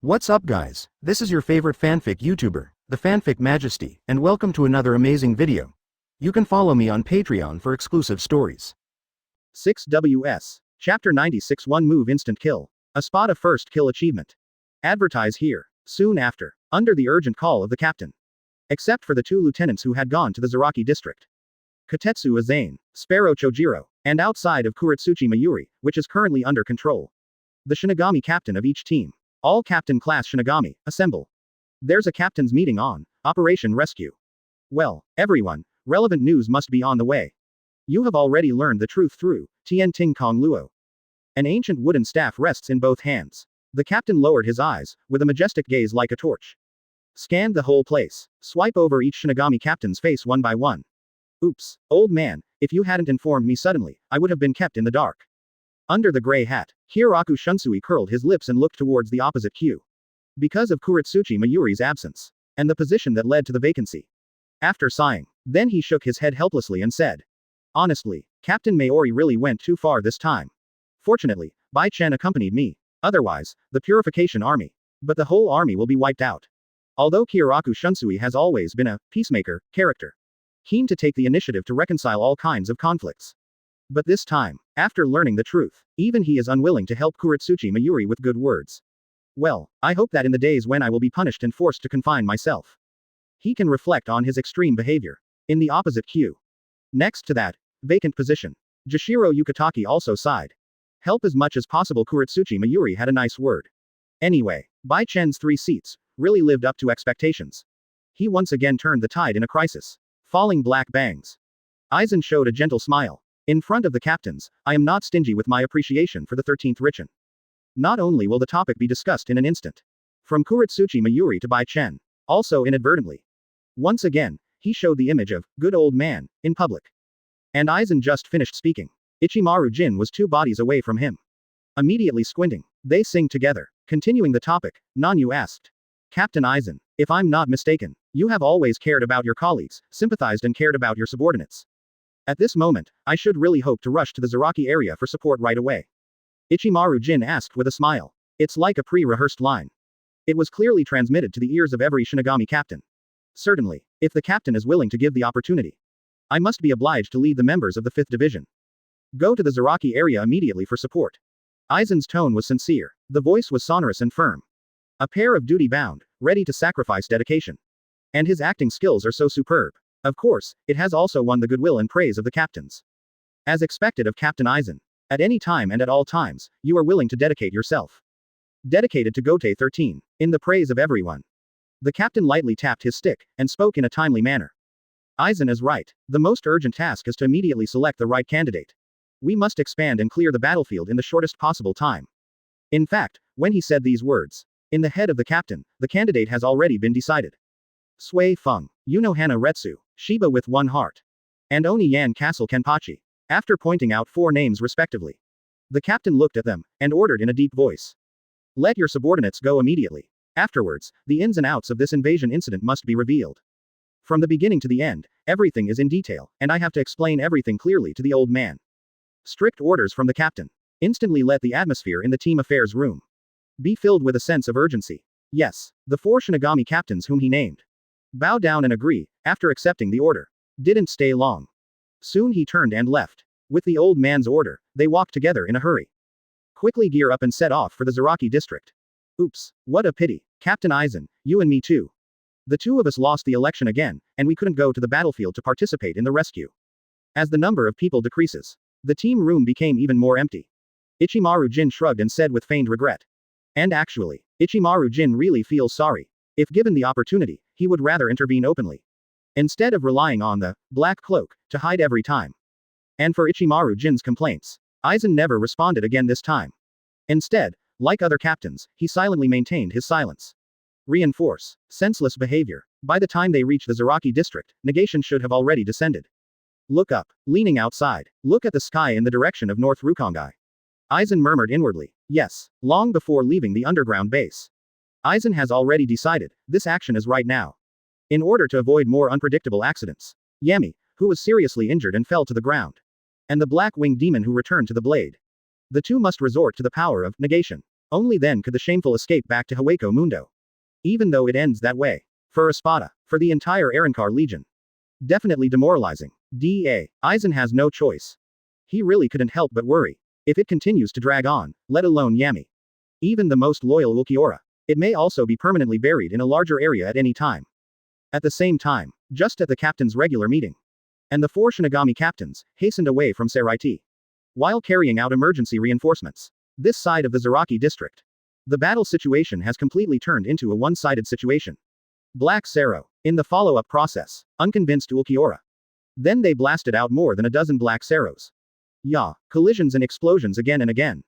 What's up guys, this is your favorite fanfic YouTuber, the Fanfic Majesty, and welcome to another amazing video. You can follow me on Patreon for exclusive stories. 6WS. Chapter 96 1 Move Instant Kill. A spot of first kill achievement. Advertise here. Soon after. Under the urgent call of the captain. Except for the two lieutenants who had gone to the Zaraki district. Katetsu Aizen, Sparrow Chojiro, and outside of Kuretsuchi Mayuri, which is currently under control. The Shinigami captain of each team. All captain class Shinigami, assemble. There's a captain's meeting on Operation Rescue. Well, everyone, relevant news must be on the way. You have already learned the truth through Tian Ting Kong Luo. An ancient wooden staff rests in both hands. The captain lowered his eyes, with a majestic gaze like a torch. Scanned the whole place. Swipe over each Shinigami captain's face one by one. Oops, old man, if you hadn't informed me suddenly, I would have been kept in the dark. Under the gray hat, Hiroku Shunsui curled his lips and looked towards the opposite queue. Because of Kuretsuchi Mayuri's absence. And the position that led to the vacancy. After sighing, then he shook his head helplessly and said. Honestly, Captain Mayuri really went too far this time. Fortunately, Bai Chen accompanied me. Otherwise, the Purification Army. But the whole army will be wiped out. Although Hiroku Shunsui has always been a peacemaker character. Keen to take the initiative to reconcile all kinds of conflicts. But this time, after learning the truth, even he is unwilling to help Kuretsuchi Mayuri with good words. Well, I hope that in the days when I will be punished and forced to confine myself, he can reflect on his extreme behavior. In the opposite queue. Next to that, vacant position. Jashiro Yukitaki also sighed. Help as much as possible. Kuretsuchi Mayuri had a nice word. Anyway, Bai Chen's 3 seats really lived up to expectations. He once again turned the tide in a crisis. Falling black bangs. Aizen showed a gentle smile. In front of the captains, I am not stingy with my appreciation for the 13th Richen. Not only will the topic be discussed in an instant. From Kuretsuchi Mayuri to Bai Chen. Also inadvertently. Once again, he showed the image of good old man in public. And Aizen just finished speaking. Ichimaru Jin was 2 bodies away from him. Immediately squinting, they sing together. Continuing the topic, Nanyu asked. Captain Aizen, if I'm not mistaken, you have always cared about your colleagues, sympathized and cared about your subordinates. At this moment, I should really hope to rush to the Zaraki area for support right away. Ichimaru Jin asked with a smile. It's like a pre-rehearsed line. It was clearly transmitted to the ears of every Shinigami captain. Certainly, if the captain is willing to give the opportunity, I must be obliged to lead the members of the 5th Division. Go to the Zaraki area immediately for support. Aizen's tone was sincere. The voice was sonorous and firm. A pair of duty-bound, ready to sacrifice dedication. And his acting skills are so superb. Of course, it has also won the goodwill and praise of the captains. As expected of Captain Aizen. At any time and at all times, you are willing to dedicate yourself. Dedicated to Gote 13, in the praise of everyone. The captain lightly tapped his stick, and spoke in a timely manner. Aizen is right. The most urgent task is to immediately select the right candidate. We must expand and clear the battlefield in the shortest possible time. In fact, when he said these words, in the head of the captain, the candidate has already been decided. Sui Feng, Yunohana Retsu, Shiba with 1 heart. And Oni Yan Castle Kenpachi. After pointing out 4 names respectively. The captain looked at them, and ordered in a deep voice. Let your subordinates go immediately. Afterwards, the ins and outs of this invasion incident must be revealed. From the beginning to the end, everything is in detail, and I have to explain everything clearly to the old man. Strict orders from the captain. Instantly let the atmosphere in the team affairs room be filled with a sense of urgency. Yes, the 4 Shinigami captains whom he named bow down and agree, after accepting the order. Didn't stay long. Soon he turned and left. With the old man's order, they walked together in a hurry. Quickly gear up and set off for the Zaraki district. Oops, what a pity, Captain Aizen, you and me too. The 2 of us lost the election again, and we couldn't go to the battlefield to participate in the rescue. As the number of people decreases, the team room became even more empty. Ichimaru Jin shrugged and said with feigned regret. And actually, Ichimaru Jin really feels sorry. If given the opportunity, he would rather intervene openly. Instead of relying on the black cloak to hide every time. And for Ichimaru Jin's complaints, Aizen never responded again this time. Instead, like other captains, he silently maintained his silence. Reinforce senseless behavior. By the time they reach the Zaraki district, negation should have already descended. Look up, leaning outside. Look at the sky in the direction of North Rukongai. Aizen murmured inwardly. Yes, long before leaving the underground base. Aizen has already decided, this action is right now. In order to avoid more unpredictable accidents. Yami, who was seriously injured and fell to the ground. And the black-winged demon who returned to the blade. The 2 must resort to the power of negation. Only then could the shameful escape back to Hueco Mundo. Even though it ends that way. For Espada. For the entire arrancar legion. Definitely demoralizing. Aizen has no choice. He really couldn't help but worry. If it continues to drag on, let alone Yami. Even the most loyal Ulquiorra. It may also be permanently buried in a larger area at any time. At the same time, just at the captain's regular meeting. And the 4 Shinigami captains hastened away from Saraiti. While carrying out emergency reinforcements. This side of the Zaraki district. The battle situation has completely turned into a one-sided situation. Black Saro. In the follow-up process, unconvinced Ulquiorra. Then they blasted out more than a dozen Black Saros. Collisions and explosions again and again.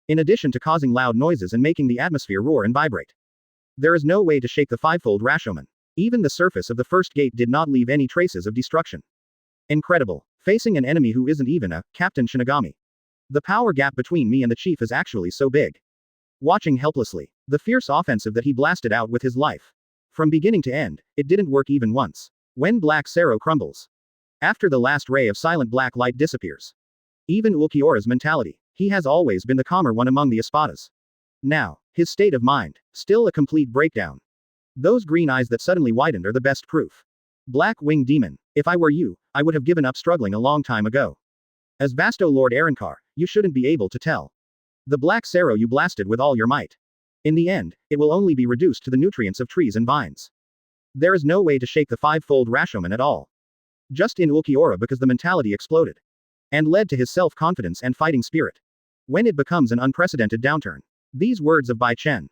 In addition to causing loud noises and making the atmosphere roar and vibrate. There is no way to shake the fivefold Rashomon. Even the surface of the first gate did not leave any traces of destruction. Incredible. Facing an enemy who isn't even a Captain Shinigami. The power gap between me and the chief is actually so big. Watching helplessly, the fierce offensive that he blasted out with his life. From beginning to end, it didn't work even once. When Black Saro crumbles. After the last ray of silent black light disappears. Even Ulquiorra's mentality, he has always been the calmer one among the Espadas. Now, his state of mind, still a complete breakdown. Those green eyes that suddenly widened are the best proof. Black Winged Demon, if I were you, I would have given up struggling a long time ago. As Vasto Lord Arrancar, you shouldn't be able to tell. The Black Saro you blasted with all your might. In the end, it will only be reduced to the nutrients of trees and vines. There is no way to shake the fivefold Rashomon at all. Just in Ulquiorra because the mentality exploded. And led to his self-confidence and fighting spirit. When it becomes an unprecedented downturn. These words of Bai Chen.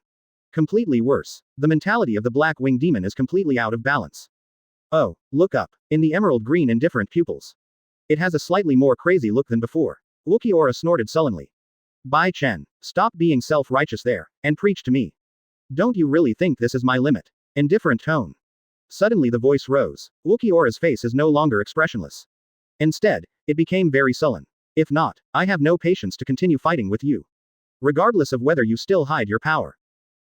Completely worse. The mentality of the Black Winged Demon is completely out of balance. Oh, look up. In the emerald green indifferent pupils. It has a slightly more crazy look than before. Ulquiorra snorted sullenly. Bai Chen, stop being self-righteous there, and preach to me. Don't you really think this is my limit? Indifferent tone. Suddenly the voice rose. Ulquiorra's face is no longer expressionless. Instead, it became very sullen. If not, I have no patience to continue fighting with you. Regardless of whether you still hide your power.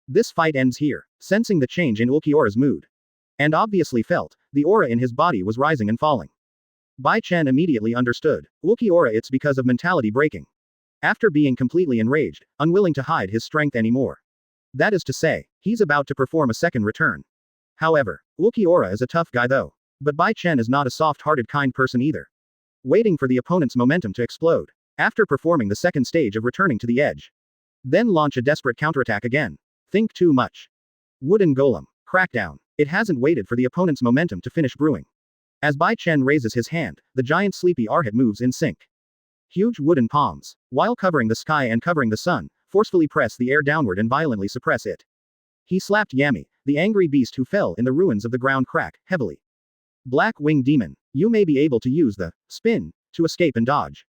This fight ends here, sensing the change in Ulquiorra's mood. And obviously felt, the aura in his body was rising and falling. Bai Chen immediately understood, Ulquiorra it's because of mentality breaking. After being completely enraged, unwilling to hide his strength anymore. That is to say, he's about to perform a second return. However, Ulquiorra is a tough guy though. But Bai Chen is not a soft-hearted kind person either. Waiting for the opponent's momentum to explode. After performing the second stage of returning to the edge. Then launch a desperate counterattack again. Think too much. Wooden Golem. Crackdown. It hasn't waited for the opponent's momentum to finish brewing. As Bai Chen raises his hand, the giant sleepy Arhat moves in sync. Huge wooden palms, while covering the sky and covering the sun, forcefully press the air downward and violently suppress it. He slapped Yami, the angry beast who fell in the ruins of the ground crack, heavily. Black Winged Demon, you may be able to use the spin to escape and dodge.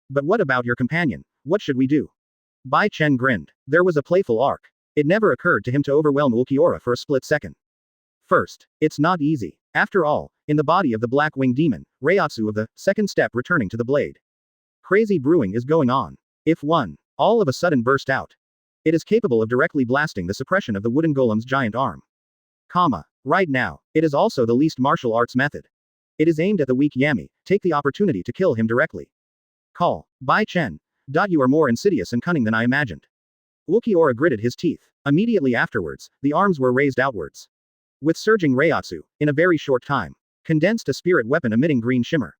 But what about your companion? What should we do? Bai Chen grinned. There was a playful arc. It never occurred to him to overwhelm Ulquiorra for a split second. First, it's not easy. After all, in the body of the Black Winged Demon, Reiatsu of the second step returning to the blade. Crazy brewing is going on. If one, all of a sudden burst out. It is capable of directly blasting the suppression of the wooden golem's giant arm. Right now, it is also the least martial arts method. It is aimed at the weak Yami, take the opportunity to kill him directly. Call, Bai Chen. You are more insidious and cunning than I imagined. Ulquiorra gritted his teeth. Immediately afterwards, the arms were raised outwards. With surging Reiatsu, in a very short time, condensed a spirit weapon emitting green shimmer.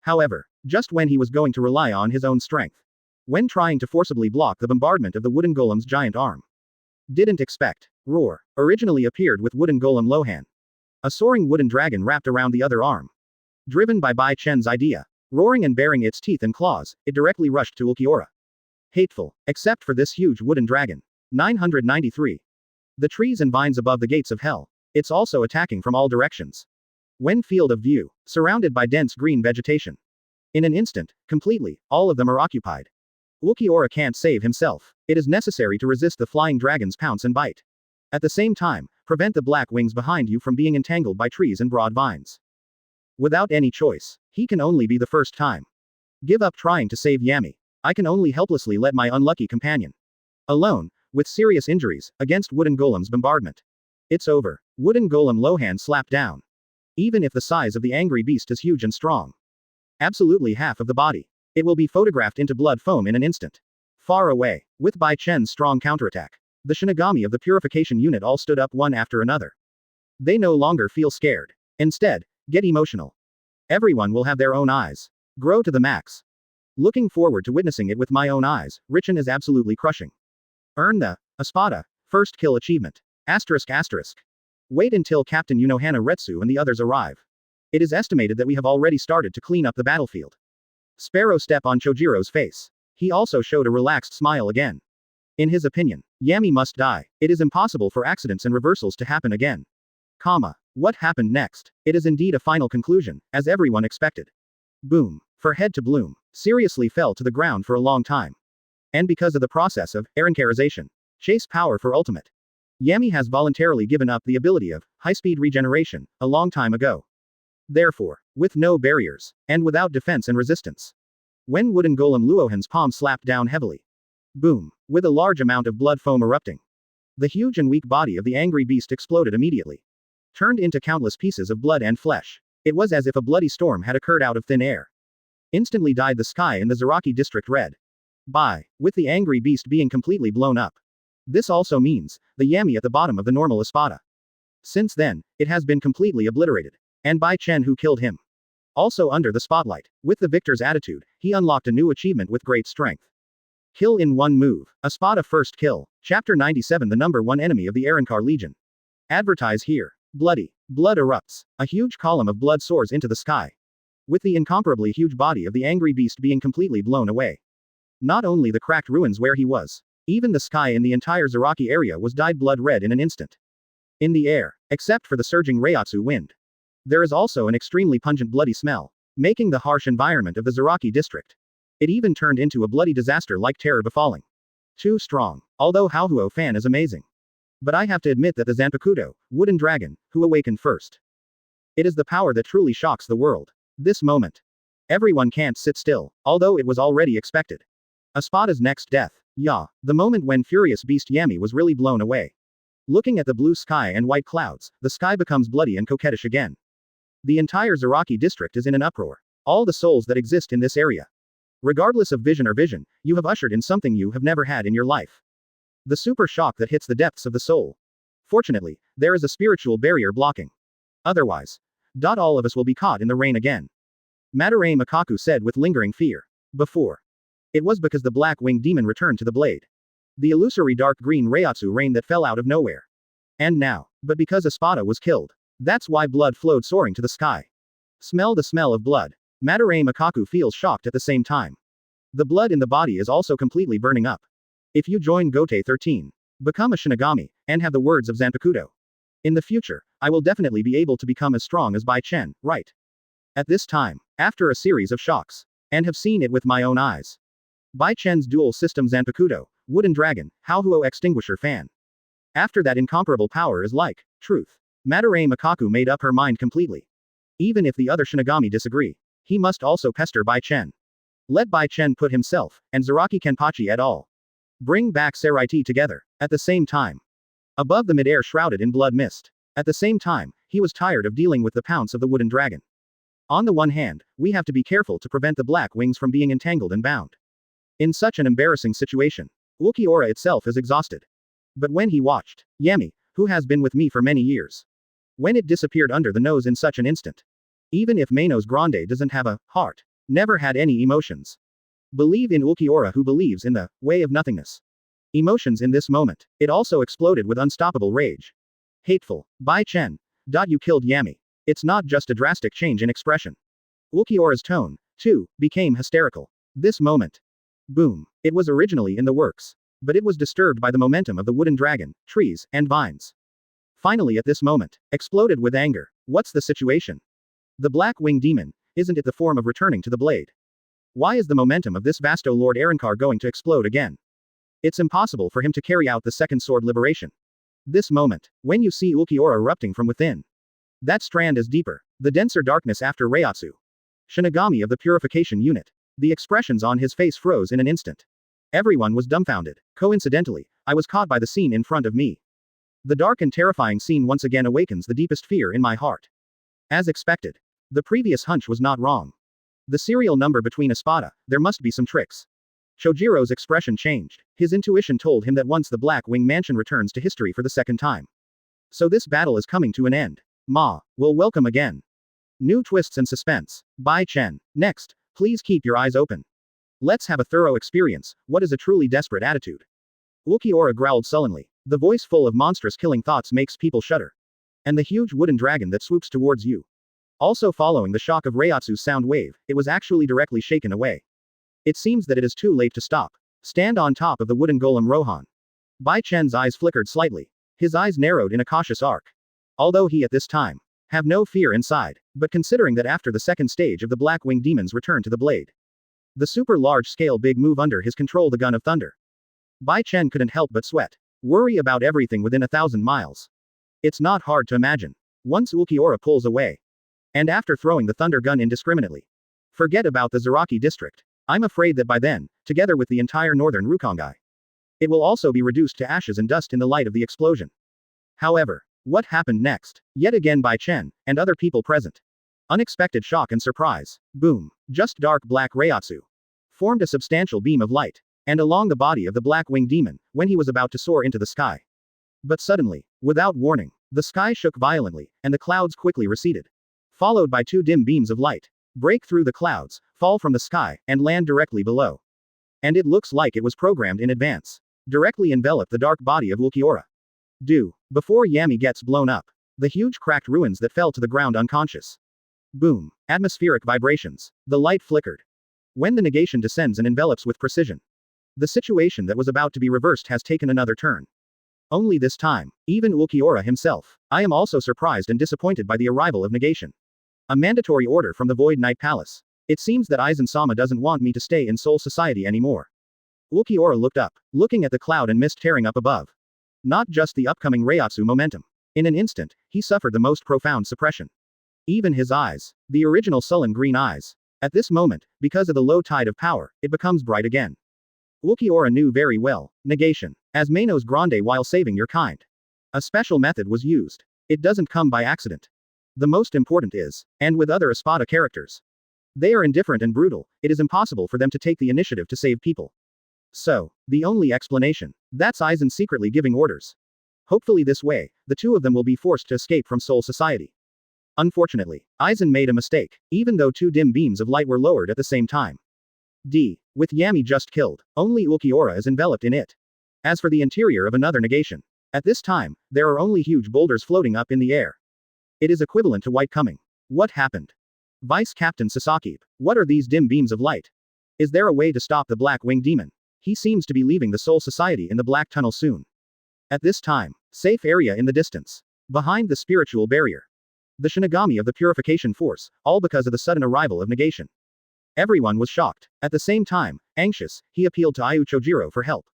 However, just when he was going to rely on his own strength. When trying to forcibly block the bombardment of the wooden golem's giant arm. Didn't expect. Roar. Originally appeared with wooden golem Lohan. A soaring wooden dragon wrapped around the other arm. Driven by Bai Chen's idea. Roaring and baring its teeth and claws, it directly rushed to Ulquiorra. Hateful. Except for this huge wooden dragon. 993. The trees and vines above the gates of hell. It's also attacking from all directions. When field of view, surrounded by dense green vegetation. In an instant, completely, all of them are occupied. Ulquiorra can't save himself. It is necessary to resist the flying dragon's pounce and bite. At the same time, prevent the black wings behind you from being entangled by trees and broad vines. Without any choice, he can only be the first time. Give up trying to save Yami. I can only helplessly let my unlucky companion. Alone, with serious injuries, against wooden golem's bombardment. It's over. Wooden golem Lohan slapped down. Even if the size of the angry beast is huge and strong. Absolutely half of the body. It will be photographed into blood foam in an instant. Far away, with Bai Chen's strong counterattack, the Shinigami of the Purification Unit all stood up one after another. They no longer feel scared. Instead, get emotional. Everyone will have their own eyes. Grow to the max. Looking forward to witnessing it with my own eyes, Richen is absolutely crushing. Earn the Espada first kill achievement. Asterisk asterisk. Wait until Captain Unohana Retsu and the others arrive. It is estimated that we have already started to clean up the battlefield. Sparrow step on Chojiro's face. He also showed a relaxed smile again. In his opinion, Yami must die. It is impossible for accidents and reversals to happen again. What happened next? It is indeed a final conclusion, as everyone expected. Boom. For head to bloom, seriously fell to the ground for a long time. And because of the process of arrancarization, chase power for ultimate. Yami has voluntarily given up the ability of high-speed regeneration a long time ago. Therefore, with no barriers, and without defense and resistance. When wooden golem Luohan's palm slapped down heavily. Boom. With a large amount of blood foam erupting. The huge and weak body of the angry beast exploded immediately. Turned into countless pieces of blood and flesh. It was as if a bloody storm had occurred out of thin air. Instantly dyed the sky in the Zaraki district red. With the angry beast being completely blown up. This also means, the Yami at the bottom of the normal Espada. Since then, it has been completely obliterated. And Bai Chen who killed him. Also under the spotlight, with the victor's attitude, he unlocked a new achievement with great strength. Kill in one move. Espada first kill. Chapter 97. The number 1 enemy of the Arrancar Legion. Advertise here. Bloody. Blood erupts. A huge column of blood soars into the sky. With the incomparably huge body of the angry beast being completely blown away. Not only the cracked ruins where he was, even the sky in the entire Zaraki area was dyed blood red in an instant. In the air, except for the surging Reiatsu wind. There is also an extremely pungent bloody smell, making the harsh environment of the Zaraki district. It even turned into a bloody disaster like terror befalling. Too strong. Although Hueco fan is amazing. But I have to admit that the Zanpakutō, wooden dragon, who awakened first. It is the power that truly shocks the world. This moment. Everyone can't sit still, although it was already expected. Espada's next death. The moment when furious beast Yami was really blown away. Looking at the blue sky and white clouds, the sky becomes bloody and coquettish again. The entire Zaraki district is in an uproar. All the souls that exist in this area. Regardless of vision or vision, you have ushered in something you have never had in your life. The super shock that hits the depths of the soul. Fortunately, there is a spiritual barrier blocking. Otherwise, all of us will be caught in the rain again. Madarame Makaku said with lingering fear. Before. It was because the black-winged demon returned to the blade. The illusory dark green Reiatsu rain that fell out of nowhere. And now, but because Espada was killed. That's why blood flowed soaring to the sky. Smell the smell of blood. Madarame Makaku feels shocked at the same time. The blood in the body is also completely burning up. If you join Gote 13, become a Shinigami, and have the words of Zanpakutō. In the future, I will definitely be able to become as strong as Bai Chen, right? At this time, after a series of shocks, and have seen it with my own eyes. Bai Chen's dual system Zanpakutō, wooden dragon, Hueco extinguisher fan. After that incomparable power is like, truth. Madarame Makaku made up her mind completely. Even if the other Shinigami disagree, he must also pester Bai Chen. Let Bai Chen put himself, and Zaraki Kenpachi et al. Bring back Saraiti together, at the same time. Above the midair shrouded in blood mist. At the same time, he was tired of dealing with the pounce of the wooden dragon. On the one hand, we have to be careful to prevent the black wings from being entangled and bound. In such an embarrassing situation, Ulquiorra itself is exhausted. But when he watched Yami, who has been with me for many years, when it disappeared under the nose in such an instant. Even if Manos Grande doesn't have a heart, never had any emotions. Believe in Ulquiorra who believes in the way of nothingness. Emotions in this moment, it also exploded with unstoppable rage. Hateful. Bai Chen. You killed Yami. It's not just a drastic change in expression. Ulquiorra's tone, too, became hysterical. This moment. Boom. It was originally in the works. But it was disturbed by the momentum of the wooden dragon, trees, and vines. Finally at this moment, exploded with anger. What's the situation? The black wing demon, isn't it the form of returning to the blade? Why is the momentum of this vasto Lord Arrancar going to explode again? It's impossible for him to carry out the second sword liberation. This moment, when you see Ulquiorra erupting from within. That strand is deeper, the denser darkness after Reiatsu. Shinigami of the Purification Unit. The expressions on his face froze in an instant. Everyone was dumbfounded. Coincidentally, I was caught by the scene in front of me. The dark and terrifying scene once again awakens the deepest fear in my heart. As expected. The previous hunch was not wrong. The serial number between Espada, there must be some tricks. Chojiro's expression changed. His intuition told him that once the Black Wing Mansion returns to history for the second time. So this battle is coming to an end. Ma will welcome again. New twists and suspense. Bai Chen. Next, please keep your eyes open. Let's have a thorough experience. What is a truly desperate attitude? Ulquiorra growled sullenly. The voice full of monstrous killing thoughts makes people shudder. And the huge wooden dragon that swoops towards you. Also following the shock of Reiatsu's sound wave, it was actually directly shaken away. It seems that it is too late to stop. Stand on top of the wooden golem Rohan. Bai Chen's eyes flickered slightly. His eyes narrowed in a cautious arc. Although he at this time have no fear inside, but considering that after the second stage of the Black Wing Demon's return to the blade, the super large-scale big move under his control, the Gun of Thunder, Bai Chen couldn't help but sweat. Worry about everything within 1,000 miles. It's not hard to imagine. Once Ulquiorra pulls away, and after throwing the thunder gun indiscriminately, forget about the Zaraki district. I'm afraid that by then, together with the entire northern Rukongai, it will also be reduced to ashes and dust in the light of the explosion. However, what happened next? Yet again Bai Chen, and other people present. Unexpected shock and surprise. Boom. Just dark black Reiatsu formed a substantial beam of light, and along the body of the Black Wing Demon, when he was about to soar into the sky. But suddenly, without warning, the sky shook violently, and the clouds quickly receded. Followed by two dim beams of light. Break through the clouds, fall from the sky, and land directly below. And it looks like it was programmed in advance. Directly envelop the dark body of Ulquiorra. Before Yami gets blown up. The huge cracked ruins that fell to the ground unconscious. Boom. Atmospheric vibrations. The light flickered. When the negation descends and envelops with precision, the situation that was about to be reversed has taken another turn. Only this time, even Ulquiorra himself. I am also surprised and disappointed by the arrival of negation. A mandatory order from the Void Knight Palace. It seems that Aizen-sama doesn't want me to stay in Soul Society anymore. Ulquiorra looked up, looking at the cloud and mist tearing up above. Not just the upcoming Reiatsu momentum. In an instant, he suffered the most profound suppression. Even his eyes, the original sullen green eyes. At this moment, because of the low tide of power, it becomes bright again. Ulquiorra knew very well, negation, as Manos Grande while saving your kind. A special method was used. It doesn't come by accident. The most important is, and with other Espada characters, they are indifferent and brutal, it is impossible for them to take the initiative to save people. So, the only explanation, that's Aizen secretly giving orders. Hopefully this way, the two of them will be forced to escape from Soul Society. Unfortunately, Aizen made a mistake, even though two dim beams of light were lowered at the same time. With Yami just killed, only Ulquiorra is enveloped in it. As for the interior of another negation, at this time, there are only huge boulders floating up in the air. It is equivalent to white coming. What happened? Vice Captain Sasaki, what are these dim beams of light? Is there a way to stop the Black Wing Demon? He seems to be leaving the Soul Society in the Black Tunnel soon. At this time, safe area in the distance. Behind the spiritual barrier. The Shinigami of the Purification Force, all because of the sudden arrival of negation. Everyone was shocked. At the same time, anxious, he appealed to Ayu Chojiro for help.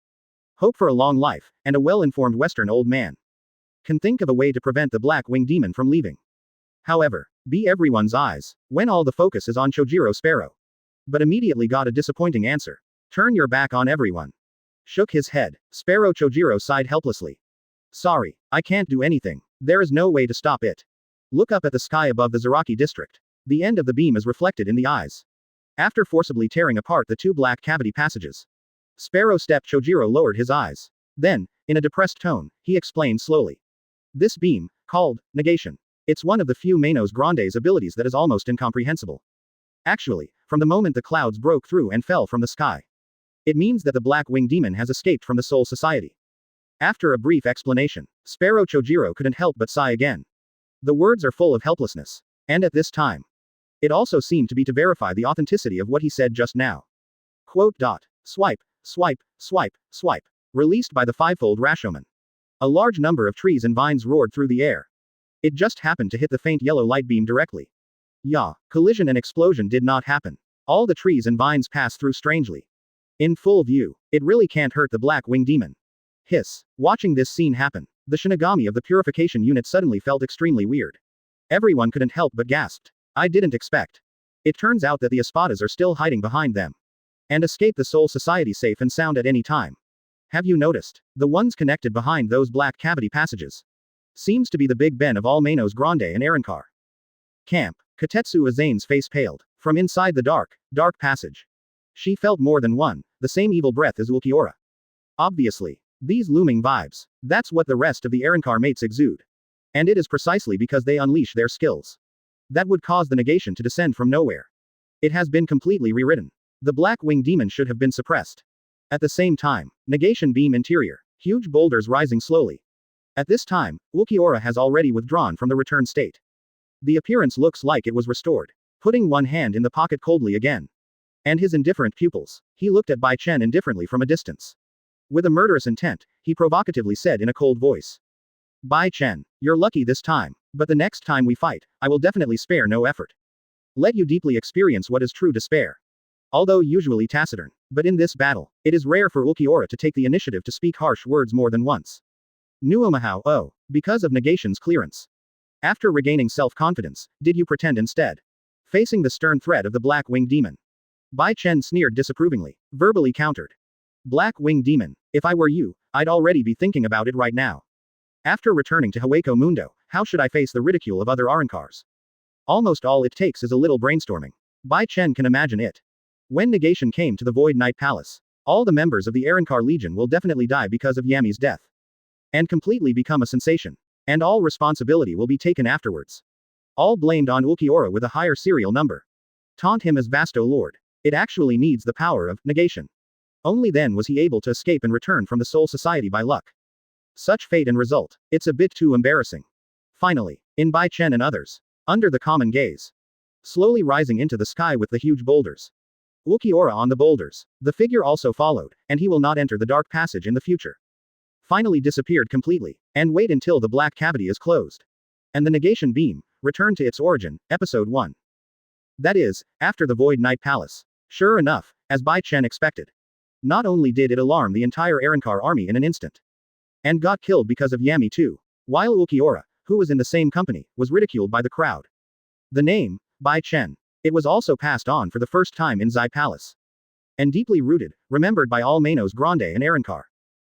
Hope for a long life, and a well-informed Western old man can think of a way to prevent the Black Wing Demon from leaving. However, be everyone's eyes, when all the focus is on Chojiro Sparrow. But immediately got a disappointing answer. Turn your back on everyone. Shook his head. Sparrow Chojiro sighed helplessly. Sorry, I can't do anything. There is no way to stop it. Look up at the sky above the Zaraki district. The end of the beam is reflected in the eyes. After forcibly tearing apart the two black cavity passages, Sparrow Step Chojiro lowered his eyes. Then, in a depressed tone, he explained slowly. This beam, called negation. It's one of the few Manos Grande's abilities that is almost incomprehensible. Actually, from the moment the clouds broke through and fell from the sky, it means that the Black Wing Demon has escaped from the Soul Society. After a brief explanation, Sparrow Chojiro couldn't help but sigh again. The words are full of helplessness. And at this time, it also seemed to be to verify the authenticity of what he said just now. Quote. Swipe, swipe, swipe, swipe. Released by the fivefold Rashomon. A large number of trees and vines roared through the air. It just happened to hit the faint yellow light beam directly. Collision and explosion did not happen. All the trees and vines passed through strangely. In full view, it really can't hurt the Black Wing Demon. Hiss. Watching this scene happen, the Shinigami of the Purification Unit suddenly felt extremely weird. Everyone couldn't help but gasped. I didn't expect. It turns out that the Espadas are still hiding behind them. And escape the Soul Society safe and sound at any time. Have you noticed? The ones connected behind those black cavity passages. Seems to be the Big Ben of all Manos Grande and arrancar. Camp. Katetsu Azane's face paled. From inside the dark passage. She felt more than one. The the same evil breath as Ulquiorra. Obviously. These looming vibes. That's what the rest of the arrancar mates exude. And it is precisely because they unleash their skills that would cause the negation to descend from nowhere. It has been completely rewritten. The black wing demon should have been suppressed. At the same time, negation beam interior. Huge boulders rising slowly. At this time, Ulquiorra has already withdrawn from the return state. The appearance looks like it was restored. Putting one hand in the pocket coldly again. And his indifferent pupils. He looked at Bai Chen indifferently from a distance. With a murderous intent, he provocatively said in a cold voice. Bai Chen, you're lucky this time, but the next time we fight, I will definitely spare no effort. Let you deeply experience what is true despair. Although usually taciturn, but in this battle, it is rare for Ulquiorra to take the initiative to speak harsh words more than once. Nuomahao, oh, because of negation's clearance. After regaining self-confidence, did you pretend instead? Facing the stern threat of the black wing demon. Bai Chen sneered disapprovingly, verbally countered. Black wing demon, if I were you, I'd already be thinking about it right now. After returning to Hueco Mundo, how should I face the ridicule of other arrancars? Almost all it takes is a little brainstorming. Bai Chen can imagine it. When negation came to the Void Knight Palace, all the members of the Arrancar Legion will definitely die because of Yami's death. And completely become a sensation. And all responsibility will be taken afterwards. All blamed on Ulquiorra with a higher serial number. Taunt him as Vasto Lord. It actually needs the power of negation. Only then was he able to escape and return from the Soul Society by luck. Such fate and result. It's a bit too embarrassing. Finally, in Bai Chen and others. Under the common gaze. Slowly rising into the sky with the huge boulders. Ulquiorra on the boulders. The figure also followed, and he will not enter the dark passage in the future. Finally disappeared completely, and wait until the black cavity is closed. And the negation beam, returned to its origin, episode 1. That is, after the Void Knight Palace. Sure enough, as Bai Chen expected. Not only did it alarm the entire Arrancar army in an instant. And got killed because of Yami too. While Ulquiorra, who was in the same company, was ridiculed by the crowd. The name, Bai Chen. It was also passed on for the first time in Zai Palace. And deeply rooted, remembered by all Manos Grande and Arrancar.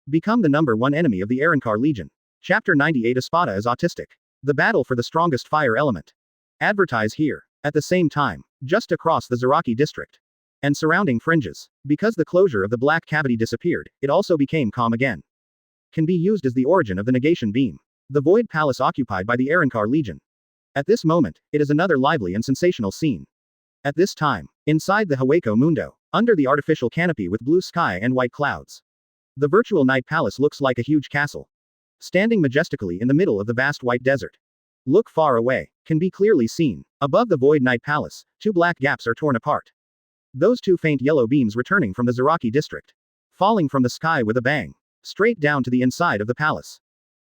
Become the #1 enemy of the Arrancar Legion. Chapter 98 Espada is autistic. The battle for the strongest fire element. Advertise here. At the same time, just across the Zaraki district. And surrounding fringes. Because the closure of the black cavity disappeared, it also became calm again. Can be used as the origin of the negation beam. The Void Palace occupied by the Arrancar Legion. At this moment, it is another lively and sensational scene. At this time, inside the Hueco Mundo, under the artificial canopy with blue sky and white clouds. The virtual night palace looks like a huge castle. Standing majestically in the middle of the vast white desert. Look far away, can be clearly seen. Above the Void Knight Palace, 2 black gaps are torn apart. Those 2 faint yellow beams returning from the Zaraki district. Falling from the sky with a bang. Straight down to the inside of the palace.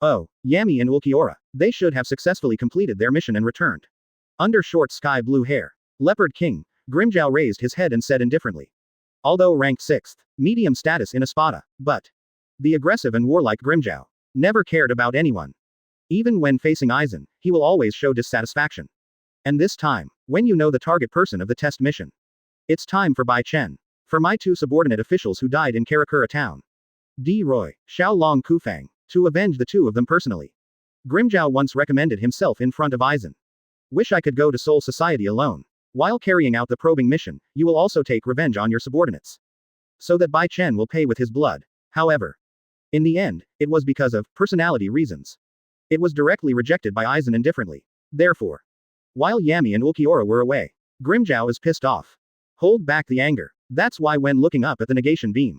Oh, Yami and Ulquiorra, they should have successfully completed their mission and returned. Under short sky blue hair. Leopard King, Grimjow raised his head and said indifferently. Although ranked 6th, medium status in Espada, but the aggressive and warlike Grimjow never cared about anyone. Even when facing Aizen, he will always show dissatisfaction. And this time, when you know the target person of the test mission. It's time for Bai Chen. For my 2 subordinate officials who died in Karakura Town. D. Roy, Xiao Long Kufang, to avenge the 2 of them personally. Grimjow once recommended himself in front of Aizen. Wish I could go to Soul Society alone. While carrying out the probing mission, you will also take revenge on your subordinates. So that Bai Chen will pay with his blood. However, in the end, it was because of personality reasons. It was directly rejected by Aizen indifferently. Therefore, while Yami and Ulquiorra were away, Grimjow is pissed off. Hold back the anger. That's why when looking up at the negation beam.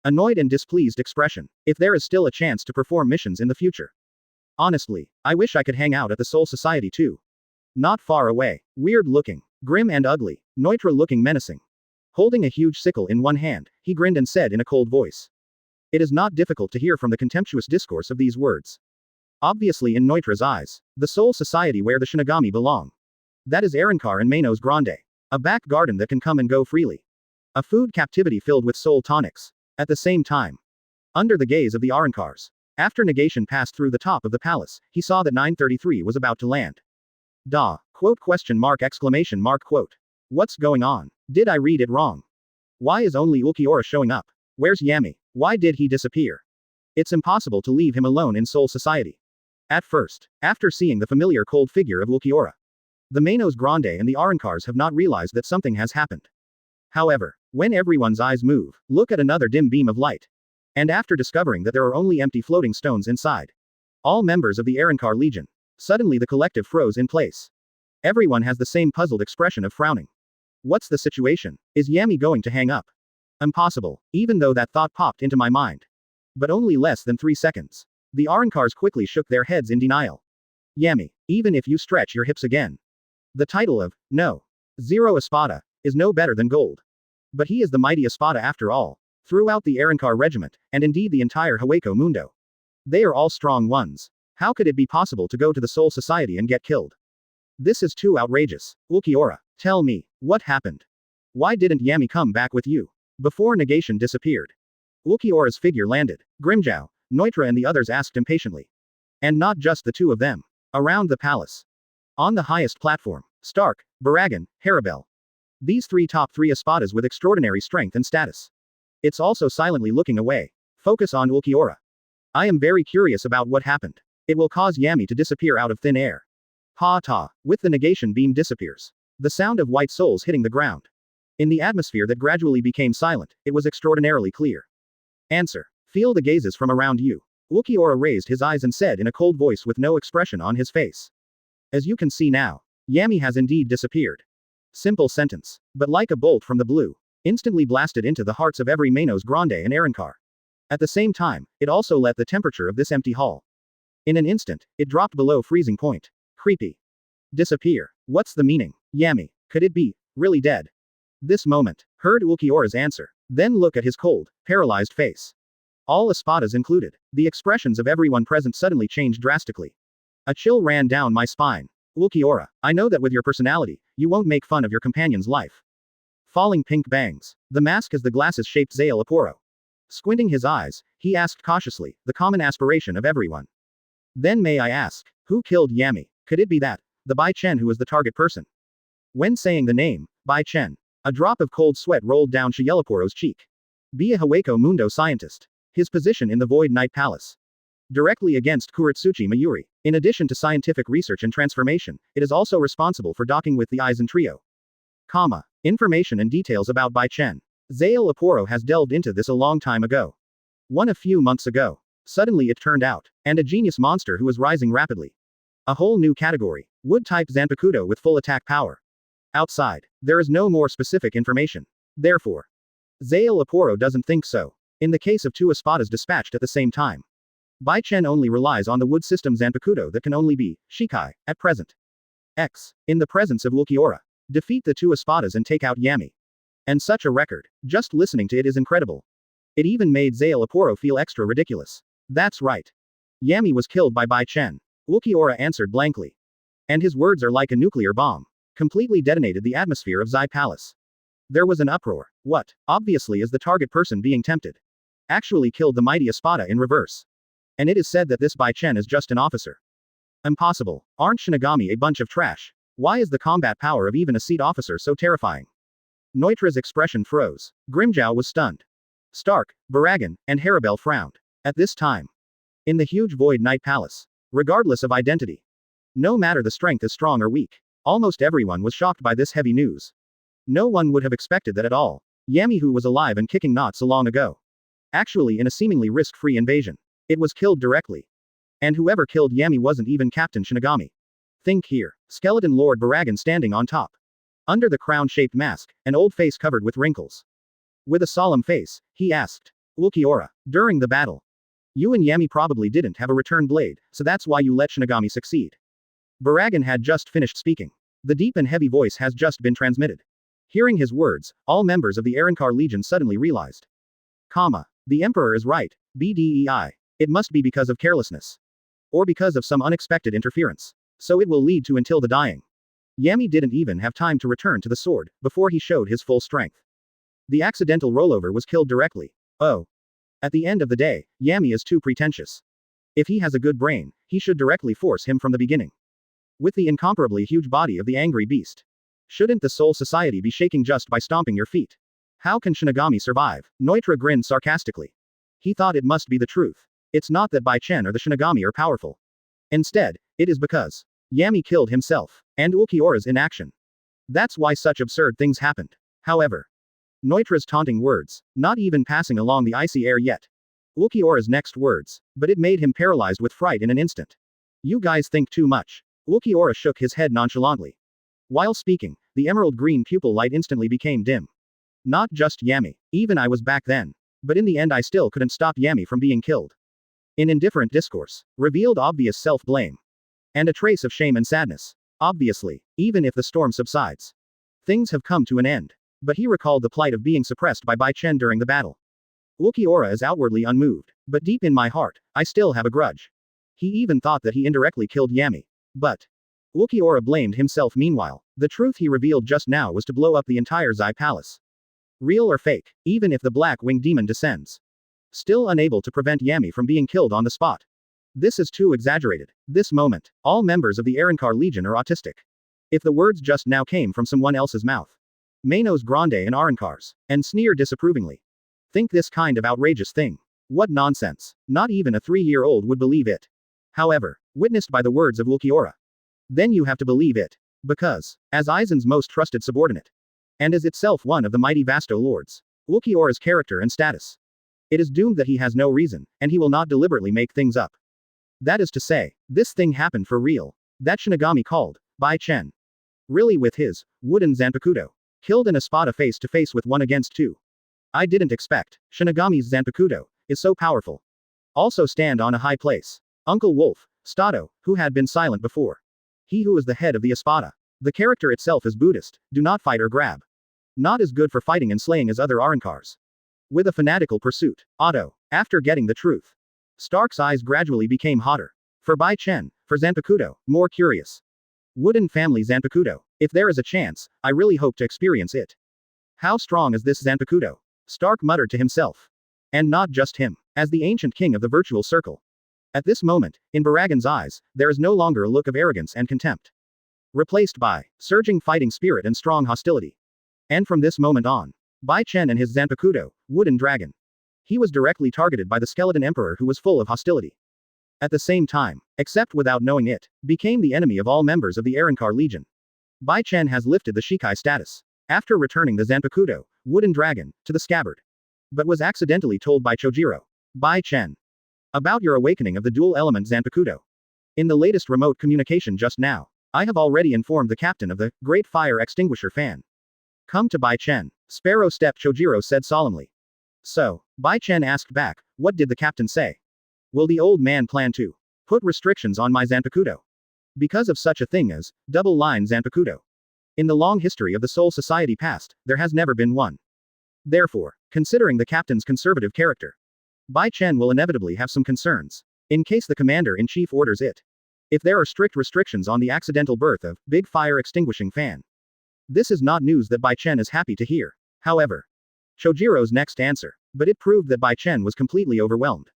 Annoyed and displeased expression. If there is still a chance to perform missions in the future. Honestly, I wish I could hang out at the Soul Society too. Not far away. Weird looking. Grim and ugly. Neutra looking menacing. Holding a huge sickle in one hand, he grinned and said in a cold voice. It is not difficult to hear from the contemptuous discourse of these words. Obviously in Neutra's eyes, the Soul Society where the Shinigami belong. That is Arrancar and Manos Grande. A back garden that can come and go freely. A food captivity filled with soul tonics. At the same time. Under the gaze of the Arrancars. After negation passed through the top of the palace, he saw that 933 was about to land. Quote question mark exclamation mark quote. What's going on? Did I read it wrong? Why is only Ulquiorra showing up? Where's Yami? Why did he disappear? It's impossible to leave him alone in Soul Society. At first, after seeing the familiar cold figure of Ulquiorra. The Manos Grande and the Arrancars have not realized that something has happened. However, when everyone's eyes move, look at another dim beam of light. And after discovering that there are only empty floating stones inside, all members of the Arrancar Legion, suddenly the collective froze in place. Everyone has the same puzzled expression of frowning. What's the situation? Is Yami going to hang up? Impossible, even though that thought popped into my mind. But only less than 3 seconds. The Arrancars quickly shook their heads in denial. Yami, even if you stretch your hips again. The title of, no. Zero Espada, is no better than gold. But he is the mighty Espada after all. Throughout the Arrancar regiment, and indeed the entire Hueco Mundo. They are all strong ones. How could it be possible to go to the Soul Society and get killed? This is too outrageous. Ulquiorra, tell me, what happened? Why didn't Yami come back with you? Before negation disappeared. Ulquiorra's figure landed. Grimjow, Neutra and the others asked impatiently. And not just the two of them. Around the palace. On the highest platform, Stark, Baragan, Harabel. These top 3 Espadas with extraordinary strength and status. It's also silently looking away. Focus on Ulquiorra. I am very curious about what happened. It will cause Yami to disappear out of thin air. Ha-ta, with the negation beam disappears. The sound of white souls hitting the ground. In the atmosphere that gradually became silent, it was extraordinarily clear. Answer. Feel the gazes from around you. Ulquiorra raised his eyes and said in a cold voice with no expression on his face. As you can see now, Yami has indeed disappeared. Simple sentence. But like a bolt from the blue, instantly blasted into the hearts of every Manos Grande and Arrancar. At the same time, it also let the temperature of this empty hall. In an instant, it dropped below freezing point. Creepy. Disappear. What's the meaning? Yami, could it be really dead? This moment, heard Ulquiorra's answer. Then look at his cold, paralyzed face. All Espadas included. The expressions of everyone present suddenly changed drastically. A chill ran down my spine. Ulquiorra, I know that with your personality, you won't make fun of your companion's life. Falling pink bangs. The mask is the glasses-shaped Zael Aporo. Squinting his eyes, he asked cautiously, the common aspiration of everyone. Then may I ask, who killed Yami? Could it be that, the Bai Chen who was the target person? When saying the name, Bai Chen, a drop of cold sweat rolled down Shayelaporo's cheek. Be a Hueco Mundo scientist. His position in the Void Knight Palace. Directly against Kuratsuchi Mayuri. In addition to scientific research and transformation, it is also responsible for docking with the Aizen trio. Information and details about Bai Chen. Zael Aporo has delved into this a long time ago. A few months ago. Suddenly it turned out. And a genius monster who was rising rapidly. A whole new category. Wood-type Zanpakutō with full attack power. Outside, there is no more specific information. Therefore, Zael Aporo doesn't think so. In the case of 2 Espadas dispatched at the same time. Bai Chen only relies on the wood system Zanpakutō that can only be Shikai, at present. In the presence of Ulquiorra. Defeat the 2 Espadas and take out Yami. And such a record. Just listening to it is incredible. It even made Zael Aporo feel extra ridiculous. That's right. Yami was killed by Bai Chen. Ulquiorra answered blankly. And his words are like a nuclear bomb. Completely detonated the atmosphere of Zai Palace. There was an uproar. What, obviously is the target person being tempted. Actually killed the mighty Espada in reverse. And it is said that this Bai Chen is just an officer. Impossible. Aren't Shinigami a bunch of trash? Why is the combat power of even a seat officer so terrifying? Neutra's expression froze. Grimjow was stunned. Stark, Baragan, and Harabel frowned. At this time. In the huge Void Knight Palace. Regardless of identity. No matter the strength is strong or weak. Almost everyone was shocked by this heavy news. No one would have expected that at all. Yami who was alive and kicking not so long ago. Actually in a seemingly risk-free invasion. It was killed directly. And whoever killed Yami wasn't even Captain Shinigami. Think here. Skeleton Lord Baragan standing on top. Under the crown-shaped mask, an old face covered with wrinkles. With a solemn face, he asked. Ulquiorra, during the battle. You and Yami probably didn't have a return blade, so that's why you let Shinigami succeed. Baragan had just finished speaking. The deep and heavy voice has just been transmitted. Hearing his words, all members of the Arrancar Legion suddenly realized. The Emperor is right. BDEI. It must be because of carelessness. Or because of some unexpected interference. So it will lead to until the dying. Yami didn't even have time to return to the sword, before he showed his full strength. The accidental rollover was killed directly. Oh. At the end of the day, Yami is too pretentious. If he has a good brain, he should directly force him from the beginning. With the incomparably huge body of the angry beast. Shouldn't the Soul Society be shaking just by stomping your feet? How can Shinigami survive? Neutra grinned sarcastically. He thought it must be the truth. It's not that Bai Chen or the Shinigami are powerful. Instead, it is because Yami killed himself, and Ulquiorra's inaction. That's why such absurd things happened. However, Neutra's taunting words, not even passing along the icy air yet. Ulquiorra's next words, but it made him paralyzed with fright in an instant. You guys think too much. Ulquiorra shook his head nonchalantly. While speaking, the emerald green pupil light instantly became dim. Not just Yami, even I was back then. But in the end I still couldn't stop Yami from being killed. In indifferent discourse, revealed obvious self-blame. And a trace of shame and sadness. Obviously, even if the storm subsides. Things have come to an end. But he recalled the plight of being suppressed by Bai Chen during the battle. Ulquiorra is outwardly unmoved, but deep in my heart, I still have a grudge. He even thought that he indirectly killed Yami. But Ulquiorra blamed himself meanwhile. The truth he revealed just now was to blow up the entire Zai Palace. Real or fake, even if the Black Wing Demon descends. Still unable to prevent Yami from being killed on the spot. This is too exaggerated. This moment, all members of the Arrancar Legion are autistic. If the words just now came from someone else's mouth. Manos Grande and Arrancars, and sneer disapprovingly. Think this kind of outrageous thing. What nonsense. Not even a 3-year-old would believe it. However, witnessed by the words of Ulquiorra. Then you have to believe it. Because, as Aizen's most trusted subordinate, and as itself one of the mighty Vasto lords, Ulquiorra's character and status. It is doomed that he has no reason, and he will not deliberately make things up. That is to say, this thing happened for real. That Shinigami called Bai Chen. Really with his wooden Zanpakutō. Killed an Espada face to face with 1 against 2. I didn't expect. Shinigami's Zanpakutō is so powerful. Also stand on a high place. Uncle Wolf, Stato, who had been silent before. He who is the head of the Espada. The character itself is Buddhist, do not fight or grab. Not as good for fighting and slaying as other Arrancars. With a fanatical pursuit. Otto, after getting the truth. Stark's eyes gradually became hotter. For Bai Chen, for Zanpakutō, more curious. Wooden family Zanpakutō. If there is a chance, I really hope to experience it. How strong is this Zanpakutō? Stark muttered to himself. And not just him. As the ancient king of the virtual circle. At this moment, in Baragan's eyes, there is no longer a look of arrogance and contempt. Replaced by surging fighting spirit and strong hostility. And from this moment on, Bai Chen and his Zanpakutō, wooden dragon. He was directly targeted by the skeleton emperor who was full of hostility. At the same time, except without knowing it, became the enemy of all members of the Arrancar Legion. Bai Chen has lifted the Shikai status. After returning the Zanpakutō, wooden dragon, to the scabbard. But was accidentally told by Chojiro. Bai Chen. About your awakening of the dual element Zanpakutō. In the latest remote communication just now, I have already informed the captain of the Great Fire Extinguisher fan. Come to Bai Chen. Sparrow Step Chojiro said solemnly. So, Bai Chen asked back, what did the captain say? Will the old man plan to put restrictions on my Zanpakutō? Because of such a thing as double-line Zanpakutō. In the long history of the Soul Society past, there has never been one. Therefore, considering the captain's conservative character, Bai Chen will inevitably have some concerns. In case the commander-in-chief orders it. If there are strict restrictions on the accidental birth of big fire extinguishing fan. This is not news that Bai Chen is happy to hear. However, Chojiro's next answer, but it proved that Bai Chen was completely overwhelmed.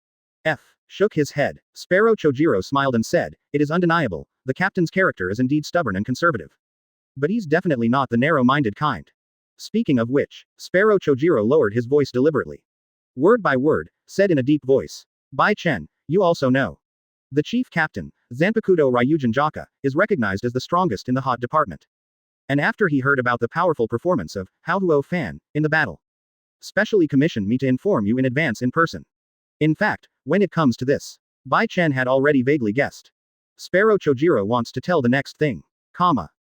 Shook his head. Sparrow Chojiro smiled and said, it is undeniable, the captain's character is indeed stubborn and conservative. But he's definitely not the narrow-minded kind. Speaking of which, Sparrow Chojiro lowered his voice deliberately. Word by word, said in a deep voice. Bai Chen, you also know. The chief captain, Zanpakutō Ryujin Jaka, is recognized as the strongest in the hot department. And after he heard about the powerful performance of Hueco fan in the battle, specially commissioned me to inform you in advance in person. In fact, when it comes to this, Bai Chen had already vaguely guessed. Sparrow Chojiro wants to tell the next thing,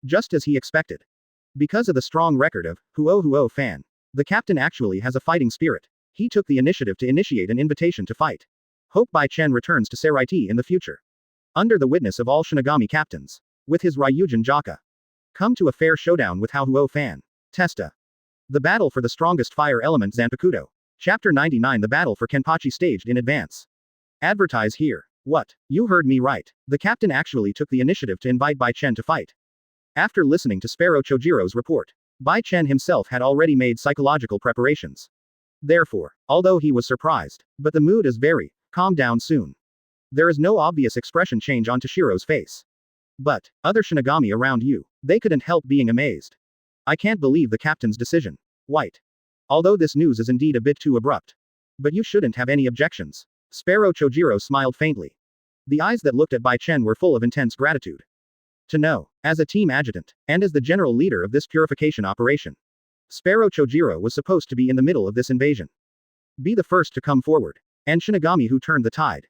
just as he expected. Because of the strong record of Hueco fan, the captain actually has a fighting spirit. He took the initiative to initiate an invitation to fight. Hope Bai Chen returns to Seraiti in the future. Under the witness of all Shinigami captains. With his Ryujin Jaka. Come to a fair showdown with Hueco fan. Testa. The battle for the strongest fire element Zanpakutō. Chapter 99 The battle for Kenpachi staged in advance. Advertise here. What? You heard me right. The captain actually took the initiative to invite Bai Chen to fight. After listening to Sparrow Chojiro's report, Bai Chen himself had already made psychological preparations. Therefore, although he was surprised, but the mood is very calm down soon. There is no obvious expression change on Toshiro's face. But, other Shinigami around you, they couldn't help being amazed. I can't believe the captain's decision. White. Although this news is indeed a bit too abrupt. But you shouldn't have any objections. Sparrow Chojiro smiled faintly. The eyes that looked at Bai Chen were full of intense gratitude. To know, as a team adjutant, and as the general leader of this purification operation. Sparrow Chojiro was supposed to be in the middle of this invasion. Be the first to come forward. And Shinigami who turned the tide.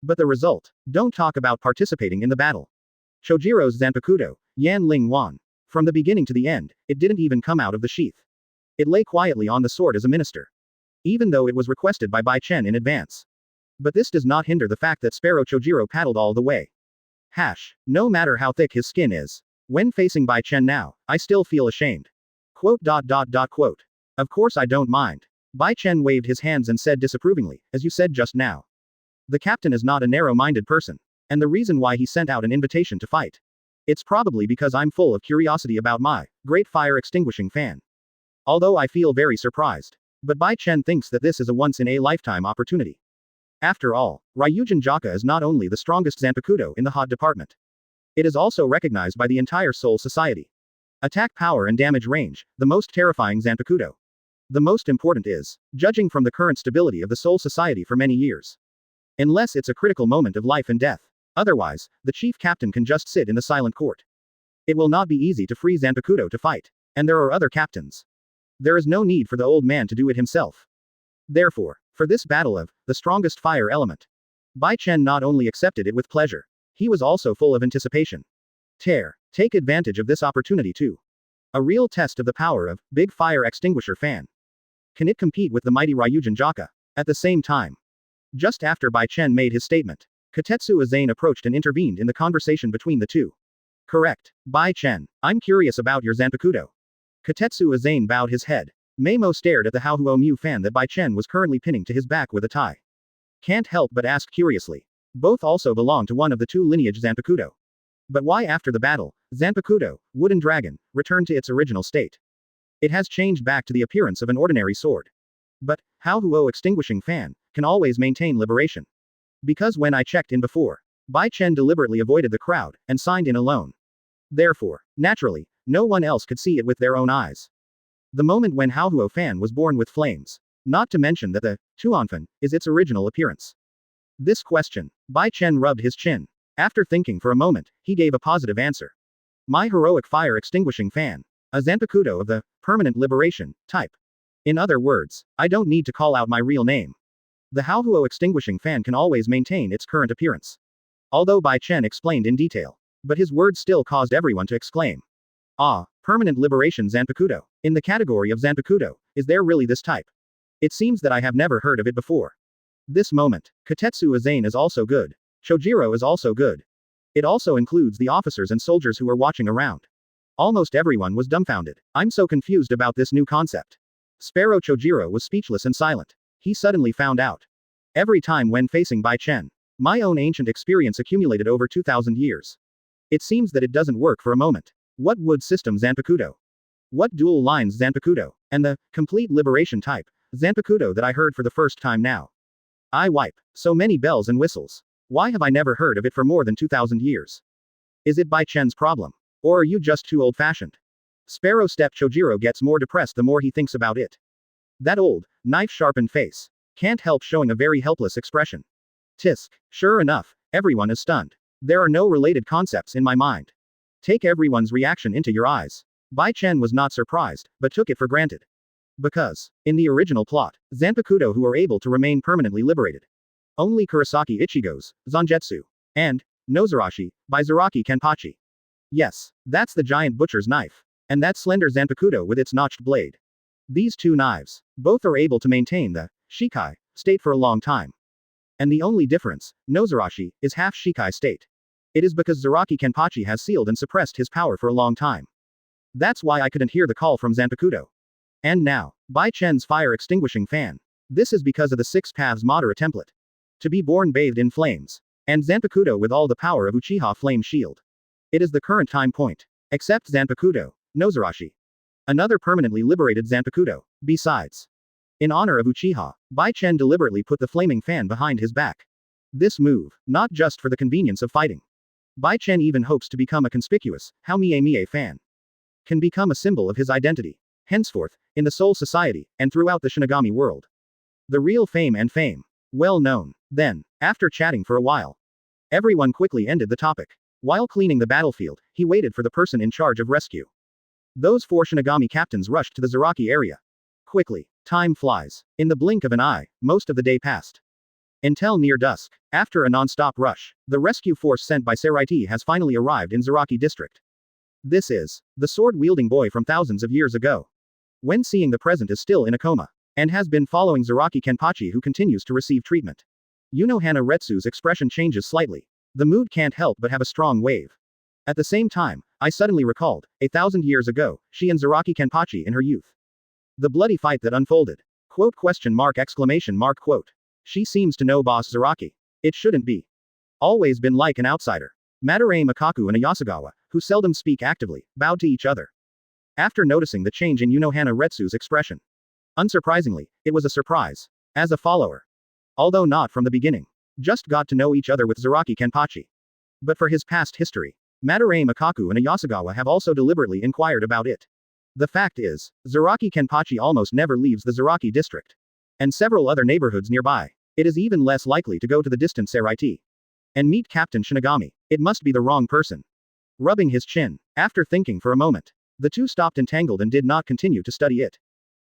But the result? Don't talk about participating in the battle. Chojiro's Zanpakutō, Yan Ling Wan. From the beginning to the end, it didn't even come out of the sheath. It lay quietly on the sword as a minister. Even though it was requested by Bai Chen in advance. But this does not hinder the fact that Sparrow Chojiro paddled all the way. No matter how thick his skin is. When facing Bai Chen now, I still feel ashamed. Quote. Of course I don't mind. Bai Chen waved his hands and said disapprovingly, as you said just now. The captain is not a narrow-minded person. And the reason why he sent out an invitation to fight. It's probably because I'm full of curiosity about my great fire extinguishing fan. Although I feel very surprised. But Bai Chen thinks that this is a once-in-a-lifetime opportunity. After all, Ryujin Jaka is not only the strongest Zanpakutō in the hot department. It is also recognized by the entire Soul Society. Attack power and damage range, the most terrifying Zanpakutō. The most important is, judging from the current stability of the Soul Society for many years. Unless it's a critical moment of life and death. Otherwise, the chief captain can just sit in the silent court. It will not be easy to free Zanpakutō to fight. And there are other captains. There is no need for the old man to do it himself. Therefore, for this battle of the strongest fire element, Bai Chen not only accepted it with pleasure, he was also full of anticipation. Take advantage of this opportunity too. A real test of the power of big fire extinguisher fan. Can it compete with the mighty Ryujin Jaka? At the same time, just after Bai Chen made his statement, Katetsu Aizen approached and intervened in the conversation between the two. Correct, Bai Chen. I'm curious about your Zanpakutō. Katetsu Aizen bowed his head. Meimo stared at the Haohuo Mu fan that Bai Chen was currently pinning to his back with a tie. Can't help but ask curiously. Both also belong to one of the two lineage Zanpakutō. But why after the battle, Zanpakutō, Wooden Dragon, returned to its original state? It has changed back to the appearance of an ordinary sword. But, Haohuo extinguishing fan, can always maintain liberation. Because when I checked in before, Bai Chen deliberately avoided the crowd, and signed in alone. Therefore, naturally, no one else could see it with their own eyes. The moment when Haohuo fan was born with flames. Not to mention that the Tuanfan is its original appearance. This question, Bai Chen rubbed his chin. After thinking for a moment, he gave a positive answer. My heroic fire extinguishing fan. A Zanpakutō of the permanent liberation type. In other words, I don't need to call out my real name. The Haohuo extinguishing fan can always maintain its current appearance. Although Bai Chen explained in detail. But his words still caused everyone to exclaim. Ah, permanent liberation Zanpakutō. In the category of Zanpakutō, is there really this type? It seems that I have never heard of it before. This moment, Katetsu Aizen is also good. Chojiro is also good. It also includes the officers and soldiers who were watching around. Almost everyone was dumbfounded. I'm so confused about this new concept. Sparrow Chojiro was speechless and silent. He suddenly found out. Every time when facing Bai Chen, my own ancient experience accumulated over 2,000 years. It seems that it doesn't work for a moment. What wood system Zanpakutō? What dual lines Zanpakutō? And the complete liberation type Zanpakutō that I heard for the first time now. I wipe. So many bells and whistles. Why have I never heard of it for more than 2,000 years? Is it Bai Chen's problem? Or are you just too old-fashioned? Sparrow Step Chojiro gets more depressed the more he thinks about it. That old, knife-sharpened face. Can't help showing a very helpless expression. Tisk. Sure enough, everyone is stunned. There are no related concepts in my mind. Take everyone's reaction into your eyes. Bai Chen was not surprised, but took it for granted. Because, in the original plot, Zanpakutō who are able to remain permanently liberated. Only Kurosaki Ichigo's, Zangetsu, and Nozarashi, by Zaraki Kenpachi. Yes, that's the giant butcher's knife. And that slender Zanpakutō with its notched blade. These two knives, both are able to maintain the Shikai state for a long time. And the only difference, Nozarashi, is half Shikai state. It is because Zaraki Kenpachi has sealed and suppressed his power for a long time. That's why I couldn't hear the call from Zanpakutō. And now, Bai Chen's fire extinguishing fan. This is because of the Six Paths Madara template. To be born bathed in flames. And Zanpakutō with all the power of Uchiha Flame Shield. It is the current time point. Except Zanpakutō, Nozarashi. Another permanently liberated Zanpakutō. Besides. In honor of Uchiha, Bai Chen deliberately put the flaming fan behind his back. This move, not just for the convenience of fighting. Bai Chen even hopes to become a conspicuous, Haomie fan. Can become a symbol of his identity. Henceforth, in the Soul Society, and throughout the Shinigami world. The real fame. Well known. Then, after chatting for a while, everyone quickly ended the topic. While cleaning the battlefield, he waited for the person in charge of rescue. Those 4 Shinigami captains rushed to the Zaraki area. Quickly. Time flies. In the blink of an eye, most of the day passed. Until near dusk. After a non-stop rush, the rescue force sent by Saraiti has finally arrived in Zaraki district. This is the sword-wielding boy from thousands of years ago. When seeing the present is still in a coma, and has been following Zaraki Kenpachi who continues to receive treatment. Unohana Retsu's expression changes slightly. The mood can't help but have a strong wave. At the same time, I suddenly recalled, 1,000 years ago, she and Zaraki Kenpachi in her youth. The bloody fight that unfolded. Quote question mark exclamation mark quote. She seems to know boss Zaraki. It shouldn't be. Always been like an outsider. Madarame Makaku and Ayasagawa, who seldom speak actively, bowed to each other. After noticing the change in Unohana Retsu's expression. Unsurprisingly, it was a surprise. As a follower. Although not from the beginning. Just got to know each other with Zaraki Kenpachi. But for his past history, Madarame Makaku and Ayasagawa have also deliberately inquired about it. The fact is, Zaraki Kenpachi almost never leaves the Zaraki district. And several other neighborhoods nearby. It is even less likely to go to the distant Saraiti. And meet Captain Shinigami. It must be the wrong person. Rubbing his chin. After thinking for a moment. The two stopped entangled and did not continue to study it.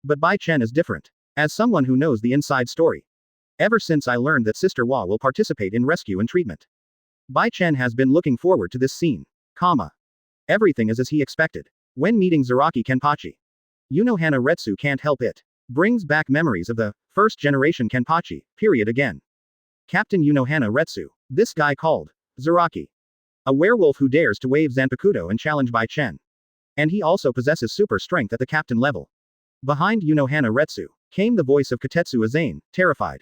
But Bai Chen is different. As someone who knows the inside story. Ever since I learned that Sister Wa will participate in rescue and treatment. Bai Chen has been looking forward to this scene. Everything is as he expected. When meeting Zaraki Kenpachi. Unohana Retsu can't help it. Brings back memories of the first generation Kenpachi, period again. Captain Unohana Retsu. This guy called Zaraki. A werewolf who dares to wave Zanpakutō and challenge Bai Chen. And he also possesses super strength at the captain level. Behind Unohana Retsu came the voice of Katetsu Aizen, terrified.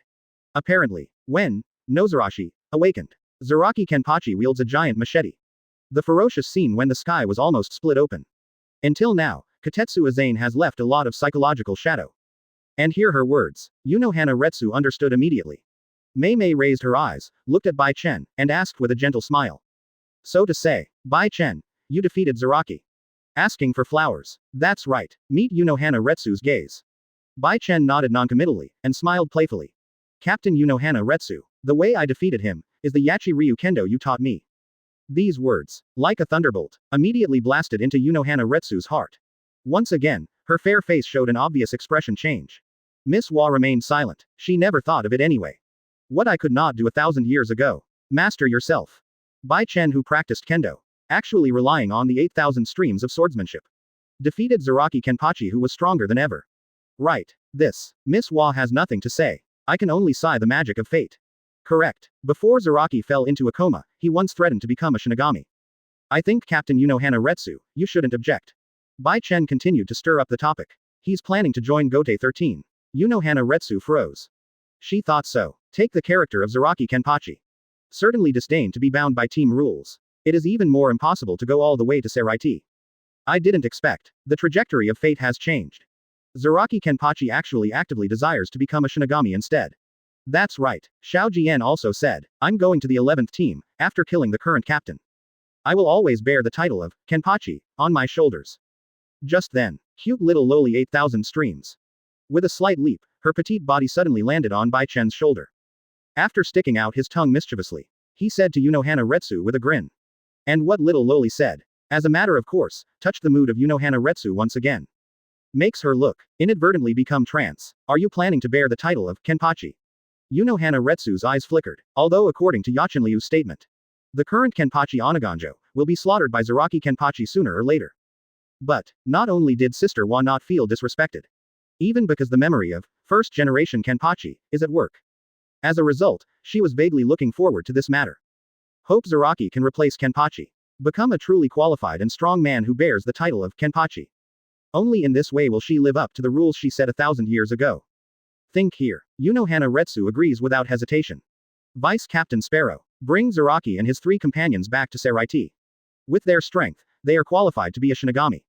Apparently, when Nozarashi awakened, Zaraki Kenpachi wields a giant machete. The ferocious scene when the sky was almost split open. Until now, Katetsu Aizen has left a lot of psychological shadow. And hear her words. Unohana Retsu understood immediately. Mei raised her eyes, looked at Bai Chen, and asked with a gentle smile. So to say, Bai Chen, you defeated Zaraki. Asking for flowers. That's right. Meet Unohana Retsu's gaze. Bai Chen nodded noncommittally, and smiled playfully. Captain Unohana Retsu. The way I defeated him, is the Yachi Ryu Kendo you taught me. These words, like a thunderbolt, immediately blasted into Unohana Retsu's heart. Once again, her fair face showed an obvious expression change. Miss Wa remained silent. She never thought of it anyway. What I could not do 1,000 years ago. Master yourself. Bai Chen who practiced kendo. Actually relying on the 8,000 streams of swordsmanship. Defeated Zaraki Kenpachi who was stronger than ever. Right. This. Miss Wa has nothing to say. I can only sigh the magic of fate. Correct. Before Zaraki fell into a coma, he once threatened to become a Shinigami. I think Captain Unohana Retsu, you shouldn't object. Bai Chen continued to stir up the topic. He's planning to join Gote 13. Unohana Retsu froze. She thought so. Take the character of Zaraki Kenpachi. Certainly disdain to be bound by team rules. It is even more impossible to go all the way to Saraiti. I didn't expect. The trajectory of fate has changed. Zaraki Kenpachi actually actively desires to become a Shinigami instead. That's right. Xiao Jian also said, I'm going to the 11th team, after killing the current captain. I will always bear the title of Kenpachi on my shoulders. Just then, cute little lowly 8,000 streams. With a slight leap, her petite body suddenly landed on Bai Chen's shoulder. After sticking out his tongue mischievously, he said to Unohana Retsu with a grin. And what little lowly said, as a matter of course, touched the mood of Unohana Retsu once again. Makes her look, inadvertently become trance. Are you planning to bear the title of Kenpachi? Unohana Retsu's eyes flickered, although according to Yachinliu's statement, the current Kenpachi Onaganjo will be slaughtered by Zaraki Kenpachi sooner or later. But, not only did Sister Wa not feel disrespected. Even because the memory of first generation Kenpachi is at work. As a result, she was vaguely looking forward to this matter. Hope Zaraki can replace Kenpachi. Become a truly qualified and strong man who bears the title of Kenpachi. Only in this way will she live up to the rules she set 1,000 years ago. Think here. Unohana Retsu agrees without hesitation. Vice Captain Sparrow. Bring Zaraki and his 3 companions back to Saraiti. With their strength, they are qualified to be a Shinigami.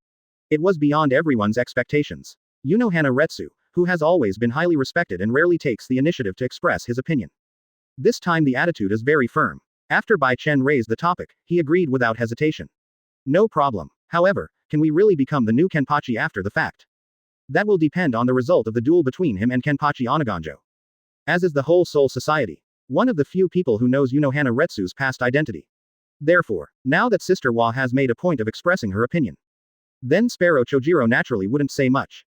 It was beyond everyone's expectations. Unohana Retsu, who has always been highly respected and rarely takes the initiative to express his opinion. This time the attitude is very firm. After Bai Chen raised the topic, he agreed without hesitation. No problem. However, can we really become the new Kenpachi after the fact? That will depend on the result of the duel between him and Kenpachi Onaganjo. As is the whole Soul Society. One of the few people who knows Unohana Retsu's past identity. Therefore, now that Sister Wa has made a point of expressing her opinion, Then Sparrow Chojiro naturally wouldn't say much.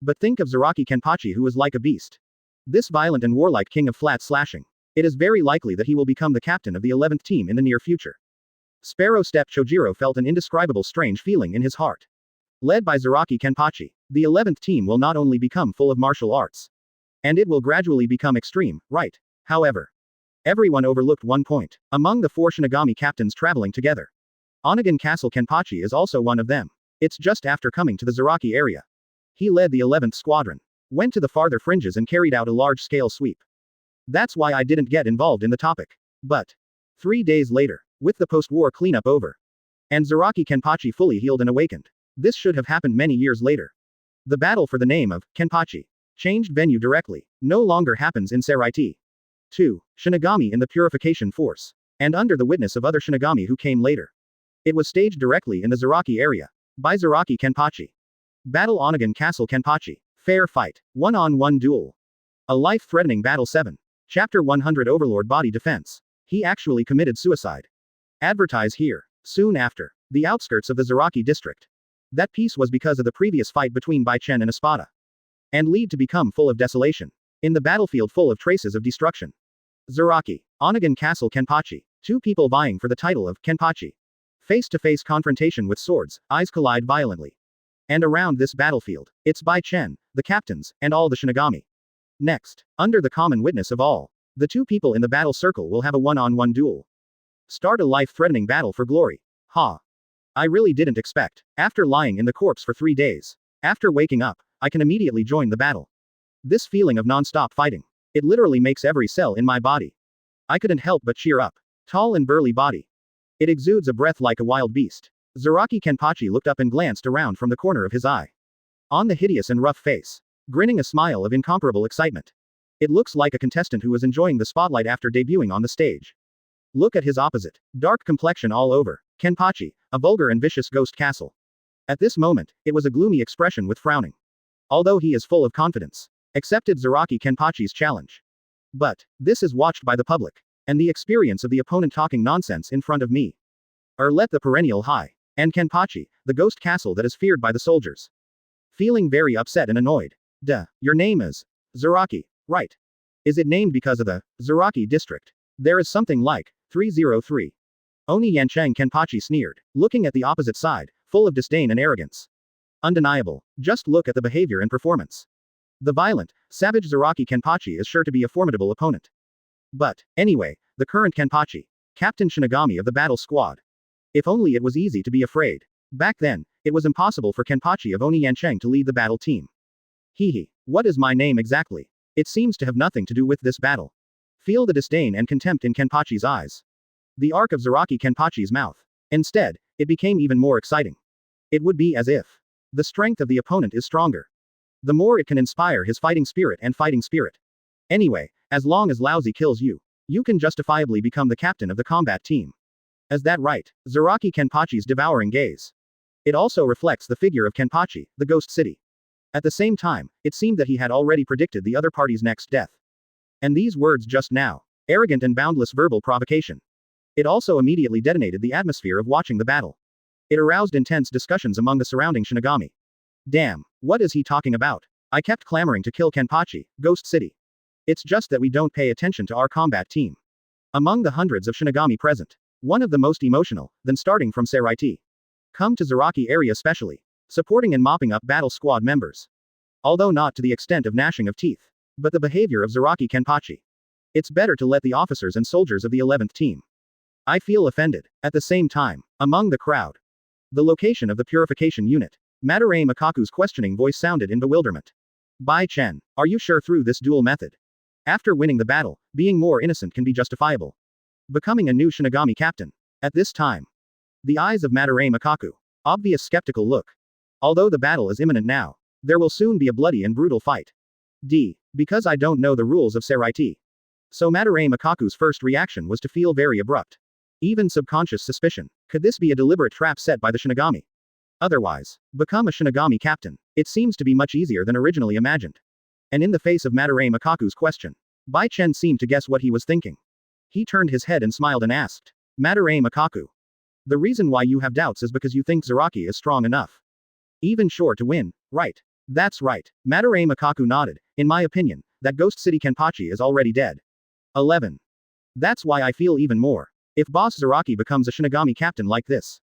But think of Zaraki Kenpachi, who is like a beast. This violent and warlike king of flat slashing. It is very likely that he will become the captain of the 11th team in the near future. Sparrow Step Chojiro felt an indescribable strange feeling in his heart. Led by Zaraki Kenpachi, the 11th team will not only become full of martial arts. And it will gradually become extreme, right? However, everyone overlooked one point. Among the 4 Shinigami captains traveling together, Onigan Castle Kenpachi is also one of them. It's just after coming to the Zaraki area. He led the 11th squadron, went to the farther fringes and carried out a large-scale sweep. That's why I didn't get involved in the topic. But 3 days later, with the post-war cleanup over, and Zaraki Kenpachi fully healed and awakened, this should have happened many years later. The battle for the name of Kenpachi changed venue directly, no longer happens in Seraiti. 2. Shinigami in the Purification Force, and under the witness of other Shinigami who came later. It was staged directly in the Zaraki area, by Zaraki Kenpachi. Battle Onigan Castle Kenpachi. Fair fight. One-on-one duel. A life-threatening battle 7. Chapter 100 Overlord Body Defense. He actually committed suicide. Advertise here. Soon after, the outskirts of the Zaraki district. That peace was because of the previous fight between Bai Chen and Espada. And lead to become full of desolation. In the battlefield full of traces of destruction. Zaraki. Onigan Castle Kenpachi. 2 people vying for the title of Kenpachi. Face-to-face confrontation with swords, eyes collide violently. And around this battlefield, it's Bai Chen, the captains, and all the Shinigami. Next, under the common witness of all, the 2 people in the battle circle will have a one-on-one duel. Start a life-threatening battle for glory. Ha. I really didn't expect. After lying in the corpse for 3 days. After waking up, I can immediately join the battle. This feeling of non-stop fighting. It literally makes every cell in my body. I couldn't help but cheer up. Tall and burly body. It exudes a breath like a wild beast. Zaraki Kenpachi looked up and glanced around from the corner of his eye. On the hideous and rough face, grinning a smile of incomparable excitement. It looks like a contestant who was enjoying the spotlight after debuting on the stage. Look at his opposite. Dark complexion all over. Kenpachi, a vulgar and vicious ghost castle. At this moment, it was a gloomy expression with frowning. Although he is full of confidence. Accepted Zaraki Kenpachi's challenge. But, this is watched by the public. And the experience of the opponent talking nonsense in front of me. Let the perennial high. And Kenpachi, the ghost castle that is feared by the soldiers. Feeling very upset and annoyed. Duh, your name is Zaraki, right? Is it named because of the Zaraki district? There is something like 303. Oni Yancheng Kenpachi sneered, looking at the opposite side, full of disdain and arrogance. Undeniable, just look at the behavior and performance. The violent, savage Zaraki Kenpachi is sure to be a formidable opponent. But, anyway, the current Kenpachi, Captain Shinigami of the battle squad. If only it was easy to be afraid. Back then, it was impossible for Kenpachi of Oni Yancheng to lead the battle team. Hehe, what is my name exactly? It seems to have nothing to do with this battle. Feel the disdain and contempt in Kenpachi's eyes. The arc of Zaraki Kenpachi's mouth. Instead, it became even more exciting. It would be as if the strength of the opponent is stronger. The more it can inspire his fighting spirit and fighting spirit. Anyway, as long as Lousy kills you, you can justifiably become the captain of the combat team. Is that right? Zaraki Kenpachi's devouring gaze. It also reflects the figure of Kenpachi, the ghost city. At the same time, it seemed that he had already predicted the other party's next death. And these words just now. Arrogant and boundless verbal provocation. It also immediately detonated the atmosphere of watching the battle. It aroused intense discussions among the surrounding Shinigami. Damn, what is he talking about? I kept clamoring to kill Kenpachi, Ghost City. It's just that we don't pay attention to our combat team. Among the hundreds of Shinigami present, one of the most emotional, then starting from Seraiti. Come to Zaraki area specially. Supporting and mopping up battle squad members. Although not to the extent of gnashing of teeth. But the behavior of Zaraki Kenpachi. It's better to let the officers and soldiers of the 11th team. I feel offended. At the same time, among the crowd. The location of the purification unit. Madarame Makaku's questioning voice sounded in bewilderment. Bai Chen, are you sure through this duel method? After winning the battle, being more innocent can be justifiable. Becoming a new Shinigami captain. At this time. The eyes of Madarame Makaku. Obvious skeptical look. Although the battle is imminent now, there will soon be a bloody and brutal fight. Because I don't know the rules of Seraiti. So Madarame Makaku's first reaction was to feel very abrupt. Even subconscious suspicion. Could this be a deliberate trap set by the Shinigami? Otherwise, become a Shinigami captain. It seems to be much easier than originally imagined. And in the face of Madarame Makaku's question, Bai Chen seemed to guess what he was thinking. He turned his head and smiled and asked, Madarame Makaku. The reason why you have doubts is because you think Zaraki is strong enough. Even sure to win, right? That's right. Madarame Makaku nodded. In my opinion, that Ghost City Kenpachi is already dead. 11. That's why I feel even more. If Boss Zaraki becomes a Shinigami captain like this.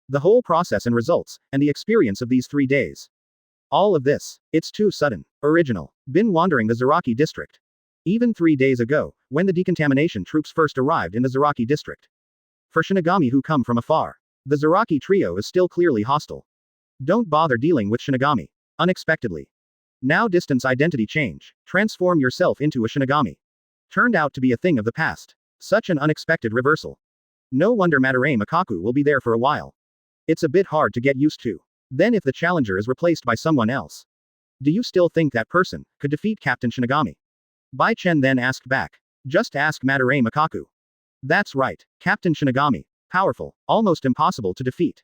The whole process and results, and the experience of these 3 days. All of this, it's too sudden. Original. Been wandering the Zaraki district. Even 3 days ago, when the decontamination troops first arrived in the Zaraki district. For Shinigami who come from afar, the Zaraki trio is still clearly hostile. Don't bother dealing with Shinigami. Unexpectedly. Now distance identity change. Transform yourself into a Shinigami. Turned out to be a thing of the past. Such an unexpected reversal. No wonder Madarame Makaku will be there for a while. It's a bit hard to get used to. Then if the challenger is replaced by someone else. Do you still think that person could defeat Captain Shinigami? Bai Chen then asked back. Just ask Madarame Makaku. That's right, Captain Shinigami. Powerful, almost impossible to defeat.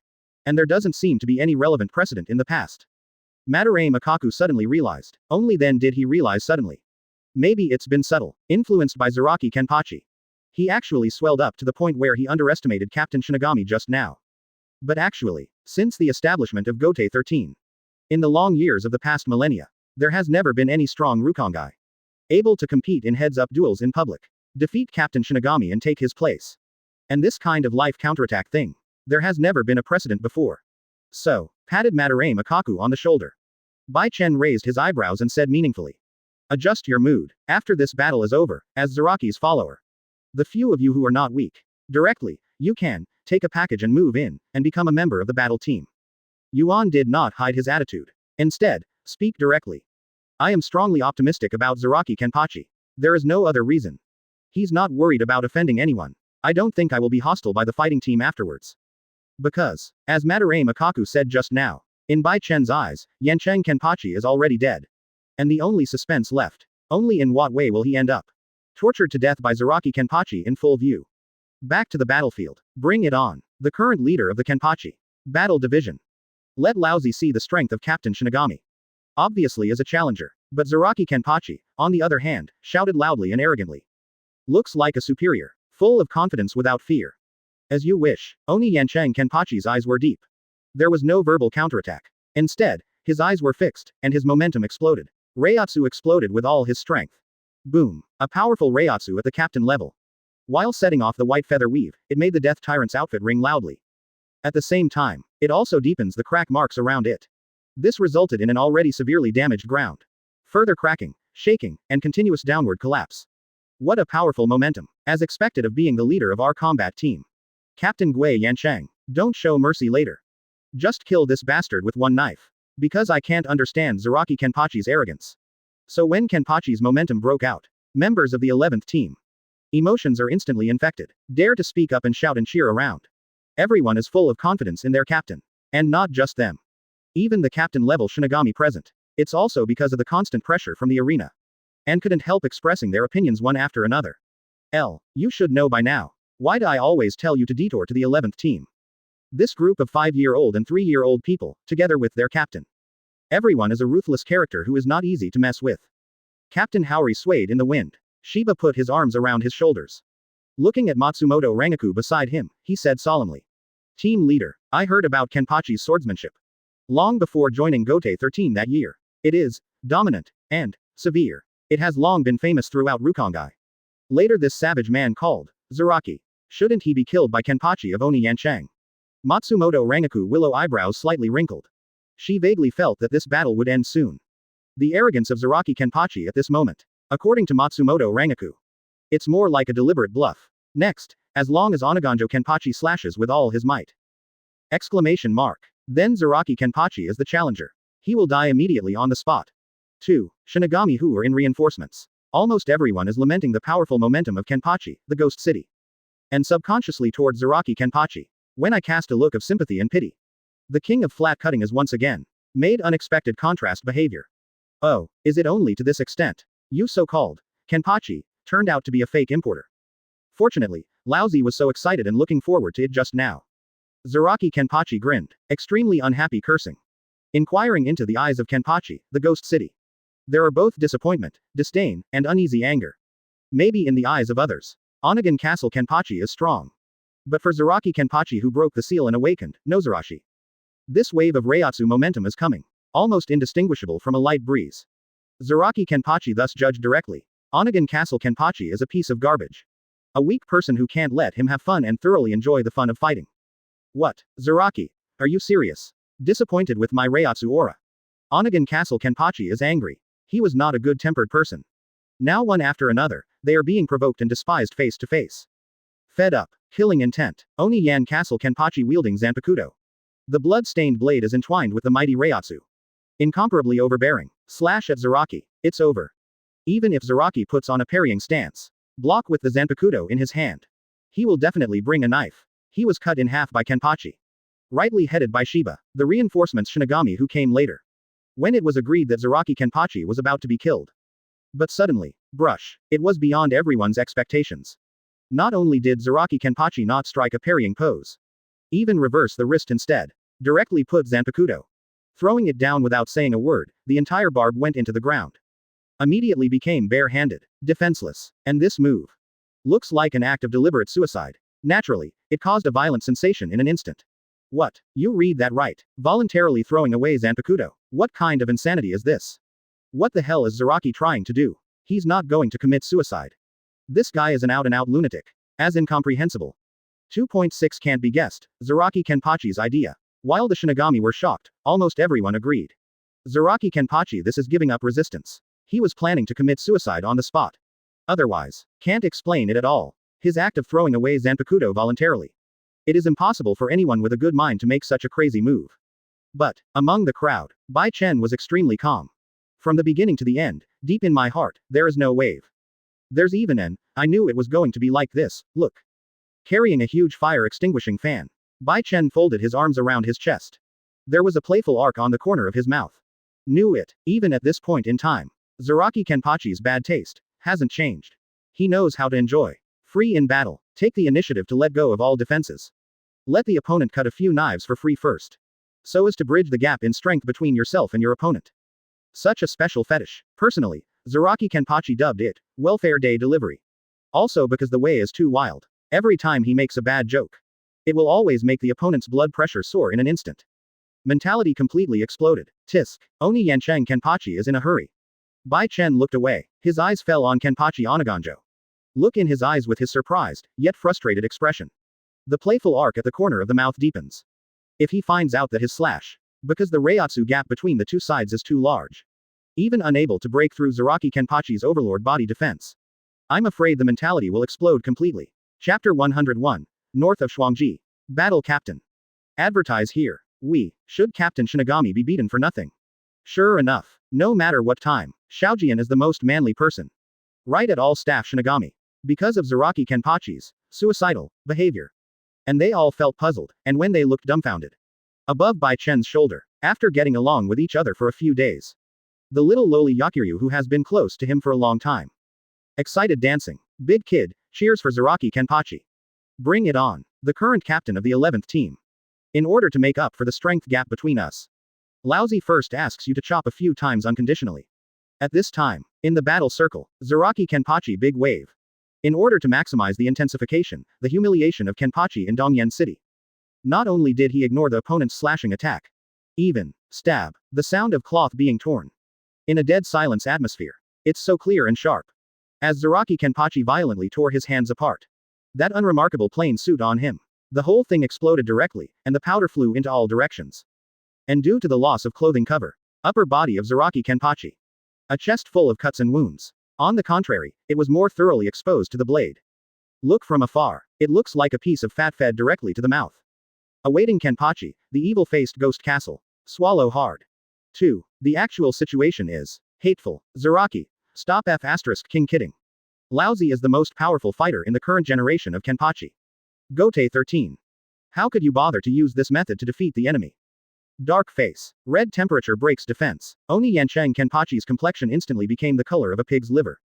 And there doesn't seem to be any relevant precedent in the past. Madarame Makaku suddenly realized. Only then did he realize suddenly. Maybe it's been subtle, influenced by Zaraki Kenpachi. He actually swelled up to the point where he underestimated Captain Shinigami just now. But actually, since the establishment of Gotei 13. In the long years of the past millennia, there has never been any strong Rukongai. Able to compete in heads-up duels in public. Defeat Captain Shinigami and take his place. And this kind of life counterattack thing. There has never been a precedent before. So, patted Madarame Makaku on the shoulder. Bai Chen raised his eyebrows and said meaningfully. Adjust your mood. After this battle is over, as Zaraki's follower. The few of you who are not weak. Directly, you can take a package and move in, and become a member of the battle team. Yuan did not hide his attitude. Instead, speak directly. I am strongly optimistic about Zaraki Kenpachi. There is no other reason. He's not worried about offending anyone. I don't think I will be hostile by the fighting team afterwards. Because, as Madarame Makaku said just now, in Bai Chen's eyes, Yancheng Kenpachi is already dead. And the only suspense left. Only in what way will he end up? Tortured to death by Zaraki Kenpachi in full view. Back to the battlefield. Bring it on. The current leader of the Kenpachi Battle Division. Let Laozi see the strength of Captain Shinigami. Obviously as a challenger. But Zaraki Kenpachi, on the other hand, shouted loudly and arrogantly. Looks like a superior. Full of confidence without fear. As you wish. Oni Yancheng Kenpachi's eyes were deep. There was no verbal counterattack. Instead, his eyes were fixed, and his momentum exploded. Reiatsu exploded with all his strength. Boom. A powerful Reiatsu at the captain level. While setting off the white feather weave, it made the Death Tyrant's outfit ring loudly. At the same time, it also deepens the crack marks around it. This resulted in an already severely damaged ground. Further cracking, shaking, and continuous downward collapse. What a powerful momentum, as expected of being the leader of our combat team. Captain Gui Yancheng, don't show mercy later. Just kill this bastard with one knife. Because I can't understand Zaraki Kenpachi's arrogance. So when Kenpachi's momentum broke out, members of the 11th team. Emotions are instantly infected. Dare to speak up and shout and cheer around. Everyone is full of confidence in their captain. And not just them. Even the captain-level Shinigami present. It's also because of the constant pressure from the arena. And couldn't help expressing their opinions one after another. You should know by now. Why'd I always tell you to detour to the 11th team? This group of 5-year-old and 3-year-old people, together with their captain. Everyone is a ruthless character who is not easy to mess with. Captain Haori swayed in the wind. Shiba put his arms around his shoulders. Looking at Matsumoto Rangaku beside him, he said solemnly. Team leader, I heard about Kenpachi's swordsmanship. Long before joining Gotei 13 that year. It is dominant and severe. It has long been famous throughout Rukongai. Later this savage man called Zaraki. Shouldn't he be killed by Kenpachi of Oni Yancheng? Matsumoto Rangaku willow eyebrows slightly wrinkled. She vaguely felt that this battle would end soon. The arrogance of Zaraki Kenpachi at this moment. According to Matsumoto Rangaku. It's more like a deliberate bluff. Next, as long as Oniganjo Kenpachi slashes with all his might. Exclamation mark. Then Zaraki Kenpachi is the challenger. He will die immediately on the spot. 2. Shinigami who are in reinforcements. Almost everyone is lamenting the powerful momentum of Kenpachi, the ghost city. And subconsciously toward Zaraki Kenpachi. When I cast a look of sympathy and pity. The king of flat cutting is once again. Made unexpected contrast behavior. Oh, is it only to this extent? You so-called Kenpachi turned out to be a fake importer. Fortunately, Laozi was so excited and looking forward to it just now. Zaraki Kenpachi grinned, extremely unhappy cursing. Inquiring into the eyes of Kenpachi, the ghost city. There are both disappointment, disdain, and uneasy anger. Maybe in the eyes of others. Onigan Castle Kenpachi is strong. But for Zaraki Kenpachi who broke the seal and awakened, no Zarashi. This wave of Reiatsu momentum is coming. Almost indistinguishable from a light breeze. Zaraki Kenpachi thus judged directly. Onigan Castle Kenpachi is a piece of garbage. A weak person who can't let him have fun and thoroughly enjoy the fun of fighting. What? Zaraki? Are you serious? Disappointed with my Reiatsu aura. Onigan Castle Kenpachi is angry. He was not a good-tempered person. Now one after another, they are being provoked and despised face to face. Fed up. Killing intent. Oni Yan Castle Kenpachi wielding Zanpakutō. The blood-stained blade is entwined with the mighty Reiatsu. Incomparably overbearing. Slash at Zaraki. It's over. Even if Zaraki puts on a parrying stance. Block with the Zanpakutō in his hand. He will definitely bring a knife. He was cut in half by Kenpachi. Rightly headed by Shiba, the reinforcements Shinigami who came later. When it was agreed that Zaraki Kenpachi was about to be killed. But suddenly, brush, it was beyond everyone's expectations. Not only did Zaraki Kenpachi not strike a parrying pose. Even reverse the wrist instead. Directly put Zanpakutō. Throwing it down without saying a word, the entire barb went into the ground. Immediately became bare-handed, defenseless, and this move looks like an act of deliberate suicide. Naturally, it caused a violent sensation in an instant. What? You read that right. Voluntarily throwing away Zanpakutō. What kind of insanity is this? What the hell is Zaraki trying to do? He's not going to commit suicide. This guy is an out-and-out lunatic. As incomprehensible. 2.6 can't be guessed. Zaraki Kenpachi's idea. While the Shinigami were shocked, almost everyone agreed. Zaraki Kenpachi, this is giving up resistance. He was planning to commit suicide on the spot. Otherwise, can't explain it at all. His act of throwing away Zanpakutō voluntarily. It is impossible for anyone with a good mind to make such a crazy move. But, among the crowd, Bai Chen was extremely calm. From the beginning to the end, deep in my heart, there is no wave. There's even an, I knew it was going to be like this, look. Carrying a huge fire extinguishing fan. Bai Chen folded his arms around his chest. There was a playful arc on the corner of his mouth. Knew it, even at this point in time. Zaraki Kenpachi's bad taste hasn't changed. He knows how to enjoy. Free in battle. Take the initiative to let go of all defenses. Let the opponent cut a few knives for free first. So as to bridge the gap in strength between yourself and your opponent. Such a special fetish. Personally, Zaraki Kenpachi dubbed it, Welfare Day Delivery. Also because the way is too wild. Every time he makes a bad joke. It will always make the opponent's blood pressure soar in an instant. Mentality completely exploded. Tisk. Oni Yancheng Kenpachi is in a hurry. Bai Chen looked away. His eyes fell on Kenpachi Oniganjo. Look in his eyes with his surprised, yet frustrated expression. The playful arc at the corner of the mouth deepens. If he finds out that his slash, because the Reiatsu gap between the two sides is too large. Even unable to break through Zaraki Kenpachi's overlord body defense. I'm afraid the mentality will explode completely. Chapter 101. North of Shuangji. Battle Captain. Advertise here. Should Captain Shinigami be beaten for nothing? Sure enough. No matter what time, Shaojian is the most manly person. Right at all staff Shinigami. Because of Zaraki Kenpachi's suicidal behavior. And they all felt puzzled, and when they looked dumbfounded. Above Bai Chen's shoulder, after getting along with each other for a few days. The little lowly Yakiryu who has been close to him for a long time. Excited dancing. Big kid, cheers for Zaraki Kenpachi. Bring it on. The current captain of the 11th team. In order to make up for the strength gap between us. Lousy first asks you to chop a few times unconditionally. At this time, in the battle circle, Zaraki Kenpachi big wave. In order to maximize the intensification, the humiliation of Kenpachi in Dongyan City. Not only did he ignore the opponent's slashing attack. Even, stab, the sound of cloth being torn. In a dead silence atmosphere. It's so clear and sharp. As Zaraki Kenpachi violently tore his hands apart. That unremarkable plain suit on him. The whole thing exploded directly, and the powder flew into all directions. And due to the loss of clothing cover, upper body of Zaraki Kenpachi. A chest full of cuts and wounds. On the contrary, it was more thoroughly exposed to the blade. Look from afar. It looks like a piece of fat fed directly to the mouth. Awaiting Kenpachi, the evil-faced ghost castle. Swallow hard. 2. The actual situation is hateful. Zaraki. Stop F*** king kidding. Lousy is the most powerful fighter in the current generation of Kenpachi. Gote 13. How could you bother to use this method to defeat the enemy? Dark face. Red temperature breaks defense. Oni Yancheng Kenpachi's complexion instantly became the color of a pig's liver.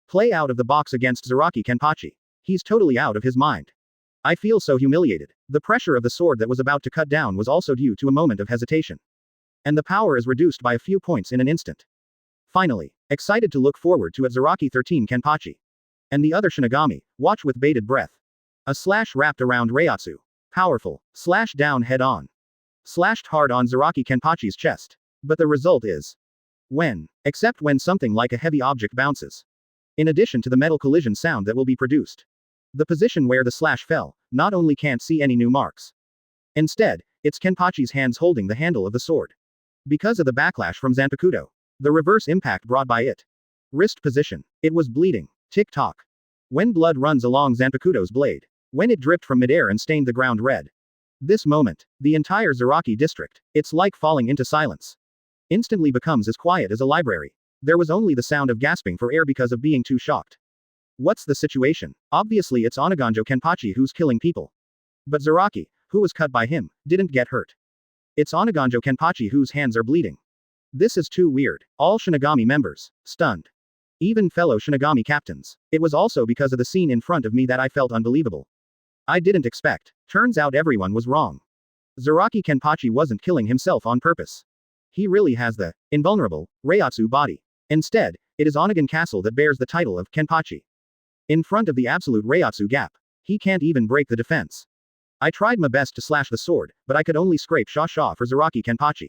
Play out of the box against Zaraki Kenpachi. He's totally out of his mind. I feel so humiliated. The pressure of the sword that was about to cut down was also due to a moment of hesitation. And the power is reduced by a few points in an instant. Finally, excited to look forward to at Zaraki 13 Kenpachi. And the other Shinigami, watch with bated breath. A slash wrapped around Reiatsu. Powerful. Slash down head on. Slashed hard on Zaraki Kenpachi's chest. But the result is except when something like a heavy object bounces. In addition to the metal collision sound that will be produced. The position where the slash fell, not only can't see any new marks. Instead, it's Kenpachi's hands holding the handle of the sword. Because of the backlash from Zanpakutō. The reverse impact brought by it. Wrist position. It was bleeding. Tick-tock. When blood runs along Zanpakutō's blade. When it dripped from midair and stained the ground red. This moment, the entire Zaraki district, it's like falling into silence. Instantly becomes as quiet as a library. There was only the sound of gasping for air because of being too shocked. What's the situation? Obviously it's Oniganjo Kenpachi who's killing people. But Zaraki, who was cut by him, didn't get hurt. It's Oniganjo Kenpachi whose hands are bleeding. This is too weird. All Shinigami members, stunned. Even fellow Shinigami captains. It was also because of the scene in front of me that I felt unbelievable. I didn't expect. Turns out everyone was wrong. Zaraki Kenpachi wasn't killing himself on purpose. He really has the invulnerable Reiatsu body. Instead, it is Onigan Castle that bears the title of Kenpachi. In front of the absolute Reiatsu gap, he can't even break the defense. I tried my best to slash the sword, but I could only scrape Sha for Zaraki Kenpachi.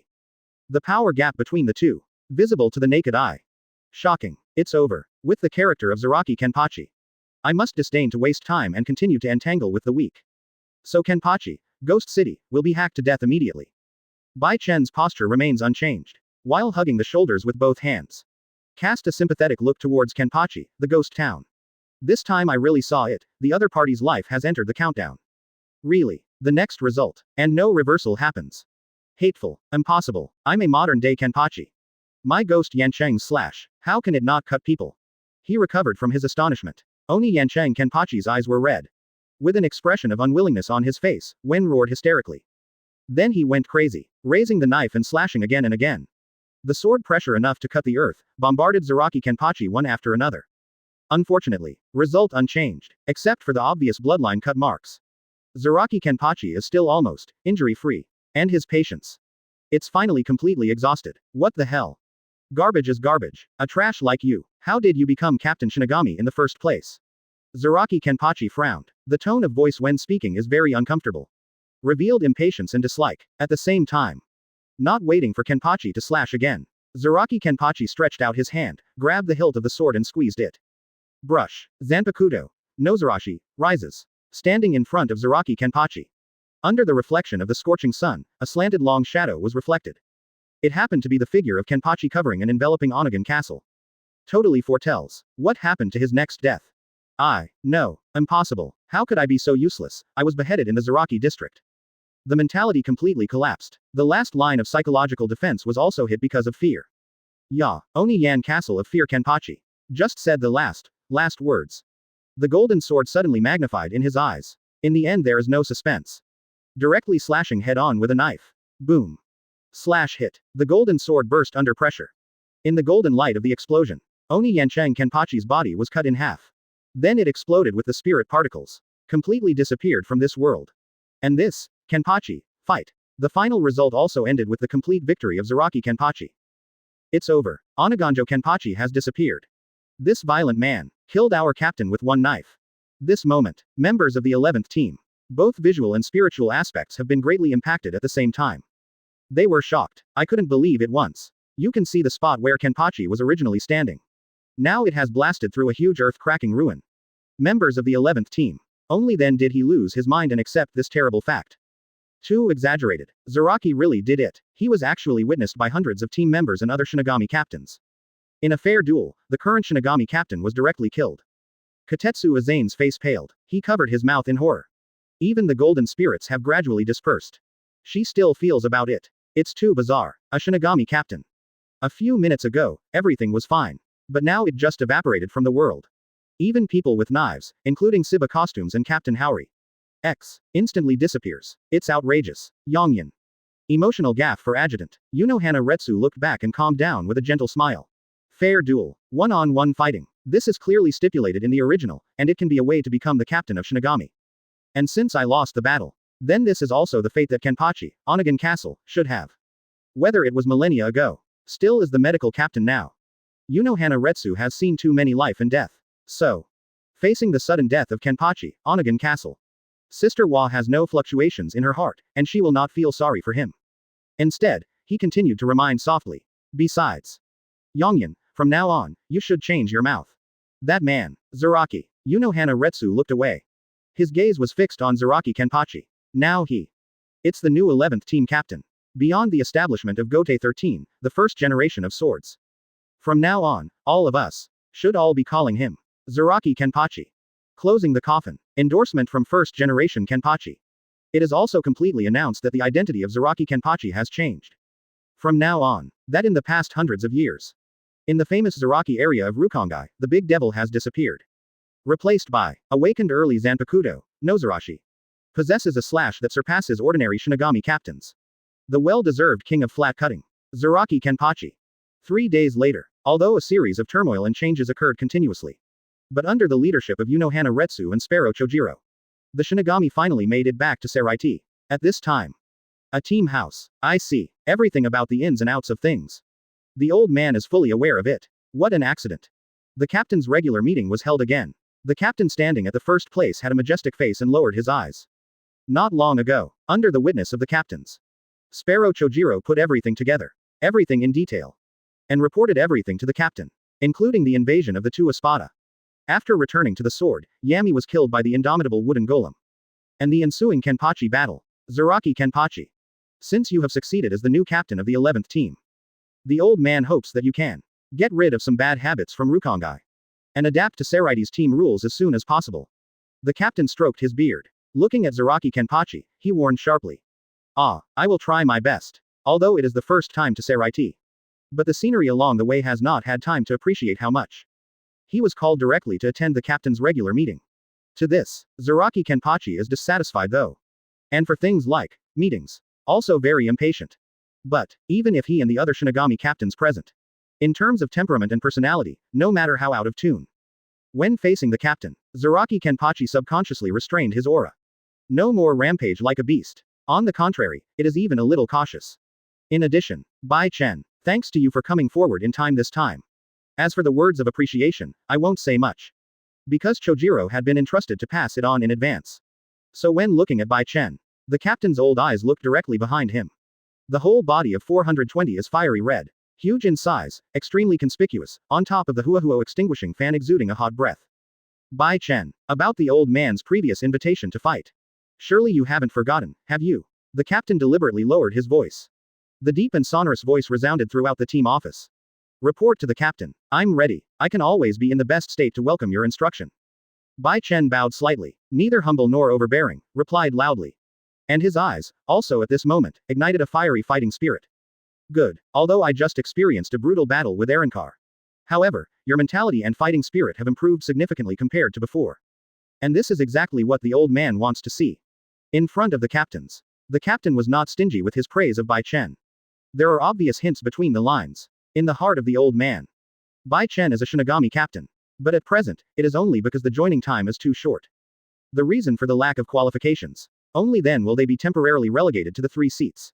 The power gap between the two, visible to the naked eye. Shocking. It's over. With the character of Zaraki Kenpachi. I must disdain to waste time and continue to entangle with the weak. So Kenpachi, Ghost City, will be hacked to death immediately. Bai Chen's posture remains unchanged. While hugging the shoulders with both hands. Cast a sympathetic look towards Kenpachi, the ghost town. This time I really saw it, the other party's life has entered the countdown. Really. The next result. And no reversal happens. Hateful. Impossible. I'm a modern-day Kenpachi. My ghost Yancheng's slash. How can it not cut people? He recovered from his astonishment. Oni Yancheng Kenpachi's eyes were red. With an expression of unwillingness on his face, Wen roared hysterically. Then he went crazy, raising the knife and slashing again and again. The sword pressure enough to cut the earth, bombarded Zaraki Kenpachi one after another. Unfortunately, result unchanged, except for the obvious bloodline cut marks. Zaraki Kenpachi is still almost injury-free. And his patience. It's finally completely exhausted. What the hell? Garbage is garbage. A trash like you. How did you become Captain Shinigami in the first place? Zaraki Kenpachi frowned. The tone of voice when speaking is very uncomfortable. Revealed impatience and dislike. At the same time. Not waiting for Kenpachi to slash again. Zaraki Kenpachi stretched out his hand, grabbed the hilt of the sword and squeezed it. Brush. Zanpakutō. Nozarashi, rises. Standing in front of Zaraki Kenpachi. Under the reflection of the scorching sun, a slanted long shadow was reflected. It happened to be the figure of Kenpachi covering and enveloping Onigan Castle. Totally foretells. What happened to his next death? No. Impossible. How could I be so useless? I was beheaded in the Zaraki district. The mentality completely collapsed. The last line of psychological defense was also hit because of fear. Oni Yan Castle of Fear Kenpachi. Just said the last words. The golden sword suddenly magnified in his eyes. In the end there is no suspense. Directly slashing head-on with a knife. Boom. Slash hit. The golden sword burst under pressure. In the golden light of the explosion, Oni Yancheng Kenpachi's body was cut in half. Then it exploded with the spirit particles. Completely disappeared from this world. And this, Kenpachi, fight. The final result also ended with the complete victory of Zaraki Kenpachi. It's over. Oniganjo Kenpachi has disappeared. This violent man killed our captain with one knife. This moment, members of the 11th team, both visual and spiritual aspects have been greatly impacted at the same time. They were shocked. I couldn't believe it once. You can see the spot where Kenpachi was originally standing. Now it has blasted through a huge earth-cracking ruin. Members of the 11th team. Only then did he lose his mind and accept this terrible fact. Too exaggerated. Zaraki really did it. He was actually witnessed by hundreds of team members and other Shinigami captains. In a fair duel, the current Shinigami captain was directly killed. Katetsu Aizen's face paled. He covered his mouth in horror. Even the golden spirits have gradually dispersed. She still feels about it. It's too bizarre. A Shinigami captain. A few minutes ago, everything was fine. But now it just evaporated from the world. Even people with knives, including Siba costumes and Captain Haori. Instantly disappears. It's outrageous. Yongyan. Emotional gaffe for adjutant. Yunohana Retsu looked back and calmed down with a gentle smile. Fair duel. One-on-one fighting. This is clearly stipulated in the original, and it can be a way to become the captain of Shinigami. And since I lost the battle, then this is also the fate that Kenpachi, Onigan Castle, should have. Whether it was millennia ago. Still is the medical captain now. Yunohana Retsu has seen too many life and death. So. Facing the sudden death of Kenpachi, Onigan Castle. Sister Wa has no fluctuations in her heart, and she will not feel sorry for him. Instead, he continued to remind softly. Besides, Yongyan, from now on, you should change your mouth. That man, Zaraki. Retsu looked away. His gaze was fixed on Zaraki Kenpachi. Now he. It's the new 11th team captain. Beyond the establishment of Gotei 13, the first generation of swords. From now on, all of us should all be calling him Zaraki Kenpachi. Closing the coffin. Endorsement from first generation Kenpachi. It is also completely announced that the identity of Zaraki Kenpachi has changed. From now on, that in the past hundreds of years, in the famous Zaraki area of Rukongai, the big devil has disappeared. Replaced by awakened early Zanpakutō, Nozarashi. Possesses a slash that surpasses ordinary Shinigami captains. The well-deserved king of flat cutting. Zaraki Kenpachi. 3 days later, although a series of turmoil and changes occurred continuously, but under the leadership of Retsu and Sparrow Chojiro, the Shinigami finally made it back to Seraiti. At this time, a team house. I see everything about the ins and outs of things. The old man is fully aware of it. What an accident. The captain's regular meeting was held again. The captain standing at the first place had a majestic face and lowered his eyes. Not long ago, under the witness of the captains, Sparrow Chojiro put everything together. Everything in detail. And reported everything to the captain. Including the invasion of the two Espada. After returning to the sword, Yami was killed by the indomitable wooden golem. And the ensuing Kenpachi battle. Zaraki Kenpachi. Since you have succeeded as the new captain of the 11th team, the old man hopes that you can get rid of some bad habits from Rukongai. And adapt to Seraiti's team rules as soon as possible. The captain stroked his beard. Looking at Zaraki Kenpachi, he warned sharply. I will try my best. Although it is the first time to Seraiti. But the scenery along the way has not had time to appreciate how much. He was called directly to attend the captain's regular meeting. To this, Zaraki Kenpachi is dissatisfied though. And for things like meetings, also very impatient. But, even if he and the other Shinigami captains present, in terms of temperament and personality, no matter how out of tune. When facing the captain, Zaraki Kenpachi subconsciously restrained his aura. No more rampage like a beast. On the contrary, it is even a little cautious. In addition, Bai Chen, thanks to you for coming forward in time this time. As for the words of appreciation, I won't say much. Because Chojiro had been entrusted to pass it on in advance. So when looking at Bai Chen, the captain's old eyes looked directly behind him. The whole body of 420 is fiery red. Huge in size, extremely conspicuous, on top of the Hueco extinguishing fan exuding a hot breath. Bai Chen, about the old man's previous invitation to fight. Surely you haven't forgotten, have you? The captain deliberately lowered his voice. The deep and sonorous voice resounded throughout the team office. Report to the captain. I'm ready. I can always be in the best state to welcome your instruction. Bai Chen bowed slightly, neither humble nor overbearing, replied loudly. And his eyes, also at this moment, ignited a fiery fighting spirit. Good, although I just experienced a brutal battle with arrancar. However, your mentality and fighting spirit have improved significantly compared to before. And this is exactly what the old man wants to see. In front of the captains. The captain was not stingy with his praise of Bai Chen. There are obvious hints between the lines. In the heart of the old man. Bai Chen is a Shinigami captain. But at present, it is only because the joining time is too short. The reason for the lack of qualifications. Only then will they be temporarily relegated to the 3 seats.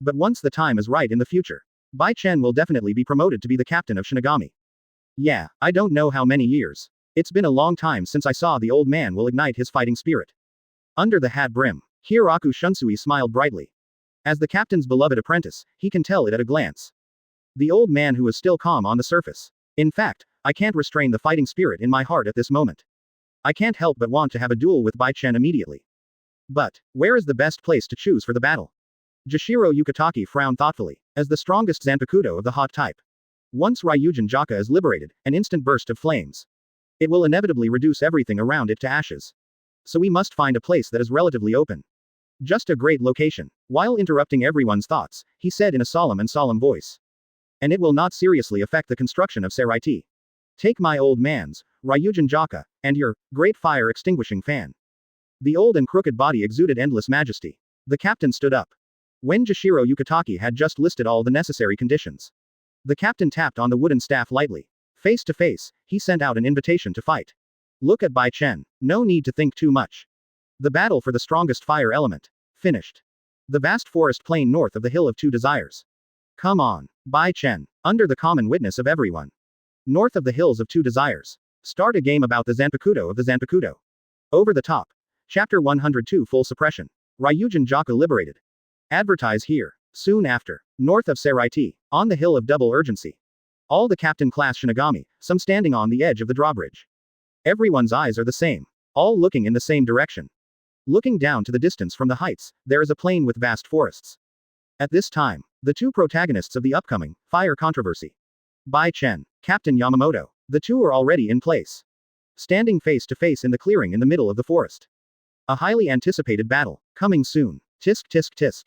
But once the time is right in the future, Bai Chen will definitely be promoted to be the captain of Shinigami. Yeah, I don't know how many years. It's been a long time since I saw the old man will ignite his fighting spirit. Under the hat brim, Hiraku Shunsui smiled brightly. As the captain's beloved apprentice, he can tell it at a glance. The old man who is still calm on the surface. In fact, I can't restrain the fighting spirit in my heart at this moment. I can't help but want to have a duel with Bai Chen immediately. But, where is the best place to choose for the battle? Jashiro Yukitake frowned thoughtfully, as the strongest Zanpakutō of the hot type. Once Ryujin Jaka is liberated, an instant burst of flames. It will inevitably reduce everything around it to ashes. So we must find a place that is relatively open. Just a great location. While interrupting everyone's thoughts, he said in a solemn voice. And it will not seriously affect the construction of Seraiti. Take my old man's, Ryujin Jaka, and your, great fire extinguishing fan. The old and crooked body exuded endless majesty. The captain stood up. When Jashiro Yukitake had just listed all the necessary conditions, the captain tapped on the wooden staff lightly. Face to face, he sent out an invitation to fight. Look at Bai Chen. No need to think too much. The battle for the strongest fire element. Finished. The vast forest plain north of the Hill of Two Desires. Come on, Bai Chen, under the common witness of everyone. North of the Hills of Two Desires. Start a game about the Zanpakutō of the Zanpakutō. Over the top. Chapter 102 Full Suppression. Ryujin Jaka liberated. Advertise here. Soon after, north of Seraiti, on the hill of double urgency. All the captain-class Shinigami, some standing on the edge of the drawbridge. Everyone's eyes are the same. All looking in the same direction. Looking down to the distance from the heights, there is a plain with vast forests. At this time, the two protagonists of the upcoming fire controversy. Bai Chen, Captain Yamamoto. The two are already in place. Standing face to face in the clearing in the middle of the forest. A highly anticipated battle, coming soon. Tisk tisk tisk.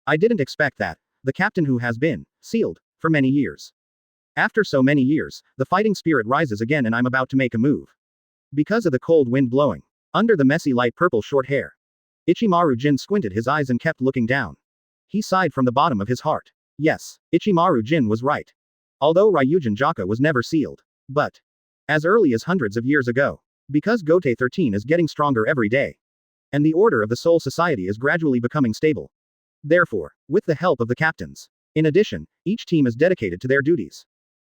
I didn't expect that. The captain who has been sealed for many years. After so many years, the fighting spirit rises again and I'm about to make a move. Because of the cold wind blowing. Under the messy light purple short hair. Ichimaru Jin squinted his eyes and kept looking down. He sighed from the bottom of his heart. Yes, Ichimaru Jin was right. Although Ryujin Jaka was never sealed. But. As early as hundreds of years ago. Because Gote 13 is getting stronger every day. And the order of the Soul Society is gradually becoming stable. Therefore, with the help of the captains. In addition, each team is dedicated to their duties.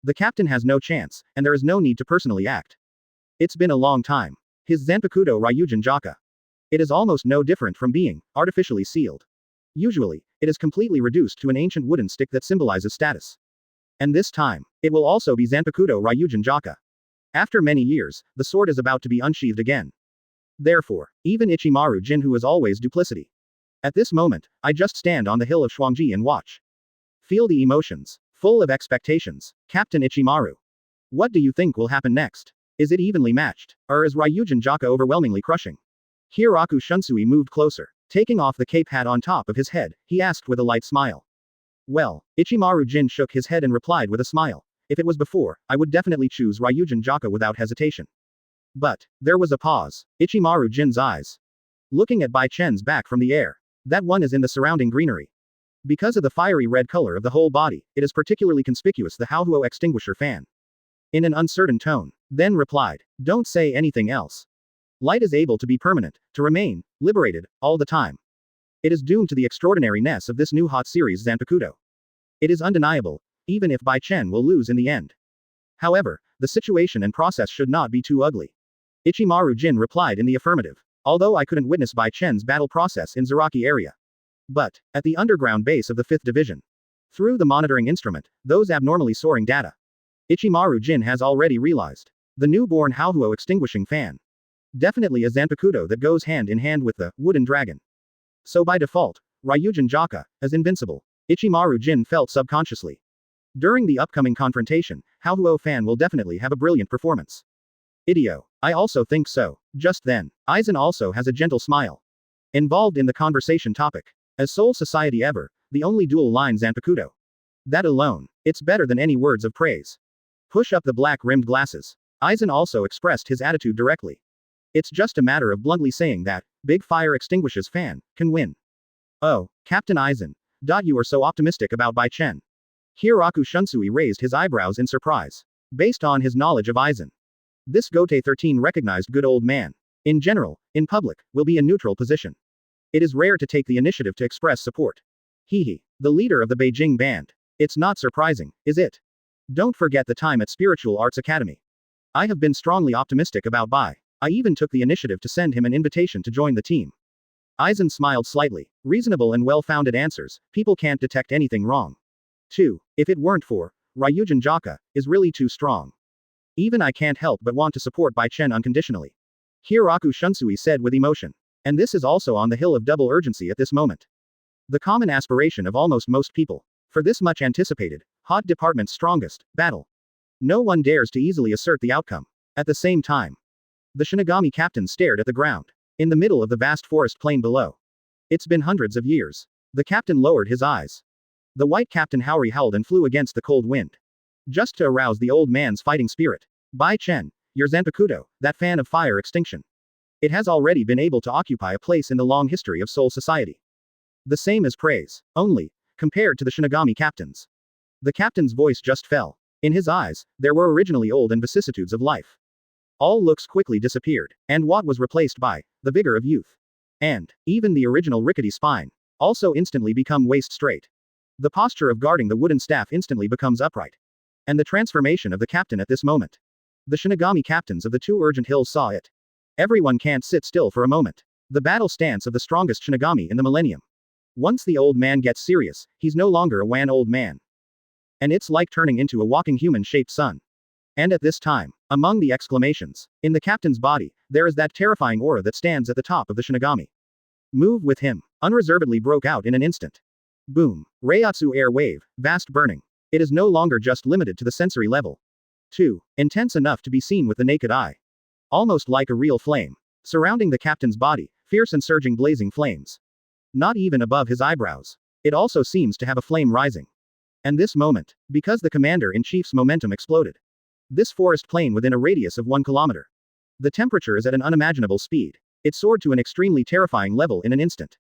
The captain has no chance, and there is no need to personally act. It's been a long time. His Zanpakutō Ryujin Jaka. It is almost no different from being artificially sealed. Usually, it is completely reduced to an ancient wooden stick that symbolizes status. And this time, it will also be Zanpakutō Ryujin Jaka. After many years, the sword is about to be unsheathed again. Therefore, even Ichimaru Jin who is always duplicity. At this moment, I just stand on the hill of Shuangji and watch. Feel the emotions. Full of expectations. Captain Ichimaru. What do you think will happen next? Is it evenly matched? Or is Ryujin Jaka overwhelmingly crushing? Hiraku Shunsui moved closer. Taking off the cape hat on top of his head, he asked with a light smile. Well, Ichimaru Jin shook his head and replied with a smile. If it was before, I would definitely choose Ryujin Jaka without hesitation. But, there was a pause. Ichimaru Jin's eyes. Looking at Bai Chen's back from the air. That one is in the surrounding greenery. Because of the fiery red color of the whole body, it is particularly conspicuous the Hueco extinguisher fan. In an uncertain tone, then replied, don't say anything else. Light is able to be permanent, to remain, liberated, all the time. It is doomed to the extraordinariness of this new hot series Zanpakutō. It is undeniable, even if Bai Chen will lose in the end. However, the situation and process should not be too ugly. Ichimaru Jin replied in the affirmative. Although I couldn't witness Bai Chen's battle process in Zaraki area. But, at the underground base of the 5th Division. Through the monitoring instrument, those abnormally soaring data. Ichimaru Jin has already realized. The newborn Hueco extinguishing fan. Definitely a Zanpakutō that goes hand in hand with the wooden dragon. So by default, Ryujin Jaka, is invincible. Ichimaru Jin felt subconsciously. During the upcoming confrontation, Hueco fan will definitely have a brilliant performance. Idio. I also think so. Just then, Aizen also has a gentle smile. Involved in the conversation topic. As Soul Society ever, the only dual line Zanpakutō. That alone, it's better than any words of praise. Push up the black-rimmed glasses. Aizen also expressed his attitude directly. It's just a matter of bluntly saying that, Big Fire Extinguishes fan, can win. Oh, Captain Aizen. You are so optimistic about Bai Chen. Hiraku Shunsui raised his eyebrows in surprise. Based on his knowledge of Aizen. This Gote 13 recognized good old man. In general, in public, will be a neutral position. It is rare to take the initiative to express support. Hehe. The leader of the Beijing band. It's not surprising, is it? Don't forget the time at Spiritual Arts Academy. I have been strongly optimistic about Bai. I even took the initiative to send him an invitation to join the team. Aizen smiled slightly. Reasonable and well-founded answers, people can't detect anything wrong. 2. If it weren't for, Ryujin Jaka, is really too strong. Even I can't help but want to support Bai Chen unconditionally. Hiraku Shunsui said with emotion. And this is also on the hill of double urgency at this moment. The common aspiration of almost most people. For this much anticipated, hot department's strongest, battle. No one dares to easily assert the outcome. At the same time. The Shinigami captain stared at the ground. In the middle of the vast forest plain below. It's been hundreds of years. The captain lowered his eyes. The white captain Haori howled and flew against the cold wind. Just to arouse the old man's fighting spirit. Bai Chen, your Zanpakutō, that fan of fire extinction. It has already been able to occupy a place in the long history of Soul Society. The same as praise, only, compared to the Shinigami captains. The captain's voice just fell. In his eyes, there were originally old and vicissitudes of life. All looks quickly disappeared, and what was replaced by, the vigor of youth. And, even the original rickety spine, also instantly become waist straight. The posture of guarding the wooden staff instantly becomes upright. And the transformation of the captain at this moment. The Shinigami captains of the two urgent hills saw it. Everyone can't sit still for a moment. The battle stance of the strongest Shinigami in the millennium. Once the old man gets serious, he's no longer a wan old man. And it's like turning into a walking human-shaped sun. And at this time, among the exclamations, in the captain's body, there is that terrifying aura that stands at the top of the Shinigami. Move with him, unreservedly broke out in an instant. Boom. Reiatsu air wave, vast burning. It is no longer just limited to the sensory level. 2. Intense enough to be seen with the naked eye. Almost like a real flame. Surrounding the captain's body, fierce and surging blazing flames. Not even above his eyebrows. It also seems to have a flame rising. And this moment, because the commander-in-chief's momentum exploded. This forest plain within a radius of 1 kilometer. The temperature is at an unimaginable speed. It soared to an extremely terrifying level in an instant.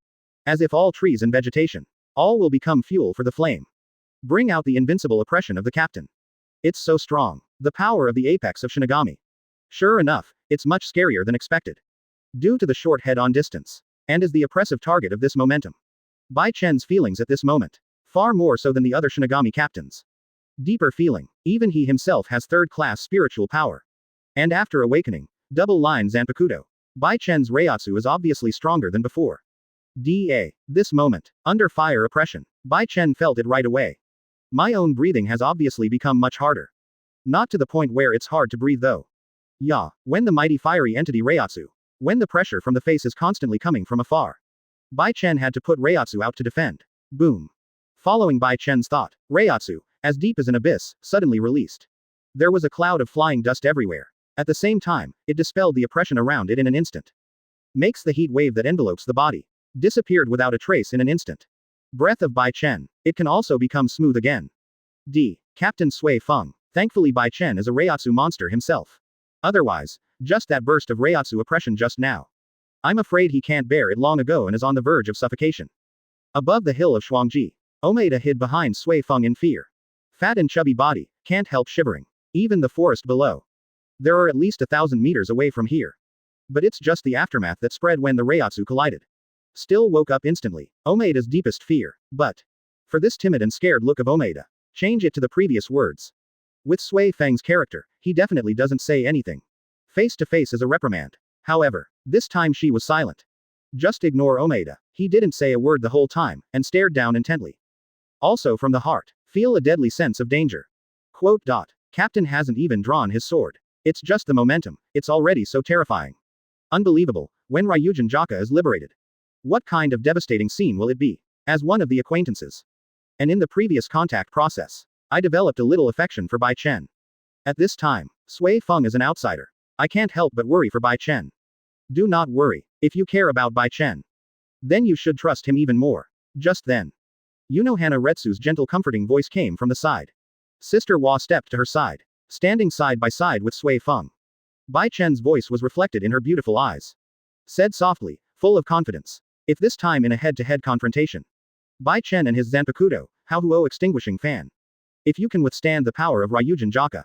As if all trees and vegetation, all will become fuel for the flame. Bring out the invincible oppression of the captain. It's so strong. The power of the apex of Shinigami. Sure enough, it's much scarier than expected. Due to the short head-on distance. And is the oppressive target of this momentum. Bai Chen's feelings at this moment. Far more so than the other Shinigami captains. Deeper feeling. Even he himself has third-class spiritual power. And after awakening, double-line Zanpakutō. Bai Chen's Reiatsu is obviously stronger than before. This moment. Under fire oppression. Bai Chen felt it right away. My own breathing has obviously become much harder. Not to the point where it's hard to breathe though. Yeah, when the mighty fiery entity Reiatsu. When the pressure from the face is constantly coming from afar. Bai Chen had to put Reiatsu out to defend. Boom. Following Bai Chen's thought, Reiatsu, as deep as an abyss, suddenly released. There was a cloud of flying dust everywhere. At the same time, it dispelled the oppression around it in an instant. Makes the heat wave that envelopes the body. Disappeared without a trace in an instant. Breath of Bai Chen. It can also become smooth again. Captain Sui Feng. Thankfully Bai Chen is a Reiatsu monster himself. Otherwise, just that burst of Reiatsu oppression just now. I'm afraid he can't bear it long ago and is on the verge of suffocation. Above the hill of Shuangji, Omaeda hid behind Sui Feng in fear. Fat and chubby body, can't help shivering. Even the forest below. There are at least 1,000 meters away from here. But it's just the aftermath that spread when the Reiatsu collided. Still woke up instantly, Omaeda's deepest fear, but. For this timid and scared look of Omaeda. Change it to the previous words. With Sui Feng's character, he definitely doesn't say anything. Face to face as a reprimand. However, this time she was silent. Just ignore Omaeda. He didn't say a word the whole time, and stared down intently. Also from the heart, feel a deadly sense of danger. Quote. Captain hasn't even drawn his sword. It's just the momentum, it's already so terrifying. Unbelievable, when Ryujin Jaka is liberated. What kind of devastating scene will it be? As one of the acquaintances. And in the previous contact process, I developed a little affection for Bai Chen. At this time, Sui Feng is an outsider. I can't help but worry for Bai Chen. Do not worry, if you care about Bai Chen. Then you should trust him even more. Just then. Unohana Retsu's gentle comforting voice came from the side. Sister Hua stepped to her side. Standing side by side with Sui Feng. Bai Chen's voice was reflected in her beautiful eyes. Said softly, full of confidence. If this time in a head-to-head confrontation. Bai Chen and his Zanpakutō, Hueco extinguishing fan. If you can withstand the power of Ryujin Jaka.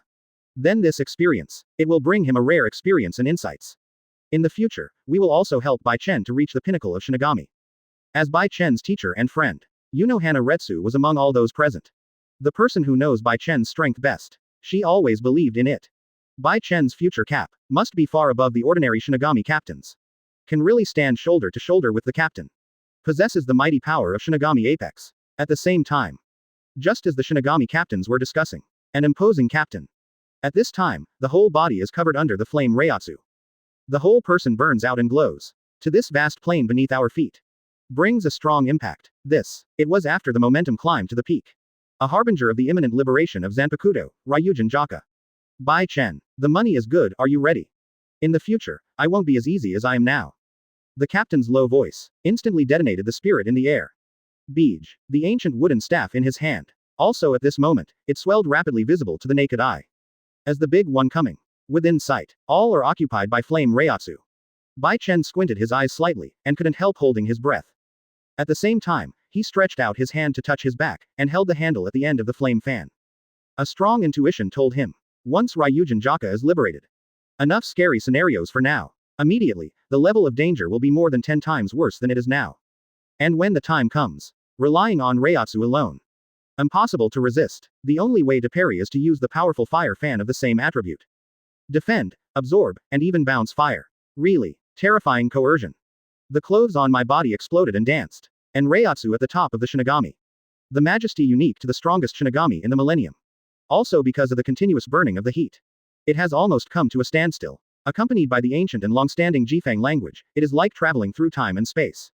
Then this experience, it will bring him a rare experience and insights. In the future, we will also help Bai Chen to reach the pinnacle of Shinigami. As Bai Chen's teacher and friend, Unohana Retsu was among all those present. The person who knows Bai Chen's strength best. She always believed in it. Bai Chen's future cap must be far above the ordinary Shinigami captains. Can really stand shoulder to shoulder with the captain. Possesses the mighty power of Shinigami apex. At the same time. Just as the Shinigami captains were discussing. An imposing captain. At this time, the whole body is covered under the flame Reiatsu. The whole person burns out and glows. To this vast plain beneath our feet. Brings a strong impact. It was after the momentum climbed to the peak. A harbinger of the imminent liberation of Zanpakutō, Ryujin Jaka. Bai Chen, the money is good, are you ready? In the future, I won't be as easy as I am now. The captain's low voice instantly detonated the spirit in the air. Beej, the ancient wooden staff in his hand. Also at this moment, it swelled rapidly visible to the naked eye. As the big one coming. Within sight, all are occupied by flame Reiatsu. Bai Chen squinted his eyes slightly, and couldn't help holding his breath. At the same time, he stretched out his hand to touch his back, and held the handle at the end of the flame fan. A strong intuition told him. Once Ryujin Jaka is liberated. Enough scary scenarios for now. Immediately, the level of danger will be more than 10 times worse than it is now. And when the time comes, relying on Reiatsu alone. Impossible to resist. The only way to parry is to use the powerful fire fan of the same attribute. Defend, absorb, and even bounce fire. Really, terrifying coercion. The clothes on my body exploded and danced. And Reiatsu at the top of the Shinigami. The majesty unique to the strongest Shinigami in the millennium. Also because of the continuous burning of the heat. It has almost come to a standstill. Accompanied by the ancient and long-standing Jifeng language, it is like traveling through time and space.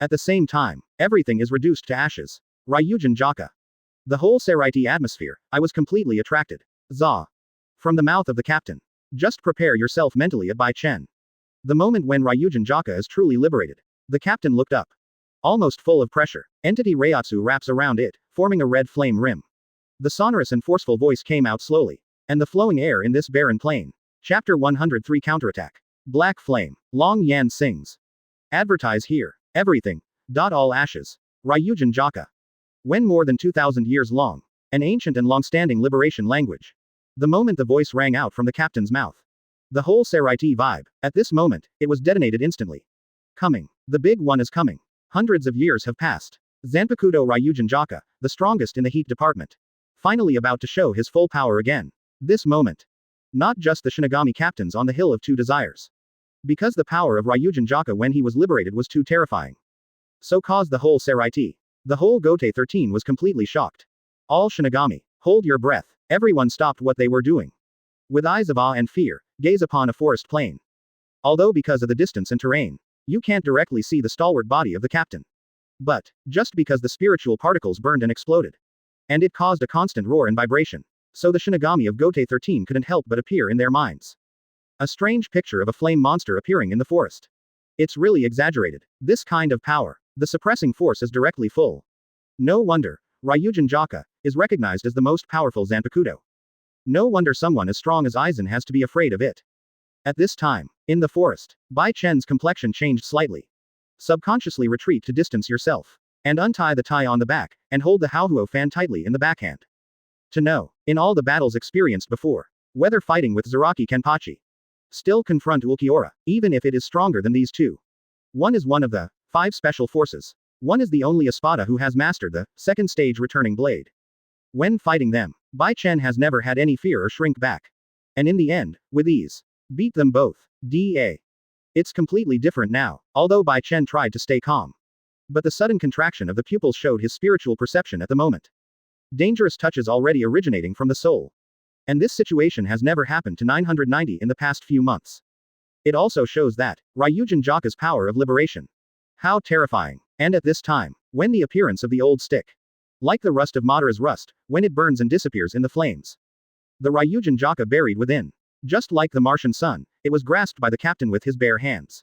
At the same time, everything is reduced to ashes. Ryujin Jaka. The whole Seraiti atmosphere, I was completely attracted. Za. From the mouth of the captain. Just prepare yourself mentally at Bai Chen. The moment when Ryujin Jaka is truly liberated. The captain looked up. Almost full of pressure, entity Reiatsu wraps around it, forming a red flame rim. The sonorous and forceful voice came out slowly. And the flowing air in this barren plain. Chapter 103 Counterattack. Black Flame. Long Yan sings. Advertise here. Everything. All ashes. Ryujin Jaka. When more than 2,000 years long. An ancient and long-standing liberation language. The moment the voice rang out from the captain's mouth. The whole Seraiti vibe. At this moment, it was detonated instantly. Coming. The big one is coming. Hundreds of years have passed. Zanpakutō Ryujin Jaka, the strongest in the heat department. Finally about to show his full power again. This moment. Not just the Shinigami captains on the Hill of Two Desires. Because the power of Ryujin Jaka when he was liberated was too terrifying. So caused the whole Seraiti. The whole Gote 13 was completely shocked. All Shinigami, hold your breath. Everyone stopped what they were doing. With eyes of awe and fear, gaze upon a forest plain. Although because of the distance and terrain, you can't directly see the stalwart body of the captain. But, just because the spiritual particles burned and exploded. And it caused a constant roar and vibration. So the Shinigami of Gote 13 couldn't help but appear in their minds. A strange picture of a flame monster appearing in the forest. It's really exaggerated. This kind of power. The suppressing force is directly full. No wonder, Ryujin Jaka, is recognized as the most powerful Zanpakutō. No wonder someone as strong as Aizen has to be afraid of it. At this time, in the forest, Bai Chen's complexion changed slightly. Subconsciously retreat to distance yourself. And untie the tie on the back, and hold the Haohuo fan tightly in the backhand. To know, in all the battles experienced before, whether fighting with Zaraki Kenpachi, still confront Ulquiorra, even if it is stronger than these two. One is one of the 5 special forces. One is the only Espada who has mastered the second stage returning blade. When fighting them, Bai Chen has never had any fear or shrink back. And in the end, with ease, beat them both. It's completely different now, although Bai Chen tried to stay calm. But the sudden contraction of the pupils showed his spiritual perception at the moment. Dangerous touches already originating from the soul. And this situation has never happened to 990 in the past few months. It also shows that, Ryujin Jaka's power of liberation. How terrifying. And at this time, when the appearance of the old stick. Like the rust of Madara's rust, when it burns and disappears in the flames. The Ryujin Jaka buried within. Just like the Martian sun, it was grasped by the captain with his bare hands.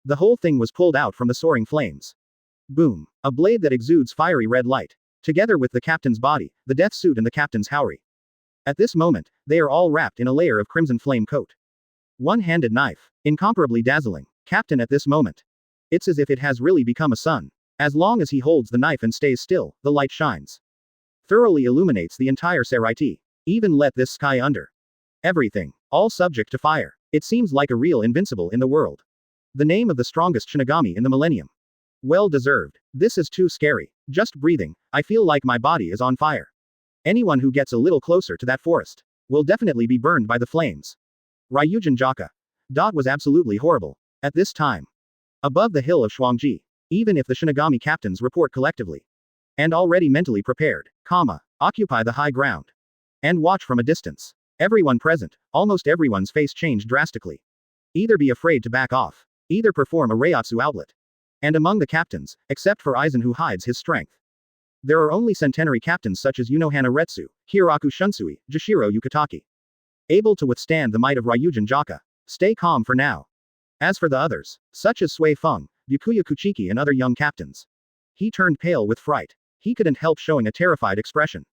The whole thing was pulled out from the soaring flames. Boom. A blade that exudes fiery red light. Together with the captain's body, the death suit and the captain's haori. At this moment, they are all wrapped in a layer of crimson flame coat. One-handed knife. Incomparably dazzling. Captain at this moment. It's as if it has really become a sun. As long as he holds the knife and stays still, the light shines. Thoroughly illuminates the entire Seraiti. Even let this sky under. Everything. All subject to fire. It seems like a real invincible in the world. The name of the strongest Shinigami in the millennium. Well deserved. This is too scary. Just breathing, I feel like my body is on fire. Anyone who gets a little closer to that forest will definitely be burned by the flames. Ryujin Jaka. Was absolutely horrible. At this time. Above the hill of Shuangji. Even if the Shinigami captains report collectively. And already mentally prepared, occupy the high ground. And watch from a distance. Everyone present, almost everyone's face changed drastically. Either be afraid to back off. Either perform a Reiatsu outlet. And among the captains, except for Aizen who hides his strength. There are only centenary captains such as Unohana Retsu, Hiraku Shunsui, Jashiro Yukitaki. Able to withstand the might of Ryujin Jaka. Stay calm for now. As for the others, such as Sui Feng, Byakuya Kuchiki and other young captains. He turned pale with fright. He couldn't help showing a terrified expression.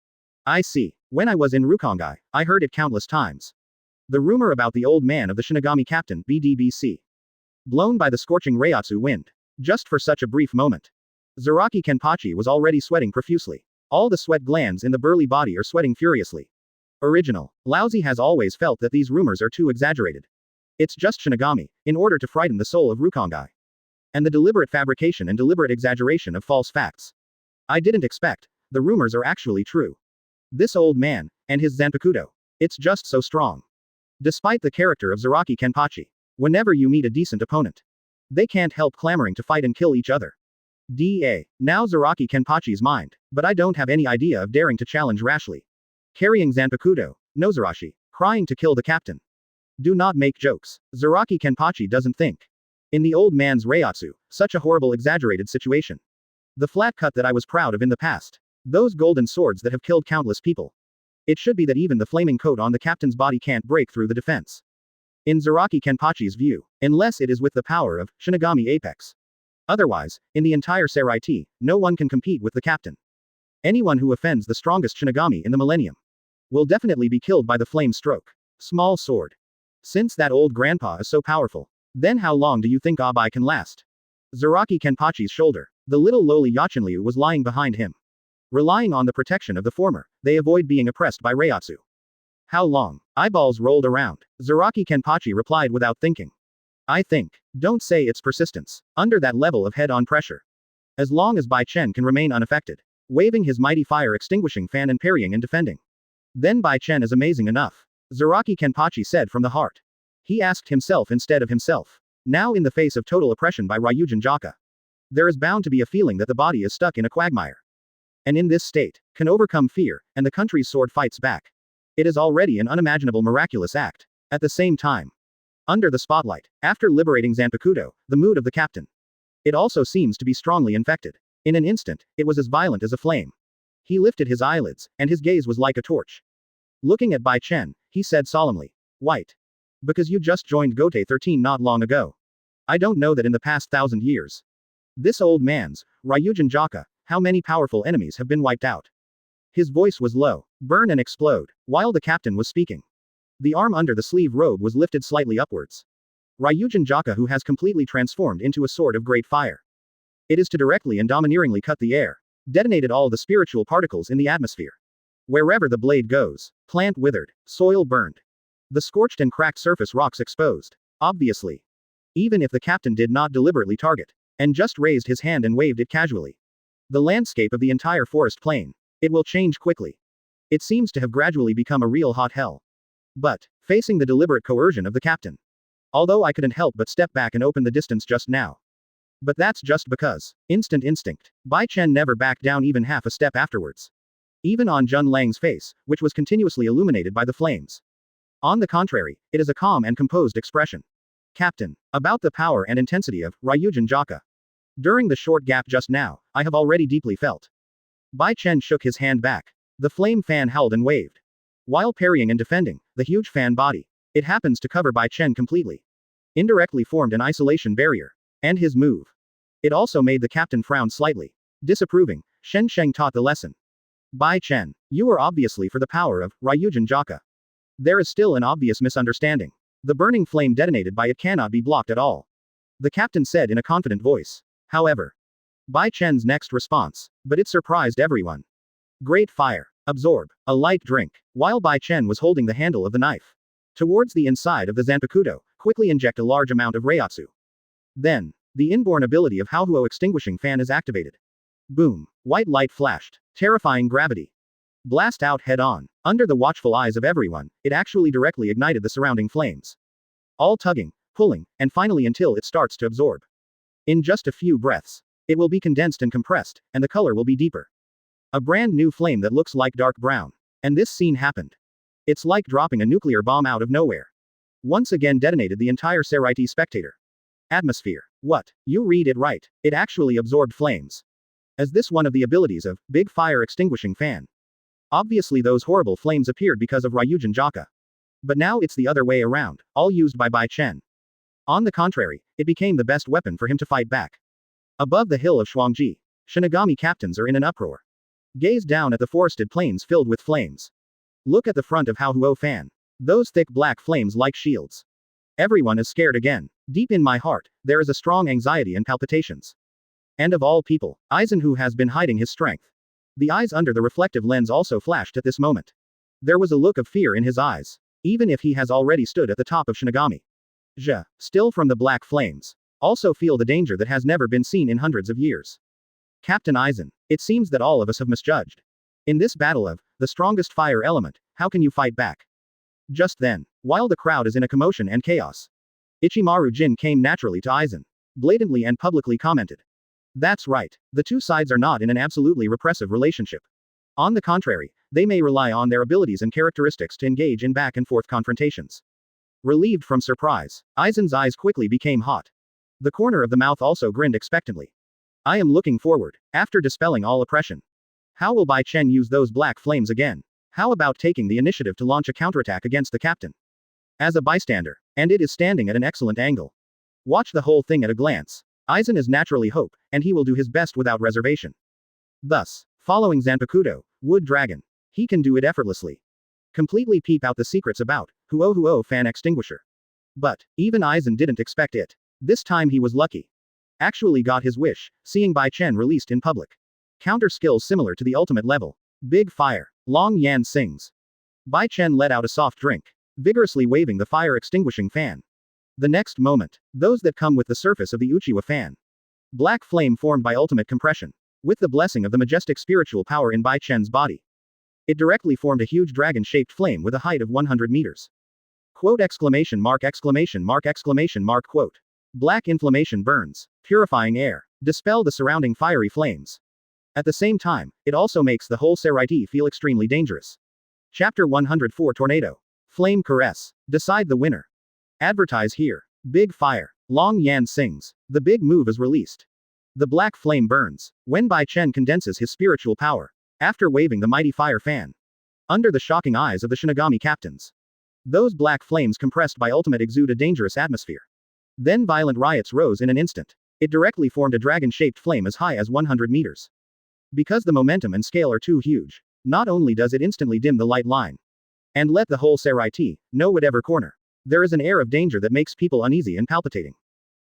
I see. When I was in Rukongai, I heard it countless times. The rumor about the old man of the Shinigami captain BDBC. Blown by the scorching Reiatsu wind. Just for such a brief moment. Zaraki Kenpachi was already sweating profusely. All the sweat glands in the burly body are sweating furiously. Original. Lousy has always felt that these rumors are too exaggerated. It's just Shinigami, in order to frighten the soul of Rukongai. And the deliberate fabrication and deliberate exaggeration of false facts. I didn't expect. The rumors are actually true. This old man, and his Zanpakutō. It's just so strong. Despite the character of Zaraki Kenpachi. Whenever you meet a decent opponent. They can't help clamoring to fight and kill each other. Now Zaraki Kenpachi's mind, but I don't have any idea of daring to challenge rashly. Carrying Zanpakutō, Nozarashi, crying to kill the captain. Do not make jokes. Zaraki Kenpachi doesn't think. In the old man's Reiatsu, such a horrible exaggerated situation. The flat cut that I was proud of in the past. Those golden swords that have killed countless people. It should be that even the flaming coat on the captain's body can't break through the defense. In Zaraki Kenpachi's view, unless it is with the power of Shinigami Apex. Otherwise, in the entire Seraiti, no one can compete with the captain. Anyone who offends the strongest Shinigami in the millennium will definitely be killed by the flame stroke. Small sword. Since that old grandpa is so powerful, then how long do you think Bai can last? Zaraki Kenpachi's shoulder. The little lowly Yachinryu was lying behind him. Relying on the protection of the former, they avoid being oppressed by Reiatsu. How long? Eyeballs rolled around. Zaraki Kenpachi replied without thinking. I think. Don't say it's persistence. Under that level of head-on pressure. As long as Bai Chen can remain unaffected. Waving his mighty fire-extinguishing fan and parrying and defending. Then Bai Chen is amazing enough. Zaraki Kenpachi said from the heart. He asked himself instead of himself. Now in the face of total oppression by Ryujin Jaka. There is bound to be a feeling that the body is stuck in a quagmire. And in this state, can overcome fear, and the country's sword fights back. It is already an unimaginable miraculous act. At the same time. Under the spotlight, after liberating Zanpakutō, the mood of the captain. It also seems to be strongly infected. In an instant, it was as violent as a flame. He lifted his eyelids, and his gaze was like a torch. Looking at Bai Chen, he said solemnly. White. Because you just joined Gote 13 not long ago. I don't know that in the past 1,000 years. This old man's, Ryujin Jaka, how many powerful enemies have been wiped out. His voice was low, burn and explode, while the captain was speaking. The arm under the sleeve robe was lifted slightly upwards. Ryujin Jaka who has completely transformed into a sword of great fire. It is to directly and domineeringly cut the air. Detonated all the spiritual particles in the atmosphere. Wherever the blade goes, plant withered, soil burned. The scorched and cracked surface rocks exposed. Obviously. Even if the captain did not deliberately target, and just raised his hand and waved it casually. The landscape of the entire forest plain. It will change quickly. It seems to have gradually become a real hot hell. But, facing the deliberate coercion of the captain. Although I couldn't help but step back and open the distance just now. But that's just because. Instant instinct. Bai Chen never backed down even half a step afterwards. Even on Jun Lang's face, which was continuously illuminated by the flames. On the contrary, it is a calm and composed expression. Captain. About the power and intensity of Ryujin Jaka. During the short gap just now, I have already deeply felt. Bai Chen shook his hand back. The flame fan held and waved. While parrying and defending, the huge fan body. It happens to cover Bai Chen completely. Indirectly formed an isolation barrier. And his move. It also made the captain frown slightly. Disapproving, Shen Sheng taught the lesson. Bai Chen, you are obviously for the power of Ryujin Jaka. There is still an obvious misunderstanding. The burning flame detonated by it cannot be blocked at all. The captain said in a confident voice. However. Bai Chen's next response. But it surprised everyone. Great fire. Absorb. A light drink. While Bai Chen was holding the handle of the knife. Towards the inside of the Zanpakutō, quickly inject a large amount of Reiatsu. Then, the inborn ability of Hueco extinguishing fan is activated. Boom. White light flashed. Terrifying gravity. Blast out head on. Under the watchful eyes of everyone, it actually directly ignited the surrounding flames. All tugging, pulling, and finally until it starts to absorb. In just a few breaths, it will be condensed and compressed, and the color will be deeper. A brand new flame that looks like dark brown. And this scene happened. It's like dropping a nuclear bomb out of nowhere. Once again detonated the entire Seraiti spectator. Atmosphere. What? You read it right. It actually absorbed flames. As this one of the abilities of big fire extinguishing fan. Obviously those horrible flames appeared because of Ryujin Jaka. But now it's the other way around, all used by Bai Chen. On the contrary, it became the best weapon for him to fight back. Above the hill of Shuangji, Shinigami captains are in an uproar. Gaze down at the forested plains filled with flames. Look at the front of Hueco fan. Those thick black flames like shields. Everyone is scared again. Deep in my heart, there is a strong anxiety and palpitations. And of all people, Aizen who has been hiding his strength. The eyes under the reflective lens also flashed at this moment. There was a look of fear in his eyes. Even if he has already stood at the top of Shinigami. Still from the black flames. Also feel the danger that has never been seen in hundreds of years. Captain Aizen, it seems that all of us have misjudged. In this battle of the strongest fire element, how can you fight back? Just then, while the crowd is in a commotion and chaos, Ichimaru Jin came naturally to Aizen. Blatantly and publicly commented. That's right. The two sides are not in an absolutely repressive relationship. On the contrary, they may rely on their abilities and characteristics to engage in back-and-forth confrontations. Relieved from surprise, Aizen's eyes quickly became hot. The corner of the mouth also grinned expectantly. I am looking forward, after dispelling all oppression. How will Bai Chen use those black flames again? How about taking the initiative to launch a counterattack against the captain? As a bystander, and it is standing at an excellent angle. Watch the whole thing at a glance. Aizen is naturally hope, and he will do his best without reservation. Thus, following Zanpakutō, Wood Dragon, he can do it effortlessly. Completely peep out the secrets about Huo fan extinguisher. But, even Aizen didn't expect it. This time he was lucky. Actually got his wish, seeing Bai Chen released in public. Counter skills similar to the ultimate level. Big fire. Long Yan sings. Bai Chen let out a soft drink, vigorously waving the fire extinguishing fan. The next moment, those that come with the surface of the Uchiwa fan. Black flame formed by ultimate compression. With the blessing of the majestic spiritual power in Bai Chen's body. It directly formed a huge dragon-shaped flame with a height of 100 meters. Quote exclamation mark quote. Black inflammation burns, purifying air, dispel the surrounding fiery flames. At the same time, it also makes the whole Seraiti feel extremely dangerous. Chapter 104 Tornado. Flame Caress. Decide the winner. Advertise here. Big fire. Long Yan sings. The big move is released. The black flame burns, when Bai Chen condenses his spiritual power, after waving the mighty fire fan. Under the shocking eyes of the Shinigami captains. Those black flames compressed by ultimate exude a dangerous atmosphere. Then violent riots rose in an instant. It directly formed a dragon-shaped flame as high as 100 meters. Because the momentum and scale are too huge, not only does it instantly dim the light line, and let the whole Seraiti know whatever corner. There is an air of danger that makes people uneasy and palpitating.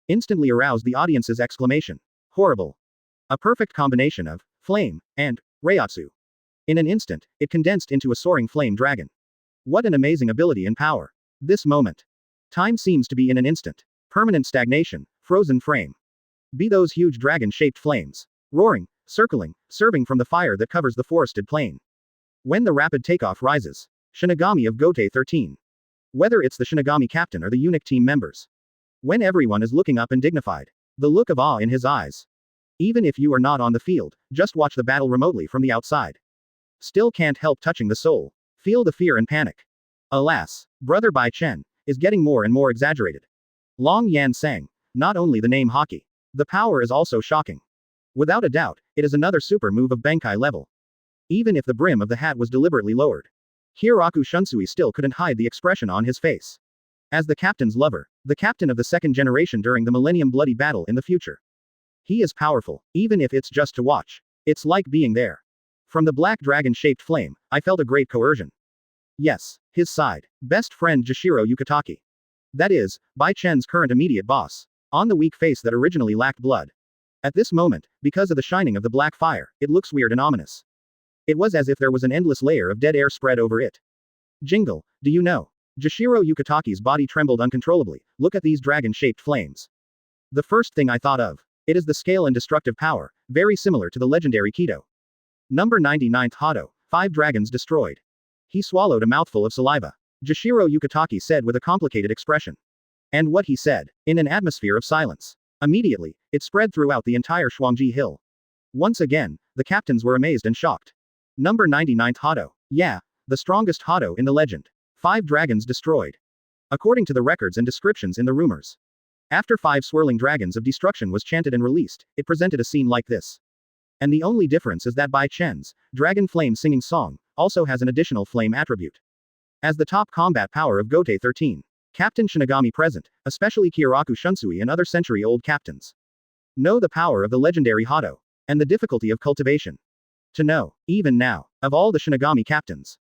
Instantly aroused the audience's exclamation. Horrible. A perfect combination of flame and Reiatsu. In an instant, it condensed into a soaring flame dragon. What an amazing ability and power. This moment. Time seems to be in an instant. Permanent stagnation, frozen frame. Be those huge dragon-shaped flames. Roaring, circling, serving from the fire that covers the forested plain. When the rapid takeoff rises. Shinigami of Gote 13. Whether it's the Shinigami captain or the eunuch team members. When everyone is looking up and dignified. The look of awe in his eyes. Even if you are not on the field, just watch the battle remotely from the outside. Still can't help touching the soul. Feel the fear and panic. Alas, Brother Bai Chen is getting more and more exaggerated. Long Yan sang. Not only the name hockey. The power is also shocking. Without a doubt, it is another super move of Benkai level. Even if the brim of the hat was deliberately lowered. Hiroku Shunsui still couldn't hide the expression on his face. As the captain's lover, the captain of the second generation during the Millennium bloody battle in the future. He is powerful, even if it's just to watch. It's like being there. From the black dragon-shaped flame, I felt a great coercion. Yes, his side, best friend Jishiro Yukitake. That is, Bai Chen's current immediate boss. On the weak face that originally lacked blood. At this moment, because of the shining of the black fire, it looks weird and ominous. It was as if there was an endless layer of dead air spread over it. Jingle, do you know? Jishiro Yukitake's body trembled uncontrollably. Look at these dragon-shaped flames. The first thing I thought of. It is the scale and destructive power, very similar to the legendary Kido. Number 99th Hado, 5 dragons destroyed. He swallowed a mouthful of saliva. Jishiro Yukitake said with a complicated expression. And what he said, in an atmosphere of silence. Immediately, it spread throughout the entire Shuangji Hill. Once again, the captains were amazed and shocked. Number 99th Hado. Yeah, the strongest Hado in the legend. 5 dragons destroyed. According to the records and descriptions in the rumors. After 5 swirling dragons of destruction was chanted and released, it presented a scene like this. And the only difference is that Bai Chen's dragon flame singing song also has an additional flame attribute. As the top combat power of Gote 13. Captain Shinigami present, especially Kyoraku Shunsui and other century-old captains. Know the power of the legendary Hado. And the difficulty of cultivation. To know, even now, of all the Shinigami captains.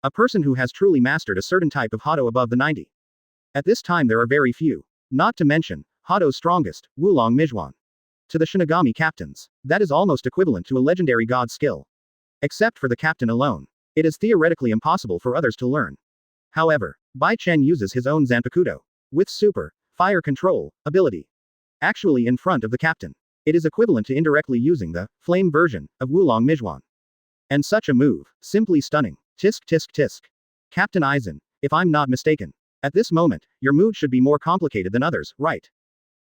A person who has truly mastered a certain type of Hado above the 90. At this time there are very few. Not to mention, Hado's strongest, Wulong Mijuan. To the Shinigami captains, that is almost equivalent to a legendary god skill. Except for the captain alone. It is theoretically impossible for others to learn. However, Bai Chen uses his own Zanpakutō. With super, fire control, ability. Actually in front of the captain. It is equivalent to indirectly using the flame version of Wulong Mijuan. And such a move, simply stunning. Tisk tisk tisk. Captain Aizen, if I'm not mistaken. At this moment, your mood should be more complicated than others, right?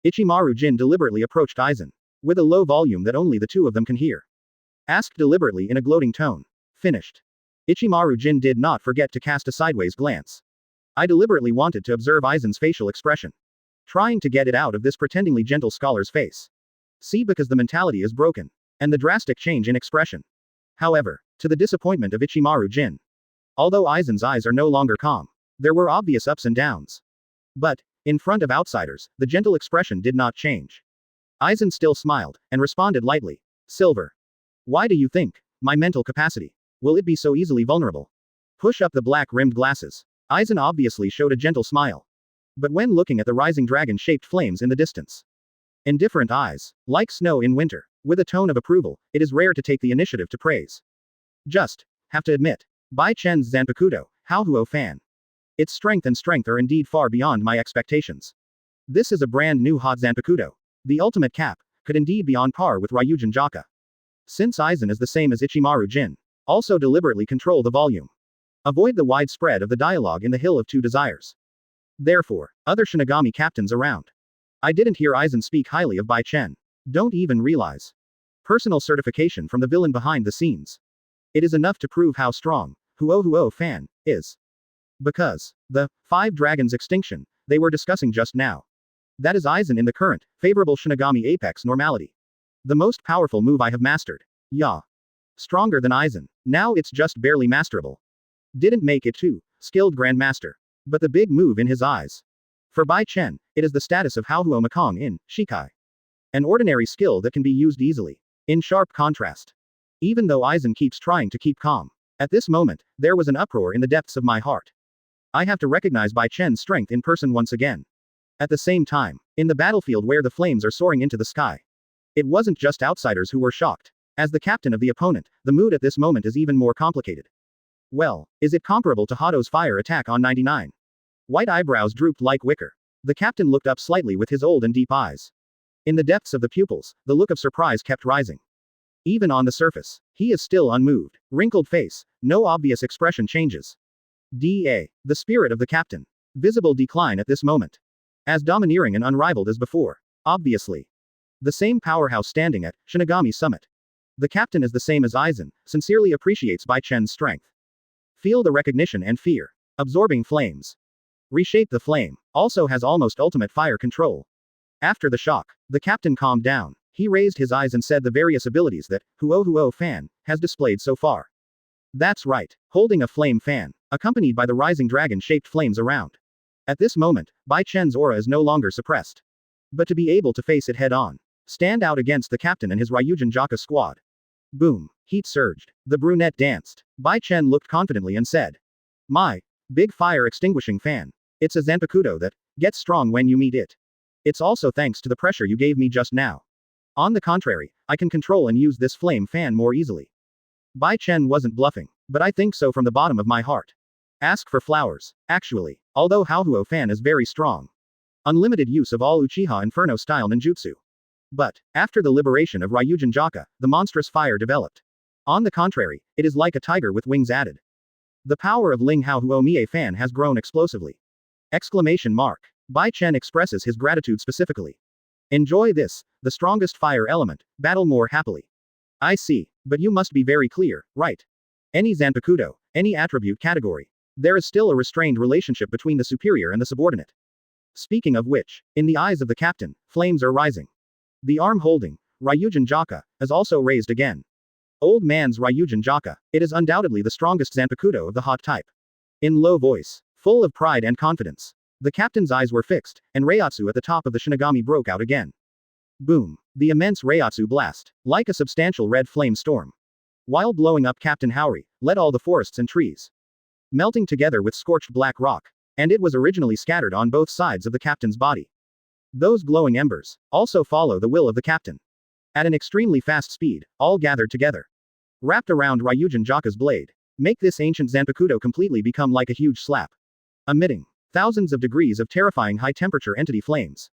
Ichimaru Jin deliberately approached Aizen. with a low volume that only the two of them can hear. Asked deliberately in a gloating tone. Finished. Ichimaru Jin did not forget to cast a sideways glance. I deliberately wanted to observe Aizen's facial expression. Trying to get it out of this pretendingly gentle scholar's face. See, because the mentality is broken. And the drastic change in expression. However, to the disappointment of Ichimaru Jin. Although Aizen's eyes are no longer calm, there were obvious ups and downs. But, in front of outsiders, the gentle expression did not change. Aizen still smiled, and responded lightly. Silver. Why do you think, my mental capacity, will it be so easily vulnerable? Push up the black-rimmed glasses. Aizen obviously showed a gentle smile. But when looking at the rising dragon-shaped flames in the distance. Indifferent eyes, like snow in winter, with a tone of approval, it is rare to take the initiative to praise. Just, have to admit, Bai Chen's Zanpakutō, Hueco fan. Its strength are indeed far beyond my expectations. This is a brand new hot Zanpakutō. The ultimate cap, could indeed be on par with Ryujin Jaka. Since Aizen is the same as Ichimaru Jin, also deliberately control the volume. Avoid the wide spread of the dialogue in the Hill of Two Desires. Therefore, other Shinigami captains around. I didn't hear Aizen speak highly of Bai Chen. Don't even realize. Personal certification from the villain behind the scenes. It is enough to prove how strong Hueco fan is. Because the 5 dragons extinction they were discussing just now. That is Aizen in the current favorable Shinigami apex normality. The most powerful move I have mastered. Yeah. Stronger than Aizen. Now it's just barely masterable. Didn't make it too skilled grandmaster. But the big move in his eyes. For Bai Chen, it is the status of Hueco Makong in Shikai. An ordinary skill that can be used easily. In sharp contrast. Even though Aizen keeps trying to keep calm. At this moment, there was an uproar in the depths of my heart. I have to recognize Bai Chen's strength in person once again. At the same time, in the battlefield where the flames are soaring into the sky. It wasn't just outsiders who were shocked. As the captain of the opponent, the mood at this moment is even more complicated. Well, is it comparable to Hato's fire attack on 99? White eyebrows drooped like wicker. The captain looked up slightly with his old and deep eyes. In the depths of the pupils, the look of surprise kept rising. Even on the surface, he is still unmoved. Wrinkled face, no obvious expression changes. The spirit of the captain. Visible decline at this moment. As domineering and unrivaled as before. Obviously. The same powerhouse standing at Shinigami summit. The captain is the same as Aizen, sincerely appreciates Bai Chen's strength. Feel the recognition and fear. Absorbing flames. Reshape the flame. Also has almost ultimate fire control. After the shock, the captain calmed down. He raised his eyes and said the various abilities that Hueco fan has displayed so far. That's right, holding a flame fan, accompanied by the rising dragon-shaped flames around. At this moment, Bai Chen's aura is no longer suppressed. But to be able to face it head-on. Stand out against the captain and his Ryujin Jaka squad. Boom. Heat surged. The brunette danced. Bai Chen looked confidently and said. My big fire extinguishing fan. It's a Zanpakutō that gets strong when you meet it. It's also thanks to the pressure you gave me just now. On the contrary, I can control and use this flame fan more easily. Bai Chen wasn't bluffing, but I think so from the bottom of my heart. Ask for flowers. Actually, although Hueco fan is very strong. Unlimited use of all Uchiha Inferno style ninjutsu. But, after the liberation of Ryujin Jaka, the monstrous fire developed. On the contrary, it is like a tiger with wings added. The power of Ling Hao Huomie fan has grown explosively. Exclamation mark. Bai Chen expresses his gratitude specifically. Enjoy this, the strongest fire element, battle more happily. I see, but you must be very clear, right? Any Zanpakutō, any attribute category. There is still a restrained relationship between the superior and the subordinate. Speaking of which, in the eyes of the captain, flames are rising. The arm holding Ryujin Jaka is also raised again. Old man's Ryujin Jaka, it is undoubtedly the strongest Zanpakutō of the hot type. In low voice, full of pride and confidence. The captain's eyes were fixed, and Reiatsu at the top of the Shinigami broke out again. Boom. The immense Reiatsu blast, like a substantial red flame storm. While blowing up Captain Haori, led all the forests and trees. Melting together with scorched black rock. And it was originally scattered on both sides of the captain's body. Those glowing embers also follow the will of the captain. At an extremely fast speed, all gathered together. Wrapped around Ryujin Jaka's blade. Make this ancient Zanpakutō completely become like a huge slap. Emitting thousands of degrees of terrifying high-temperature entity flames.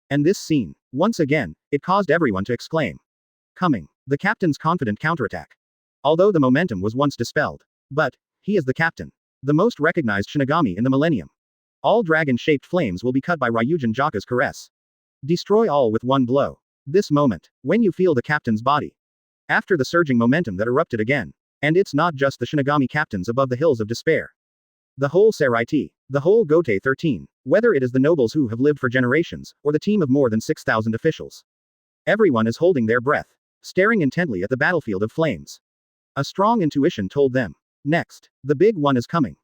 And this scene, once again, it caused everyone to exclaim. Coming. The captain's confident counterattack. Although the momentum was once dispelled. But, he is the captain. The most recognized Shinigami in the millennium. All dragon-shaped flames will be cut by Ryujin Jaka's caress. Destroy all with one blow. This moment, when you feel the captain's body. After the surging momentum that erupted again. And it's not just the Shinigami captains above the hills of despair. The whole Seraiti, the whole Gotei 13, whether it is the nobles who have lived for generations, or the team of more than 6,000 officials. Everyone is holding their breath, staring intently at the battlefield of flames. A strong intuition told them. Next, the big one is coming.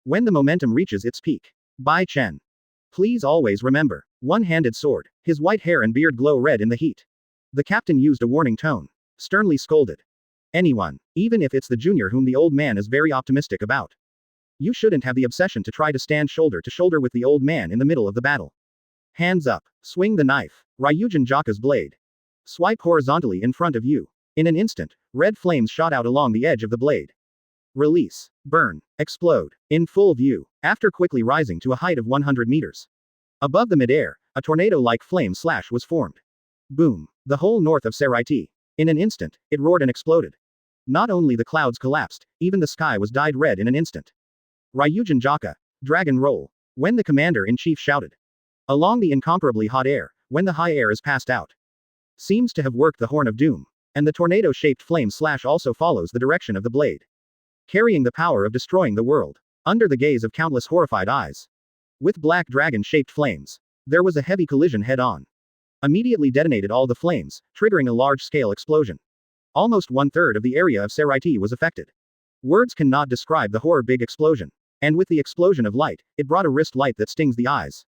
When the momentum reaches its peak. Bai Chen. Please always remember. One-handed sword, his white hair and beard glow red in the heat. The captain used a warning tone. Sternly scolded. Anyone, even if it's the junior whom the old man is very optimistic about. You shouldn't have the obsession to try to stand shoulder to shoulder with the old man in the middle of the battle. Hands up, swing the knife, Ryujin Jaka's blade. Swipe horizontally in front of you. In an instant, red flames shot out along the edge of the blade. Release, burn, explode, in full view, after quickly rising to a height of 100 meters. Above the midair, a tornado-like flame slash was formed. Boom, the whole north of Seraiti. In an instant, it roared and exploded. Not only the clouds collapsed, even the sky was dyed red in an instant. Ryujin Jaka, dragon roll. When the commander-in-chief shouted. Along the incomparably hot air, when the high air is passed out. Seems to have worked the horn of doom. And the tornado-shaped flame slash also follows the direction of the blade. Carrying the power of destroying the world. Under the gaze of countless horrified eyes. With black dragon-shaped flames. There was a heavy collision head-on. Immediately detonated all the flames, triggering a large-scale explosion. Almost 1/3 of the area of Seraiti was affected. Words cannot describe the horror-big explosion. And with the explosion of light, it brought a wrist light that stings the eyes.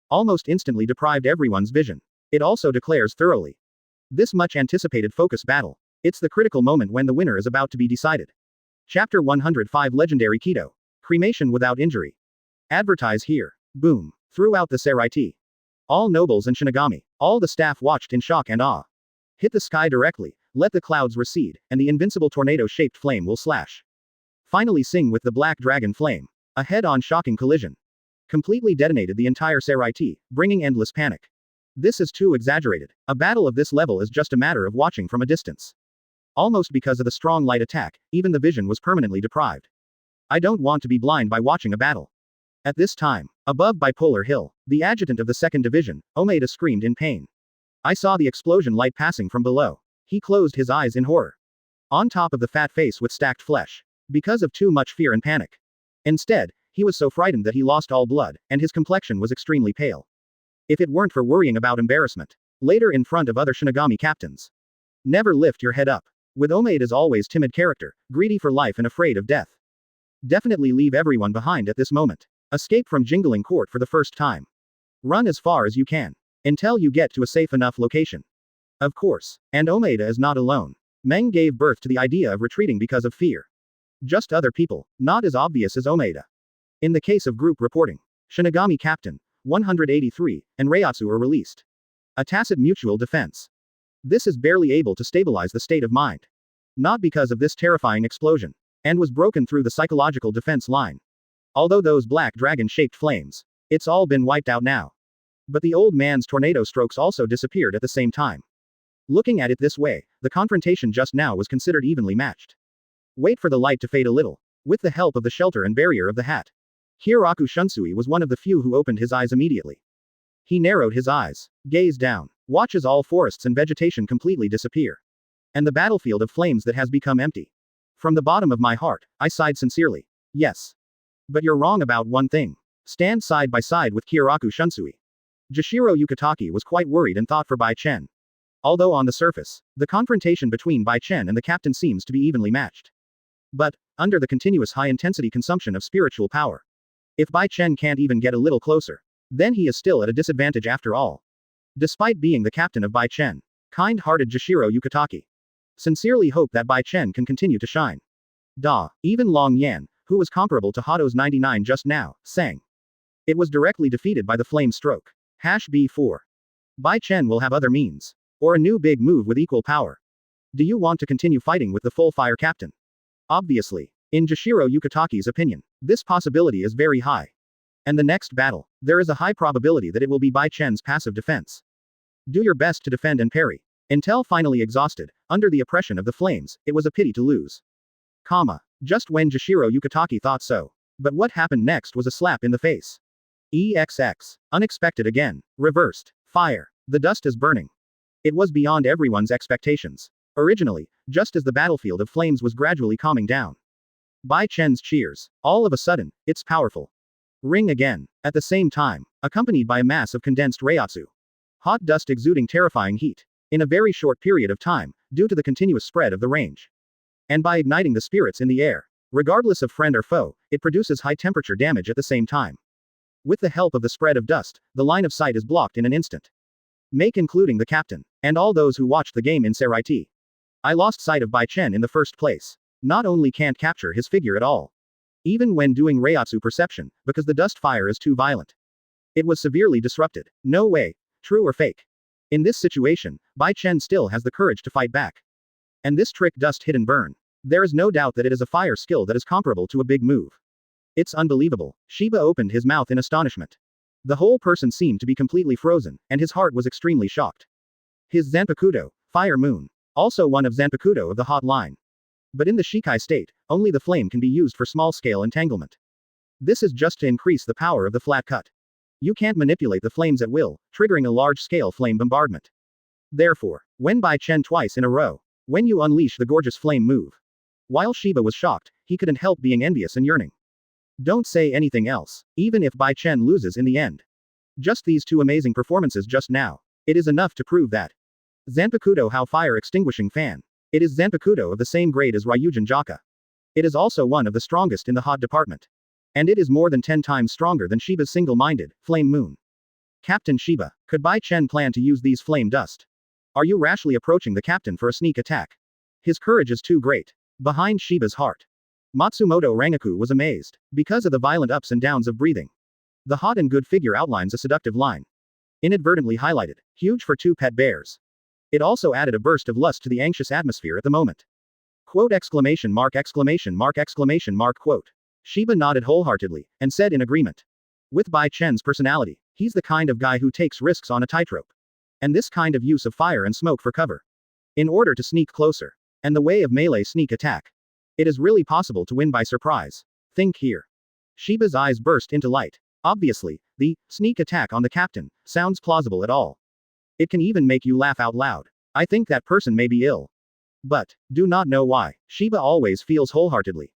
Almost instantly deprived everyone's vision. It also declares thoroughly. This much anticipated focus battle. It's the critical moment when the winner is about to be decided. Chapter 105 Legendary Keto. Cremation without injury. Advertise here. Boom. Throughout the Seraiti. All nobles and Shinigami, all the staff watched in shock and awe. Hit the sky directly, let the clouds recede, and the invincible tornado-shaped flame will slash. Finally sing with the black dragon flame. A head-on shocking collision. Completely detonated the entire Seraiti, bringing endless panic. This is too exaggerated. A battle of this level is just a matter of watching from a distance. Almost because of the strong light attack, even the vision was permanently deprived. I don't want to be blind by watching a battle. At this time, above Bipolar Hill, the adjutant of the 2nd Division, Omeda screamed in pain. I saw the explosion light passing from below. He closed his eyes in horror. On top of the fat face with stacked flesh. Because of too much fear and panic. Instead, he was so frightened that he lost all blood, and his complexion was extremely pale. If it weren't for worrying about embarrassment. Later in front of other Shinigami captains. Never lift your head up. With Omeda's always timid character, greedy for life and afraid of death. Definitely leave everyone behind at this moment. Escape from Jingling Court for the first time. Run as far as you can. Until you get to a safe enough location. Of course. And Omeda is not alone. Meng gave birth to the idea of retreating because of fear. Just other people, not as obvious as Omeda. In the case of group reporting, Shinigami Captain 183 and Reiatsu are released. A tacit mutual defense. This is barely able to stabilize the state of mind. Not because of this terrifying explosion. And was broken through the psychological defense line. Although those black dragon-shaped flames. It's all been wiped out now. But the old man's tornado strokes also disappeared at the same time. Looking at it this way, the confrontation just now was considered evenly matched. Wait for the light to fade a little. With the help of the shelter and barrier of the hat. Hiroku Shunsui was one of the few who opened his eyes immediately. He narrowed his eyes. Gazed down. Watch as all forests and vegetation completely disappear. And the battlefield of flames that has become empty. From the bottom of my heart, I sighed sincerely. Yes. But you're wrong about one thing. Stand side by side with Hiroku Shunsui. Jashiro Yukitake was quite worried and thought for Bai Chen. Although on the surface, the confrontation between Bai Chen and the captain seems to be evenly matched. But, under the continuous high-intensity consumption of spiritual power. If Bai Chen can't even get a little closer, then he is still at a disadvantage after all. Despite being the captain of Bai Chen, kind-hearted Jashiro Yukitake sincerely hope that Bai Chen can continue to shine. Even Long Yan, who was comparable to Hato's 99 just now, sang. It was directly defeated by the flame stroke. B4. Bai Chen will have other means. Or a new big move with equal power. Do you want to continue fighting with the full-fire captain? Obviously. In Jashiro Yukitake's opinion, this possibility is very high. And the next battle, there is a high probability that it will be Bai Chen's passive defense. Do your best to defend and parry. Until finally exhausted, under the oppression of the flames, it was a pity to lose. Just when Jashiro Yukitake thought so. But what happened next was a slap in the face. Unexpected again. Reversed. Fire. The dust is burning. It was beyond everyone's expectations. Originally, just as the battlefield of flames was gradually calming down. Bai Chen's cheers. All of a sudden, it's powerful. Ring again. At the same time, accompanied by a mass of condensed Reiatsu. Hot dust exuding terrifying heat. In a very short period of time, due to the continuous spread of the range. And by igniting the spirits in the air. Regardless of friend or foe, it produces high temperature damage at the same time. With the help of the spread of dust, the line of sight is blocked in an instant. Make including the captain. And all those who watched the game in Seraiti. I lost sight of Bai Chen in the first place. Not only can't capture his figure at all. Even when doing Reiatsu perception, because the dust fire is too violent. It was severely disrupted. No way. True or fake. In this situation, Bai Chen still has the courage to fight back. And this trick dust hidden burn. There is no doubt that it is a fire skill that is comparable to a big move. It's unbelievable. Shiba opened his mouth in astonishment. The whole person seemed to be completely frozen, and his heart was extremely shocked. His Zanpakutō, Fire Moon. Also one of Zanpakutō of the hot line. But in the Shikai state, only the flame can be used for small-scale entanglement. This is just to increase the power of the flat cut. You can't manipulate the flames at will, triggering a large-scale flame bombardment. Therefore, when Bai Chen twice in a row, when you unleash the gorgeous flame move. While Shiba was shocked, he couldn't help being envious and yearning. Don't say anything else, even if Bai Chen loses in the end. Just these two amazing performances just now. It is enough to prove that. Zanpakutō How Fire Extinguishing Fan. It is Zanpakutō of the same grade as Ryujin Jaka. It is also one of the strongest in the hot department. And it is more than 10 times stronger than Shiba's single-minded, Flame Moon. Captain Shiba, could Bai Chen plan to use these flame dust? Are you rashly approaching the captain for a sneak attack? His courage is too great. Behind Shiba's heart. Matsumoto Rangaku was amazed, because of the violent ups and downs of breathing. The hot and good figure outlines a seductive line. Inadvertently highlighted, huge for two pet bears. It also added a burst of lust to the anxious atmosphere at the moment. Quote exclamation mark exclamation mark exclamation mark quote. Shiba nodded wholeheartedly, and said in agreement. With Bai Chen's personality, he's the kind of guy who takes risks on a tightrope. And this kind of use of fire and smoke for cover. In order to sneak closer. And the way of melee sneak attack. It is really possible to win by surprise. Think here. Shiba's eyes burst into light. Obviously, the sneak attack on the captain sounds plausible at all. It can even make you laugh out loud. I think that person may be ill. But, do not know why. Shiba always feels wholeheartedly.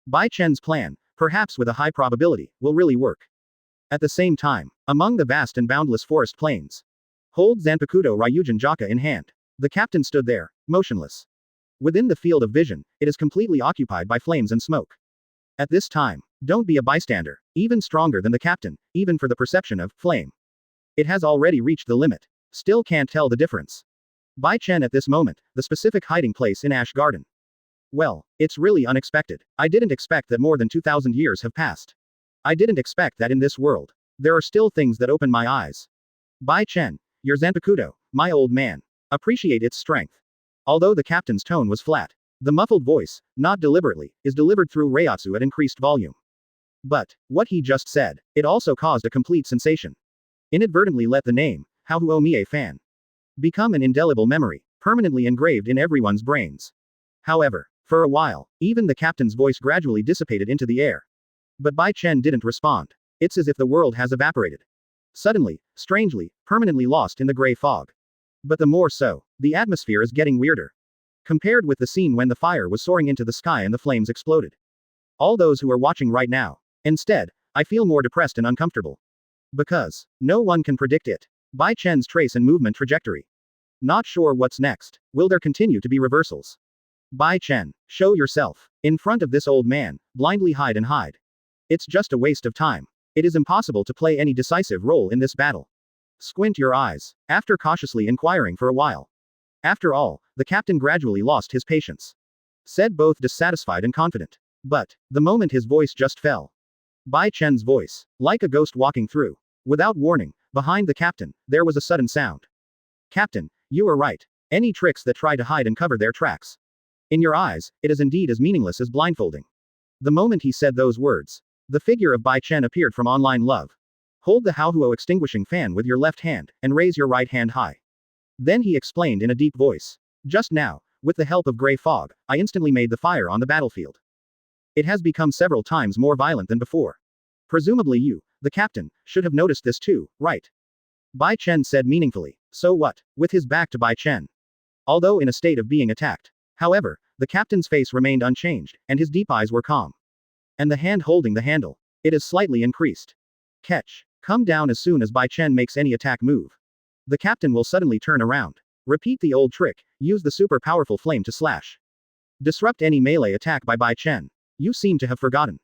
Bai Chen's plan, perhaps with a high probability, will really work. At the same time, among the vast and boundless forest plains. Hold Zanpakutō Ryujin Jaka in hand. The captain stood there, motionless. Within the field of vision, it is completely occupied by flames and smoke. At this time, don't be a bystander, even stronger than the captain, even for the perception of flame. It has already reached the limit. Still can't tell the difference. Bai Chen at this moment, the specific hiding place in Ash Garden. Well, it's really unexpected. I didn't expect that more than 2,000 years have passed. I didn't expect that in this world. There are still things that open my eyes. Bai Chen, your Zanpakutō, my old man. Appreciate its strength. Although the captain's tone was flat. The muffled voice, not deliberately, is delivered through Reiatsu at increased volume. But, what he just said, it also caused a complete sensation. Inadvertently let the name, Hahuo Mie fan. Become an indelible memory, permanently engraved in everyone's brains. However, for a while, even the captain's voice gradually dissipated into the air. But Bai Chen didn't respond. It's as if the world has evaporated. Suddenly, strangely, permanently lost in the gray fog. But the more so, the atmosphere is getting weirder. Compared with the scene when the fire was soaring into the sky and the flames exploded. All those who are watching right now. Instead, I feel more depressed and uncomfortable. Because, no one can predict it. Bai Chen's trace and movement trajectory. Not sure what's next. Will there continue to be reversals? Bai Chen, show yourself. In front of this old man, blindly hide and hide. It's just a waste of time. It is impossible to play any decisive role in this battle. Squint your eyes. After cautiously inquiring for a while. After all, the captain gradually lost his patience. Said both dissatisfied and confident. But, the moment his voice just fell. Bai Chen's voice, like a ghost walking through. Without warning, behind the captain, there was a sudden sound. Captain, you are right. Any tricks that try to hide and cover their tracks. In your eyes, it is indeed as meaningless as blindfolding. The moment he said those words, the figure of Bai Chen appeared from online love. Hold the Haohuo extinguishing fan with your left hand, and raise your right hand high. Then he explained in a deep voice. Just now, with the help of gray fog, I instantly made the fire on the battlefield. It has become several times more violent than before. Presumably you, the captain, should have noticed this too, right? Bai Chen said meaningfully. So what? With his back to Bai Chen. Although in a state of being attacked. However, the captain's face remained unchanged, and his deep eyes were calm. And the hand holding the handle. It is slightly increased. Catch. Come down as soon as Bai Chen makes any attack move. The captain will suddenly turn around. Repeat the old trick, use the super powerful flame to slash. Disrupt any melee attack by Bai Chen. You seem to have forgotten.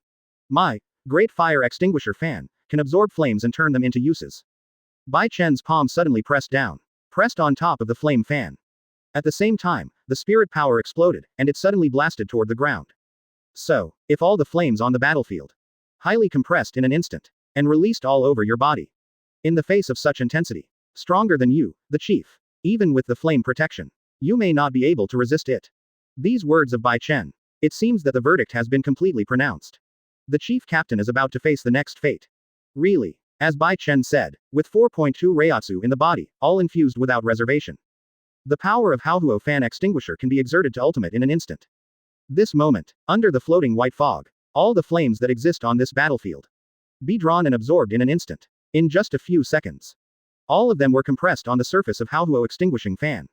My great fire extinguisher fan can absorb flames and turn them into uses. Bai Chen's palm suddenly pressed down. Pressed on top of the flame fan. At the same time, the spirit power exploded, and it suddenly blasted toward the ground. So, if all the flames on the battlefield, highly compressed in an instant, and released all over your body. In the face of such intensity, stronger than you, the chief, even with the flame protection, you may not be able to resist it. These words of Bai Chen. It seems that the verdict has been completely pronounced. The chief captain is about to face the next fate. Really, as Bai Chen said, with 4.2 Reiatsu in the body, all infused without reservation. The power of Hueco fan extinguisher can be exerted to ultimate in an instant. This moment, under the floating white fog, all the flames that exist on this battlefield be drawn and absorbed in an instant. In just a few seconds. All of them were compressed on the surface of Hueco extinguishing fan.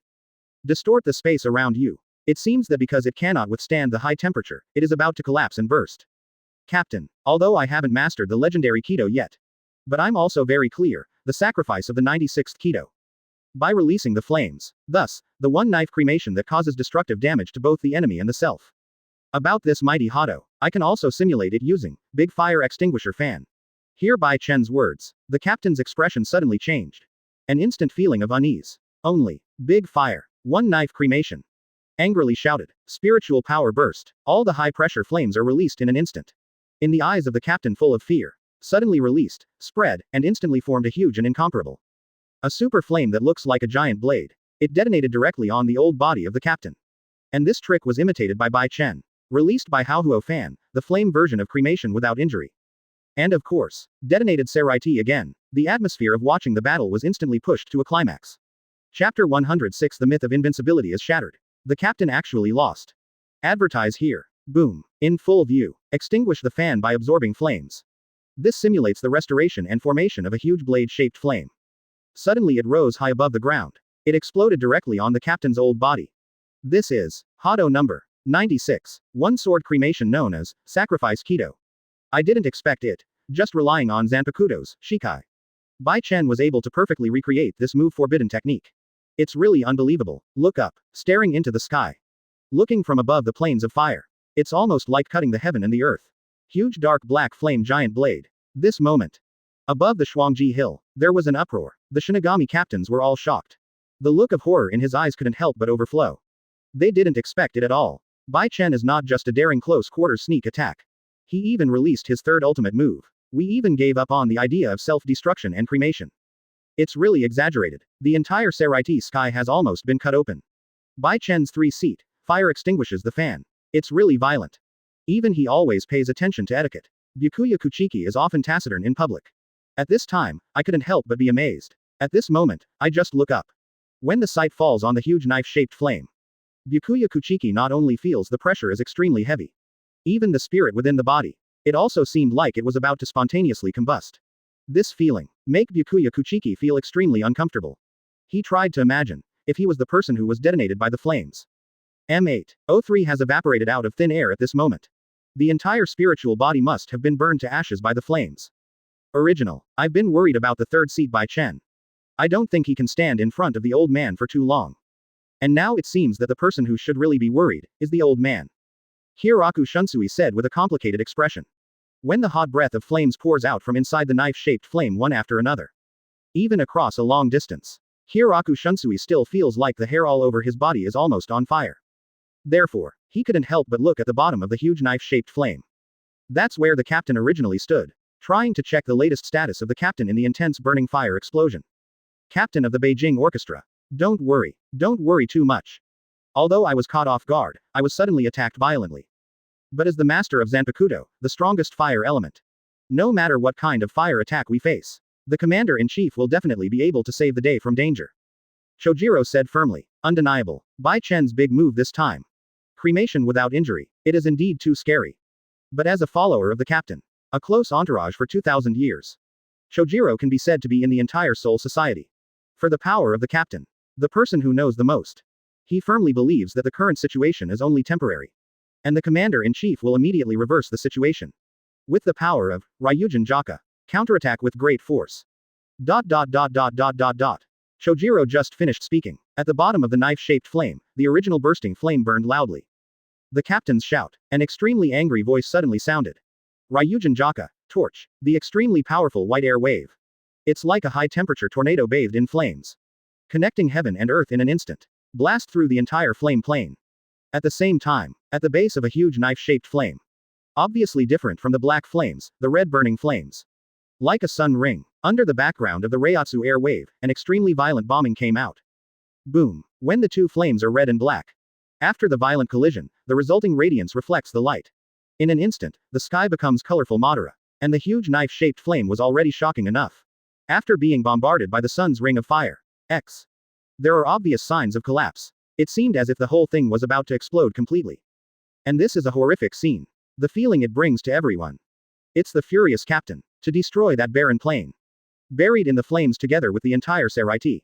Distort the space around you. It seems that because it cannot withstand the high temperature, it is about to collapse and burst. Captain, although I haven't mastered the legendary Kido yet. But I'm also very clear, the sacrifice of the 96th Kido. By releasing the flames, thus, the one-knife cremation that causes destructive damage to both the enemy and the self. About this mighty Hado, I can also simulate it using big fire extinguisher fan. Hear Bai Chen's words, the captain's expression suddenly changed. An instant feeling of unease. Only big fire, one-knife cremation. Angrily shouted, spiritual power burst, all the high-pressure flames are released in an instant. In the eyes of the captain full of fear, suddenly released, spread, and instantly formed a huge and incomparable. A super flame that looks like a giant blade. It detonated directly on the old body of the captain. And this trick was imitated by Bai Chen. Released by Hueco fan, the flame version of cremation without injury. And of course, detonated Zaraki again. The atmosphere of watching the battle was instantly pushed to a climax. Chapter 106 The myth of invincibility is shattered. The captain actually lost. Advertise here. Boom. In full view. Extinguish the fan by absorbing flames. This simulates the restoration and formation of a huge blade-shaped flame. Suddenly it rose high above the ground. It exploded directly on the captain's old body. This is Hado number 96, one sword cremation known as Sacrifice Kido. I didn't expect it, just relying on Zanpakutō's Shikai. Bai Chen was able to perfectly recreate this move forbidden technique. It's really unbelievable. Look up, staring into the sky. Looking from above the planes of fire. It's almost like cutting the heaven and the earth. Huge dark black flame giant blade. This moment. Above the Shuangji hill, there was an uproar. The Shinigami captains were all shocked. The look of horror in his eyes couldn't help but overflow. They didn't expect it at all. Bai Chen is not just a daring close-quarters sneak attack. He even released his third ultimate move. We even gave up on the idea of self-destruction and cremation. It's really exaggerated. The entire Zaraki sky has almost been cut open. Bai Chen's 3-seat fire extinguishes the fan. It's really violent. Even he always pays attention to etiquette. Byakuya Kuchiki is often taciturn in public. At this time, I couldn't help but be amazed. At this moment, I just look up. When the sight falls on the huge knife-shaped flame, Byakuya Kuchiki not only feels the pressure is extremely heavy. Even the spirit within the body. It also seemed like it was about to spontaneously combust. This feeling make Byakuya Kuchiki feel extremely uncomfortable. He tried to imagine if he was the person who was detonated by the flames. M803 has evaporated out of thin air at this moment. The entire spiritual body must have been burned to ashes by the flames. Original. I've been worried about the third seat Bai Chen. I don't think he can stand in front of the old man for too long. And now it seems that the person who should really be worried is the old man. Hiraku Shunsui said with a complicated expression. When the hot breath of flames pours out from inside the knife-shaped flame one after another. Even across a long distance. Hiraku Shunsui still feels like the hair all over his body is almost on fire. Therefore, he couldn't help but look at the bottom of the huge knife-shaped flame. That's where the captain originally stood. Trying to check the latest status of the captain in the intense burning fire explosion. Captain of the Beijing Orchestra. Don't worry too much. Although I was caught off guard, I was suddenly attacked violently. But as the master of Zanpakutō, the strongest fire element. No matter what kind of fire attack we face, the commander-in-chief will definitely be able to save the day from danger. Chojiro said firmly. Undeniable. Bai Chen's big move this time. Cremation without injury. It is indeed too scary. But as a follower of the captain, a close entourage for 2,000 years, Chojiro can be said to be in the entire Soul Society. For the power of the captain. The person who knows the most. He firmly believes that the current situation is only temporary. And the commander-in-chief will immediately reverse the situation. With the power of Ryujin Jaka. Counterattack with great force. ... Shojiro just finished speaking. At the bottom of the knife-shaped flame, the original bursting flame burned loudly. The captain's shout. An extremely angry voice suddenly sounded. Ryujin Jaka. Torch. The extremely powerful white air wave. It's like a high-temperature tornado bathed in flames. Connecting heaven and earth in an instant. Blast through the entire flame plane. At the same time, at the base of a huge knife-shaped flame. Obviously different from the black flames, the red burning flames. Like a sun ring. Under the background of the Reiatsu air wave, an extremely violent bombing came out. Boom. When the two flames are red and black. After the violent collision, the resulting radiance reflects the light. In an instant, the sky becomes colorful Madara. And the huge knife-shaped flame was already shocking enough. After being bombarded by the sun's ring of fire. There are obvious signs of collapse. It seemed as if the whole thing was about to explode completely. And this is a horrific scene. The feeling it brings to everyone. It's the furious captain. To destroy that barren plain. Buried in the flames together with the entire Seraiti.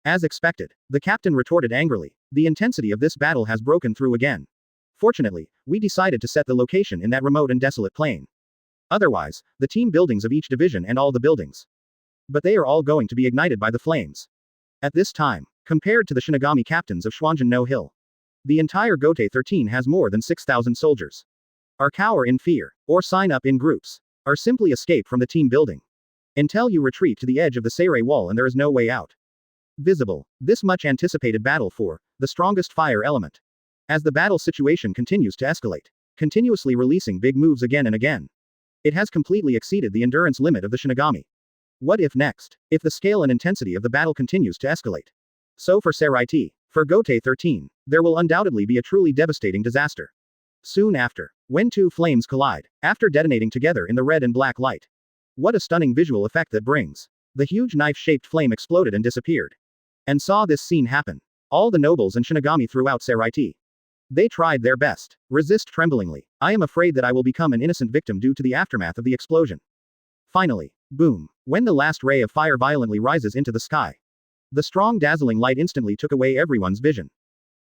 As expected, the captain retorted angrily. The intensity of this battle has broken through again. Fortunately, we decided to set the location in that remote and desolate plain. Otherwise, the team buildings of each division and all the buildings. But they are all going to be ignited by the flames. At this time, compared to the Shinigami captains of Xuanzhen no Hill. The entire Gote 13 has more than 6,000 soldiers. Or cower in fear, or sign up in groups. Or simply escape from the team building. Until you retreat to the edge of the Seirei wall and there is no way out. Visible. This much anticipated battle for the strongest fire element. As the battle situation continues to escalate. Continuously releasing big moves again and again. It has completely exceeded the endurance limit of the Shinigami. What if next? If the scale and intensity of the battle continues to escalate. So for Seraiti, for Gote 13, there will undoubtedly be a truly devastating disaster. Soon after, when two flames collide, after detonating together in the red and black light. What a stunning visual effect that brings. The huge knife-shaped flame exploded and disappeared. And saw this scene happen. All the nobles and Shinigami throughout Seraiti. They tried their best. Resist tremblingly. I am afraid that I will become an innocent victim due to the aftermath of the explosion. Finally, boom. When the last ray of fire violently rises into the sky. The strong dazzling light instantly took away everyone's vision.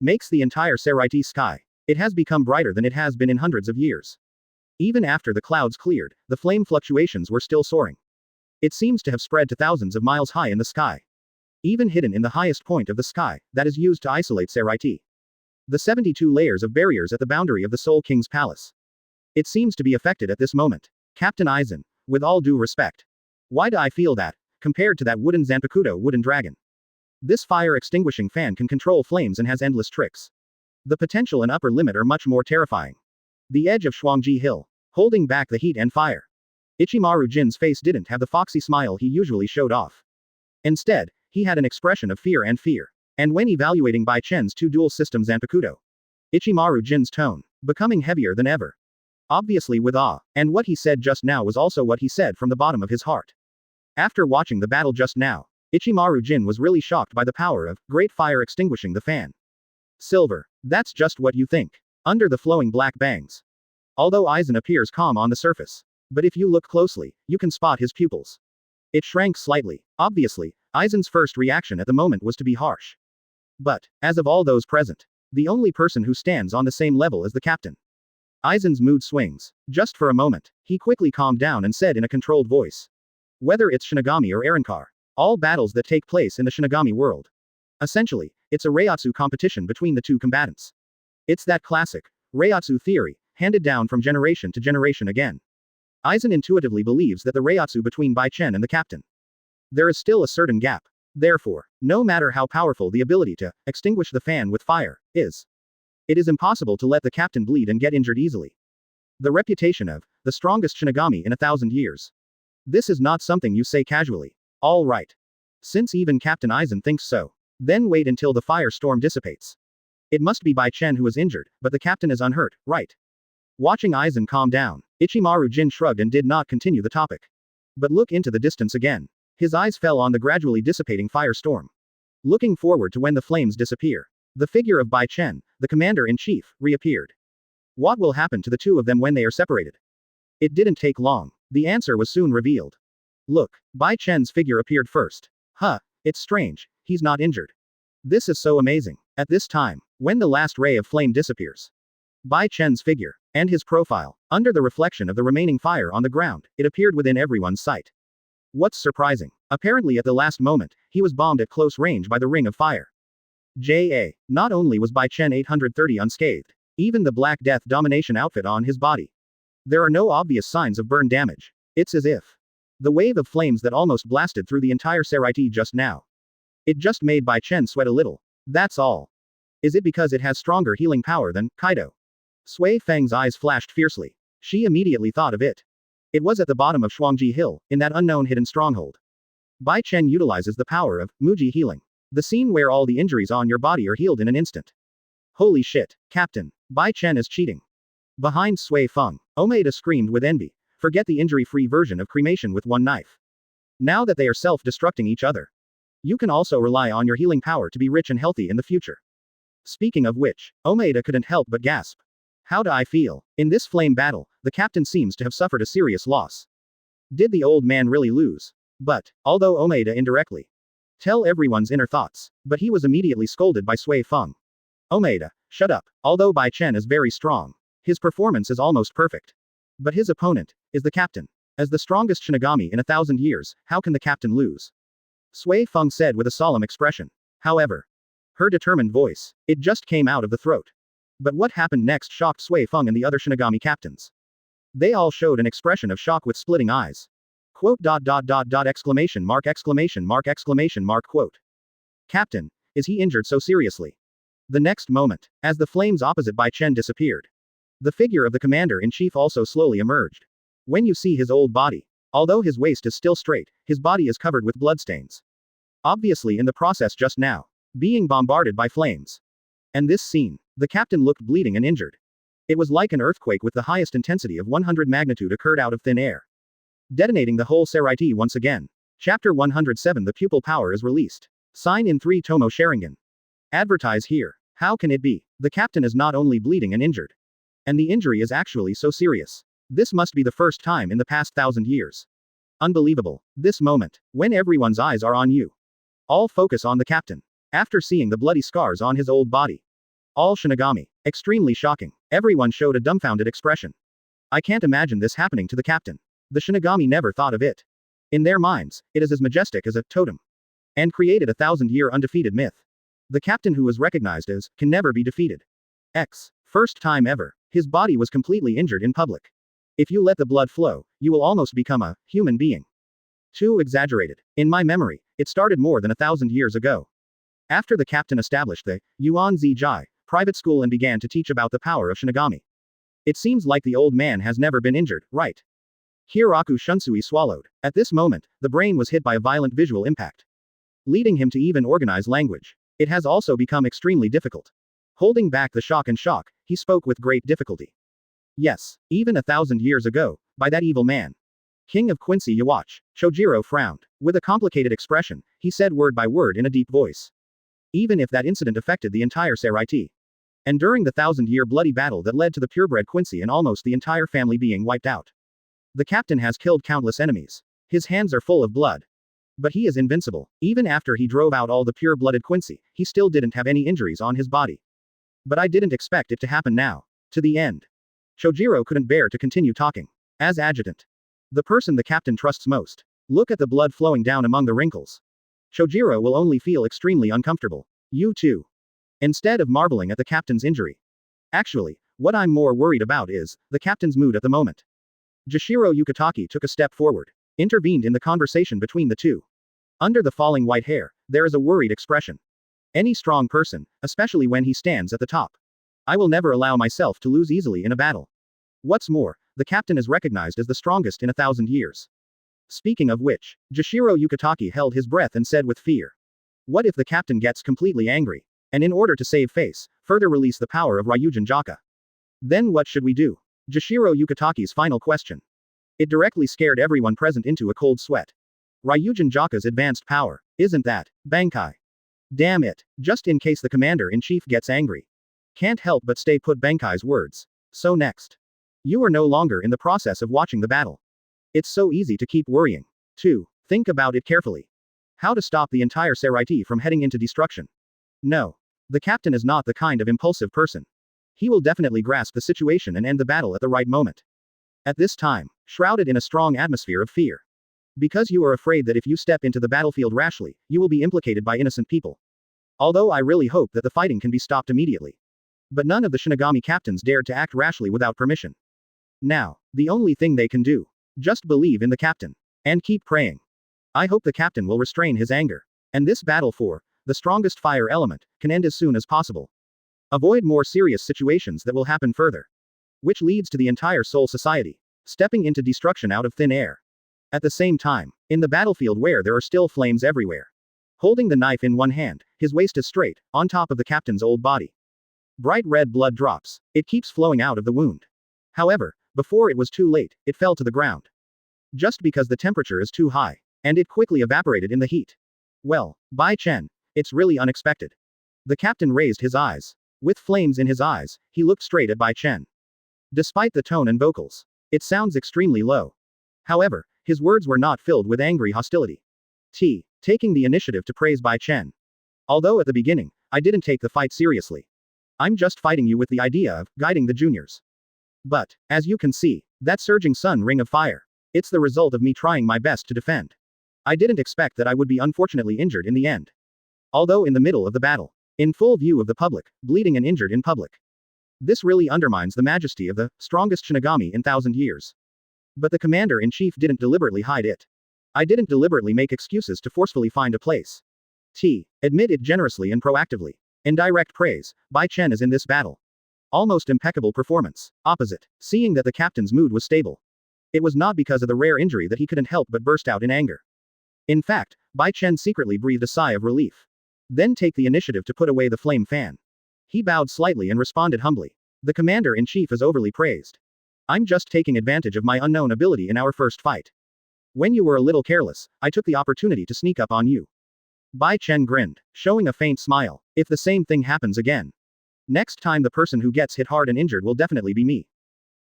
Makes the entire Seraiti sky. It has become brighter than it has been in hundreds of years. Even after the clouds cleared, the flame fluctuations were still soaring. It seems to have spread to thousands of miles high in the sky. Even hidden in the highest point of the sky, that is used to isolate Seraiti. The 72 layers of barriers at the boundary of the Soul King's palace. It seems to be affected at this moment. Captain Aizen, with all due respect. Why do I feel that, compared to that wooden Zanpakutō wooden dragon? This fire extinguishing fan can control flames and has endless tricks. The potential and upper limit are much more terrifying. The edge of Shuangji Hill, holding back the heat and fire. Ichimaru Jin's face didn't have the foxy smile he usually showed off. Instead, he had an expression of fear. And when evaluating Bai Chen's two duel system Zanpakutō, Ichimaru Jin's tone, becoming heavier than ever. Obviously with awe, and what he said just now was also what he said from the bottom of his heart. After watching the battle just now, Ichimaru Jin was really shocked by the power of great fire extinguishing the fan. Silver. That's just what you think. Under the flowing black bangs. Although Aizen appears calm on the surface. But if you look closely, you can spot his pupils. It shrank slightly. Obviously, Aizen's first reaction at the moment was to be harsh. But, as of all those present, the only person who stands on the same level as the captain. Aizen's mood swings. Just for a moment, he quickly calmed down and said in a controlled voice. Whether it's Shinigami or arrancar, all battles that take place in the Shinigami world. Essentially, it's a Reiatsu competition between the two combatants. It's that classic Reiatsu theory, handed down from generation to generation again. Aizen intuitively believes that the Reiatsu between Bai Chen and the captain. There is still a certain gap. Therefore, no matter how powerful the ability to extinguish the fan with fire is, it is impossible to let the captain bleed and get injured easily. The reputation of the strongest Shinigami in 1,000 years. This is not something you say casually. All right. Since even Captain Aizen thinks so, then wait until the firestorm dissipates. It must be Bai Chen who is injured, but the captain is unhurt, right? Watching Aizen calm down, Ichimaru Jin shrugged and did not continue the topic. But look into the distance again. His eyes fell on the gradually dissipating firestorm. Looking forward to when the flames disappear. The figure of Bai Chen, the commander-in-chief, reappeared. What will happen to the two of them when they are separated? It didn't take long. The answer was soon revealed. Look, Bai Chen's figure appeared first. Huh, it's strange. he's not injured. This is so amazing. At this time, when the last ray of flame disappears, Bai Chen's figure, and his profile, under the reflection of the remaining fire on the ground, it appeared within everyone's sight. What's surprising? Apparently at the last moment, he was bombed at close range by the ring of fire. Not only was Bai Chen 830 unscathed, even the Black Death domination outfit on his body. There are no obvious signs of burn damage. It's as if the wave of flames that almost blasted through the entire Seraiti just now. It just made Bai Chen sweat a little. That's all. Is it because it has stronger healing power than Kaido? Sui Feng's eyes flashed fiercely. She immediately thought of it. It was at the bottom of Shuangji Hill, in that unknown hidden stronghold. Bai Chen utilizes the power of Muji healing. The scene where all the injuries on your body are healed in an instant. Holy shit, Captain. Bai Chen is cheating. Behind Sui Feng, Omaeda screamed with envy. Forget the injury-free version of cremation with one knife. Now that they are self-destructing each other, you can also rely on your healing power to be rich and healthy in the future. Speaking of which, Omaeda couldn't help but gasp. How do I feel? In this flame battle, the captain seems to have suffered a serious loss. Did the old man really lose? But, although Omaeda indirectly tell everyone's inner thoughts, but he was immediately scolded by Sui Feng. Omaeda, shut up. Although Bai Chen is very strong, his performance is almost perfect. But his opponent is the captain. As the strongest Shinigami in 1,000 years, how can the captain lose? Sui Feng said with a solemn expression. However, her determined voice, it just came out of the throat. But what happened next shocked Sui Feng and the other Shinigami captains. They all showed an expression of shock with splitting eyes. Quote ... exclamation mark quote. Captain, is he injured so seriously? The next moment, as the flames opposite Bai Chen disappeared, the figure of the commander-in-chief also slowly emerged. When you see his old body, although his waist is still straight, his body is covered with bloodstains. Obviously in the process just now, being bombarded by flames. And this scene, the captain looked bleeding and injured. It was like an earthquake with the highest intensity of 100 magnitude occurred out of thin air, detonating the whole Seraiti once again. Chapter 107. The pupil power is released. Sign in 3 Tomo Sharingan. Advertise here. How can it be? The captain is not only bleeding and injured. And the injury is actually so serious. This must be the first time in the past 1,000 years. Unbelievable. This moment, when everyone's eyes are on you. All focus on the captain. After seeing the bloody scars on his old body. All Shinigami. Extremely shocking. Everyone showed a dumbfounded expression. I can't imagine this happening to the captain. The Shinigami never thought of it. In their minds, it is as majestic as a totem. And created a 1,000-year undefeated myth. The captain who was recognized as, can never be defeated. First time ever, his body was completely injured in public. If you let the blood flow, you will almost become a human being. Too exaggerated. In my memory, it started more than 1,000 years ago. After the captain established the Yuan Zijai private school and began to teach about the power of Shinigami. It seems like the old man has never been injured, right? Hiraku Shunsui swallowed. At this moment, the brain was hit by a violent visual impact, leading him to even organize language. It has also become extremely difficult. Holding back the shock, he spoke with great difficulty. Yes, even 1,000 years ago, by that evil man, King of Quincy Yuhabach. Chojiro frowned. With a complicated expression, he said word by word in a deep voice. Even if that incident affected the entire Seraiti, and during the 1,000-year bloody battle that led to the purebred Quincy and almost the entire family being wiped out, the captain has killed countless enemies. His hands are full of blood. But he is invincible. Even after he drove out all the pure-blooded Quincy, he still didn't have any injuries on his body. But I didn't expect it to happen now. To the end. Chojiro couldn't bear to continue talking. As adjutant, the person the captain trusts most. Look at the blood flowing down among the wrinkles. Chojiro will only feel extremely uncomfortable. You too. Instead of marveling at the captain's injury. Actually, what I'm more worried about is the captain's mood at the moment. Jashiro Yukitaki took a step forward, intervened in the conversation between the two. Under the falling white hair, there is a worried expression. Any strong person, especially when he stands at the top. I will never allow myself to lose easily in a battle. What's more, the captain is recognized as the strongest in 1,000 years. Speaking of which, Jashiro Yukitaki held his breath and said with fear. What if the captain gets completely angry, and in order to save face, further release the power of Ryujin Jaka? Then what should we do? Jashiro Yukitaki's final question. It directly scared everyone present into a cold sweat. Ryujin Jaka's advanced power, isn't that, Bankai? Damn it, just in case the commander-in-chief gets angry. Can't help but stay put Bankai's words. So next. You are no longer in the process of watching the battle. It's so easy to keep worrying. 2. Think about it carefully. How to stop the entire Seraiti from heading into destruction? No. The captain is not the kind of impulsive person. He will definitely grasp the situation and end the battle at the right moment. At this time, shrouded in a strong atmosphere of fear. Because you are afraid that if you step into the battlefield rashly, you will be implicated by innocent people. Although I really hope that the fighting can be stopped immediately. But none of the Shinigami captains dared to act rashly without permission. Now, the only thing they can do. Just believe in the captain. And keep praying. I hope the captain will restrain his anger. And this battle for the strongest fire element can end as soon as possible. Avoid more serious situations that will happen further. Which leads to the entire Soul Society stepping into destruction out of thin air. At the same time, in the battlefield where there are still flames everywhere. Holding the knife in one hand, his waist is straight, on top of the captain's old body. Bright red blood drops. It keeps flowing out of the wound. However, before it was too late, it fell to the ground. Just because the temperature is too high. And it quickly evaporated in the heat. Well, Bai Chen, it's really unexpected. The captain raised his eyes. With flames in his eyes, he looked straight at Bai Chen. Despite the tone and vocals, it sounds extremely low. However, his words were not filled with angry hostility. Taking the initiative to praise Bai Chen. Although at the beginning, I didn't take the fight seriously. I'm just fighting you with the idea of guiding the juniors. But, as you can see, that surging sun ring of fire. It's the result of me trying my best to defend. I didn't expect that I would be unfortunately injured in the end. Although in the middle of the battle. In full view of the public, bleeding and injured in public. This really undermines the majesty of the strongest Shinigami in 1,000 years. But the commander-in-chief didn't deliberately hide it. I didn't deliberately make excuses to forcefully find a place. Admit it generously and proactively. In direct praise, Bai Chen is in this battle. Almost impeccable performance. Opposite, seeing that the captain's mood was stable. It was not because of the rare injury that he couldn't help but burst out in anger. In fact, Bai Chen secretly breathed a sigh of relief. Then take the initiative to put away the flame fan. He bowed slightly and responded humbly. The commander-in-chief is overly praised. I'm just taking advantage of my unknown ability in our first fight. When you were a little careless, I took the opportunity to sneak up on you. Bai Chen grinned, showing a faint smile. If the same thing happens again. Next time the person who gets hit hard and injured will definitely be me.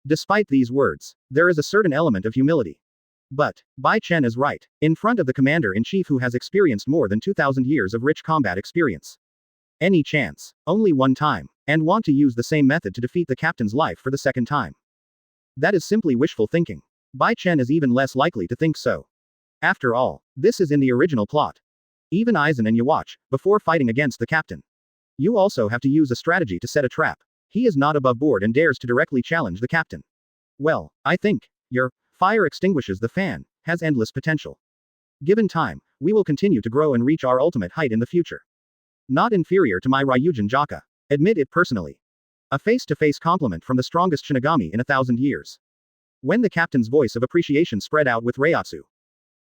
Despite these words, there is a certain element of humility. But, Bai Chen is right, in front of the commander-in-chief who has experienced more than 2,000 years of rich combat experience. Any chance, only one time, and want to use the same method to defeat the captain's life for the second time. That is simply wishful thinking. Bai Chen is even less likely to think so. After all, this is in the original plot. Even Aizen and Yuhabach, before fighting against the captain. You also have to use a strategy to set a trap. He is not above board and dares to directly challenge the captain. Well, I think, your fire extinguishes the fan, has endless potential. Given time, we will continue to grow and reach our ultimate height in the future. Not inferior to my Ryujin Jaka. Admit it personally. A face-to-face compliment from the strongest Shinigami in 1,000 years. When the captain's voice of appreciation spread out with Reiatsu,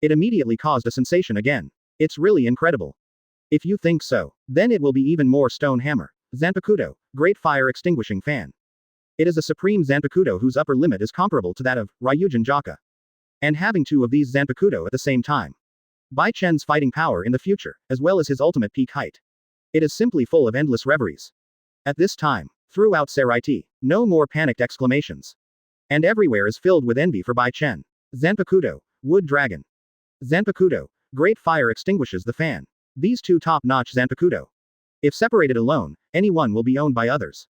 it immediately caused a sensation again. It's really incredible. If you think so, then it will be even more. Stone Hammer. Zanpakutō, Great Fire Extinguishing Fan. It is a supreme Zanpakutō whose upper limit is comparable to that of Ryujin Jaka. And having two of these Zanpakutō at the same time. Bai Chen's fighting power in the future, as well as his ultimate peak height. It is simply full of endless reveries. At this time, throughout Seraiti, no more panicked exclamations. And everywhere is filled with envy for Bai Chen. Zanpakutō, Wood Dragon. Zanpakutō, Great Fire Extinguishes the Fan. These two top-notch Zanpakutō. If separated alone, any one will be owned by others.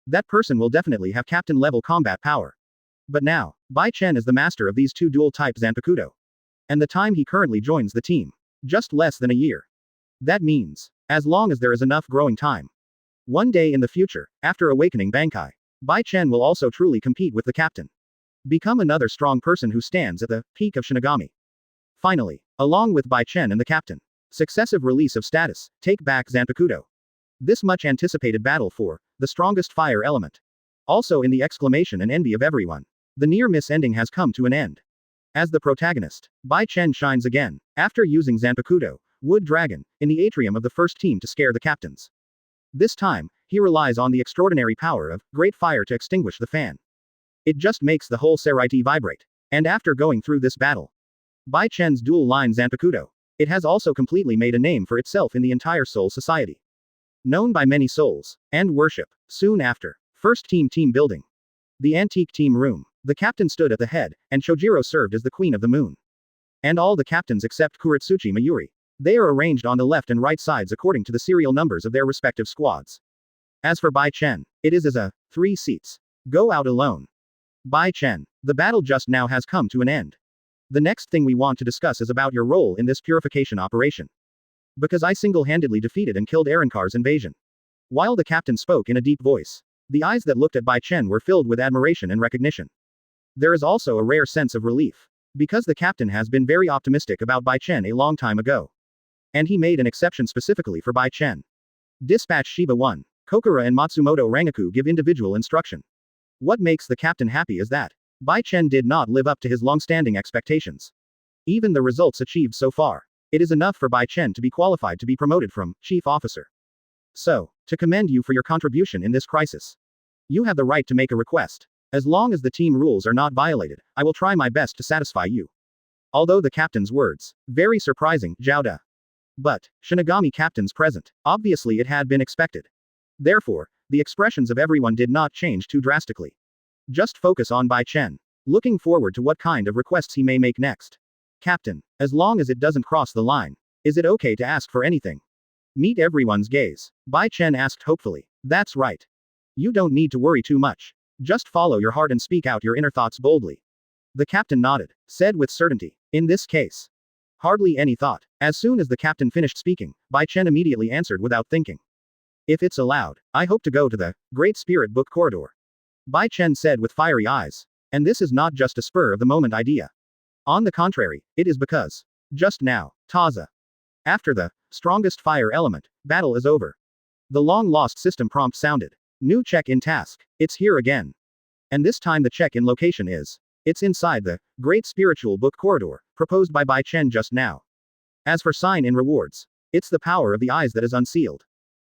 That person will definitely have captain-level combat power. But now, Bai Chen is the master of these two dual-type Zanpakutō. And the time he currently joins the team. Just less than a year. That means, as long as there is enough growing time. One day in the future, after awakening Bankai, Bai Chen will also truly compete with the captain. Become another strong person who stands at the peak of Shinigami. Finally, along with Bai Chen and the captain. Successive release of status, take back Zanpakutō. This much anticipated battle for the strongest fire element. Also in the exclamation and envy of everyone. The near-miss ending has come to an end. As the protagonist, Bai Chen shines again, after using Zanpakutō, Wood Dragon, in the atrium of the first team to scare the captains. This time, he relies on the extraordinary power of Great Fire to extinguish the fan. It just makes the whole Seraiti vibrate. And after going through this battle, Bai Chen's dual-line Zanpakutō, it has also completely made a name for itself in the entire Soul Society. Known by many souls, and worship. Soon after, first team building. The antique team room. The captain stood at the head, and Chojiro served as the queen of the moon. And all the captains except Kuretsuchi Mayuri. They are arranged on the left and right sides according to the serial numbers of their respective squads. As for Bai Chen, it is as a 3 seats. Go out alone. Bai Chen, the battle just now has come to an end. The next thing we want to discuss is about your role in this purification operation. Because I single-handedly defeated and killed Arrancar's invasion. While the captain spoke in a deep voice, the eyes that looked at Bai Chen were filled with admiration and recognition. There is also a rare sense of relief. Because the captain has been very optimistic about Bai Chen a long time ago. And he made an exception specifically for Bai Chen. Dispatch Shiba 1. Kokura and Matsumoto Rangaku give individual instruction. What makes the captain happy is that Bai Chen did not live up to his long-standing expectations. Even the results achieved so far, it is enough for Bai Chen to be qualified to be promoted from chief officer. So, to commend you for your contribution in this crisis. You have the right to make a request. As long as the team rules are not violated, I will try my best to satisfy you. Although the captain's words, very surprising, Zhao. But, Shinigami captains present, obviously it had been expected. Therefore, the expressions of everyone did not change too drastically. Just focus on Bai Chen. Looking forward to what kind of requests he may make next. Captain, as long as it doesn't cross the line, is it okay to ask for anything? Meet everyone's gaze. Bai Chen asked hopefully. That's right. You don't need to worry too much. Just follow your heart and speak out your inner thoughts boldly. The captain nodded, said with certainty. In this case, hardly any thought. As soon as the captain finished speaking, Bai Chen immediately answered without thinking. If it's allowed, I hope to go to the Great Spirit Book Corridor. Bai Chen said with fiery eyes. And this is not just a spur-of-the-moment idea. On the contrary, it is because, just now, Taza. After the strongest fire element, battle is over. The long-lost system prompt sounded. New check-in task. It's here again. And this time the check-in location is. It's inside the Great Spiritual Book Corridor, proposed by Bai Chen just now. As for sign-in rewards, it's the power of the eyes that is unsealed.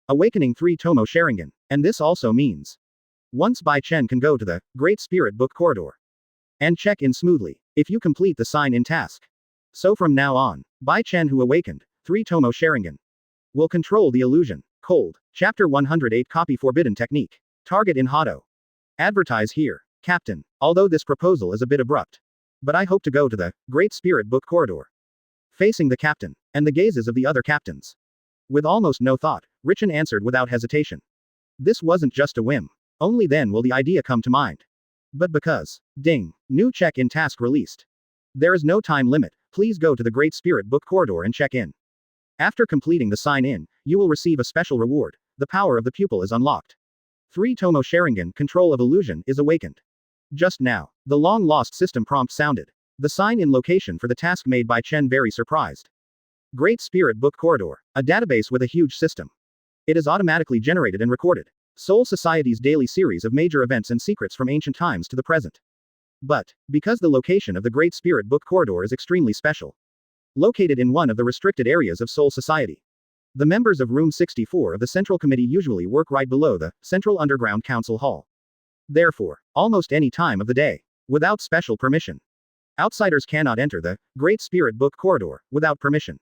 Awakening 3 Tomo Sharingan. And this also means. Once Bai Chen can go to the Great Spirit Book Corridor. And check in smoothly, if you complete the sign-in task. So from now on, Bai Chen who awakened 3 Tomo Sharingan will control the illusion. Cold. Chapter 108 Copy Forbidden Technique. Target in Hado. Advertise here. Captain, although this proposal is a bit abrupt. But I hope to go to the Great Spirit Book Corridor. Facing the captain, and the gazes of the other captains. With almost no thought, Richin answered without hesitation. This wasn't just a whim. Only then will the idea come to mind. But because, ding, new check-in task released. There is no time limit, please go to the Great Spirit Book Corridor and check in. After completing the sign-in, you will receive a special reward. The power of the pupil is unlocked. 3 Tomo Sharingan control of illusion is awakened. Just now, the long-lost system prompt sounded. The sign-in location for the task made by Chen very surprised. Great Spirit Book Corridor, a database with a huge system. It is automatically generated and recorded. Soul Society's daily series of major events and secrets from ancient times to the present. But, because the location of the Great Spirit Book Corridor is extremely special. Located in one of the restricted areas of Soul Society. The members of Room 64 of the Central Committee usually work right below the Central Underground Council Hall. Therefore, almost any time of the day, without special permission. Outsiders cannot enter the Great Spirit Book Corridor without permission.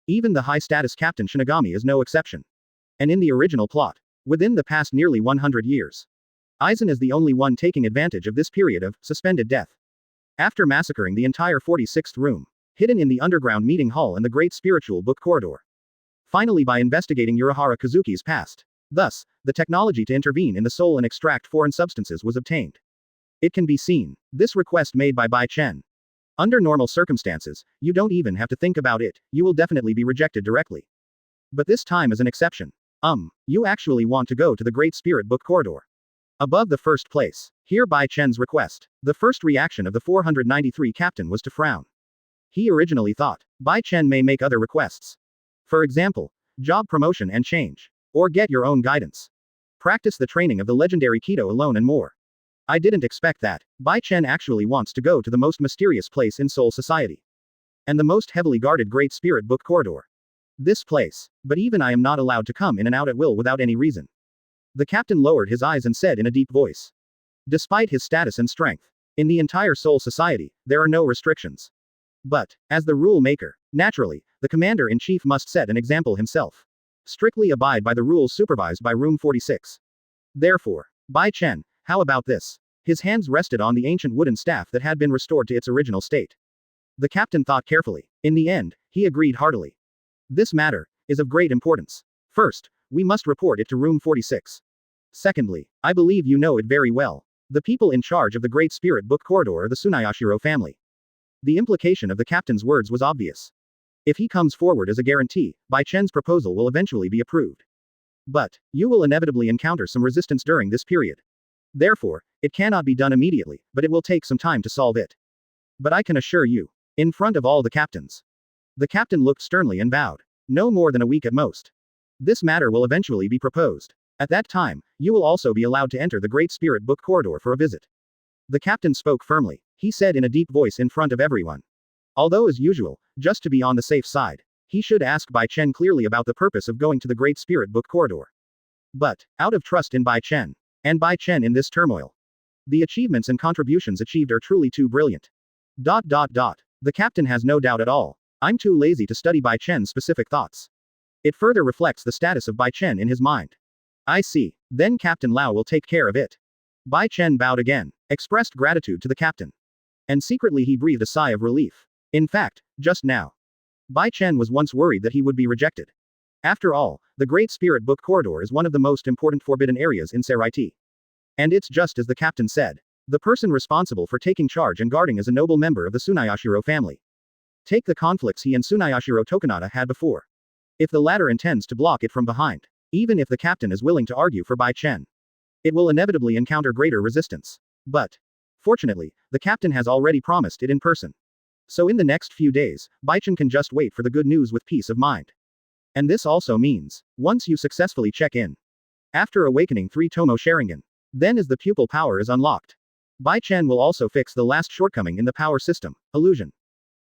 Even the high-status Captain Shinigami is no exception. And in the original plot, within the past nearly 100 years, Aizen is the only one taking advantage of this period of suspended death. After massacring the entire 46th room, hidden in the underground meeting hall and the Great Spiritual Book Corridor. Finally by investigating Urahara Kazuki's past. Thus, the technology to intervene in the soul and extract foreign substances was obtained. It can be seen, this request made by Bai Chen. Under normal circumstances, you don't even have to think about it, you will definitely be rejected directly. But this time is an exception. You actually want to go to the Great Spirit Book Corridor. Above the first place, here Bai Chen's request, the first reaction of the 493 captain was to frown. He originally thought, Bai Chen may make other requests. For example, job promotion and change. Or get your own guidance. Practice the training of the legendary Kido alone and more. I didn't expect that. Bai Chen actually wants to go to the most mysterious place in Soul Society. And the most heavily guarded Great Spirit Book Corridor. This place. But even I am not allowed to come in and out at will without any reason. The captain lowered his eyes and said in a deep voice. Despite his status and strength, in the entire Soul Society, there are no restrictions. But, as the rule maker, naturally, the commander-in-chief must set an example himself. Strictly abide by the rules supervised by Room 46. Therefore, Bai Chen, how about this? His hands rested on the ancient wooden staff that had been restored to its original state. The captain thought carefully. In the end, he agreed heartily. This matter is of great importance. First, we must report it to room 46. Secondly, I believe you know it very well. The people in charge of the Great Spirit Book Corridor are the Tsunayashiro family. The implication of the captain's words was obvious. If he comes forward as a guarantee, Bai Chen's proposal will eventually be approved. But, you will inevitably encounter some resistance during this period. Therefore, it cannot be done immediately, but it will take some time to solve it. But I can assure you, in front of all the captains. The captain looked sternly and bowed. No more than a week at most. This matter will eventually be proposed. At that time, you will also be allowed to enter the Great Spirit Book Corridor for a visit. The captain spoke firmly. He said in a deep voice in front of everyone. Although as usual, just to be on the safe side, he should ask Bai Chen clearly about the purpose of going to the Great Spirit Book Corridor. But, out of trust in Bai Chen, and Bai Chen in this turmoil, the achievements and contributions achieved are truly too brilliant. The captain has no doubt at all. I'm too lazy to study Bai Chen's specific thoughts. It further reflects the status of Bai Chen in his mind. I see. Then Captain Lao will take care of it. Bai Chen bowed again, expressed gratitude to the captain. And secretly he breathed a sigh of relief. In fact, just now, Bai Chen was once worried that he would be rejected. After all, the Great Spirit Book Corridor is one of the most important forbidden areas in Seraiti. And it's just as the captain said. The person responsible for taking charge and guarding is a noble member of the Tsunayashiro family. Take the conflicts he and Tsunayashiro Tokunada had before. If the latter intends to block it from behind, even if the captain is willing to argue for Bai Chen, it will inevitably encounter greater resistance. But, fortunately, the captain has already promised it in person. So in the next few days, Bai Chen can just wait for the good news with peace of mind. And this also means, once you successfully check in, after awakening 3 Tomo Sharingan, then as the pupil power is unlocked, Bai Chen will also fix the last shortcoming in the power system, illusion.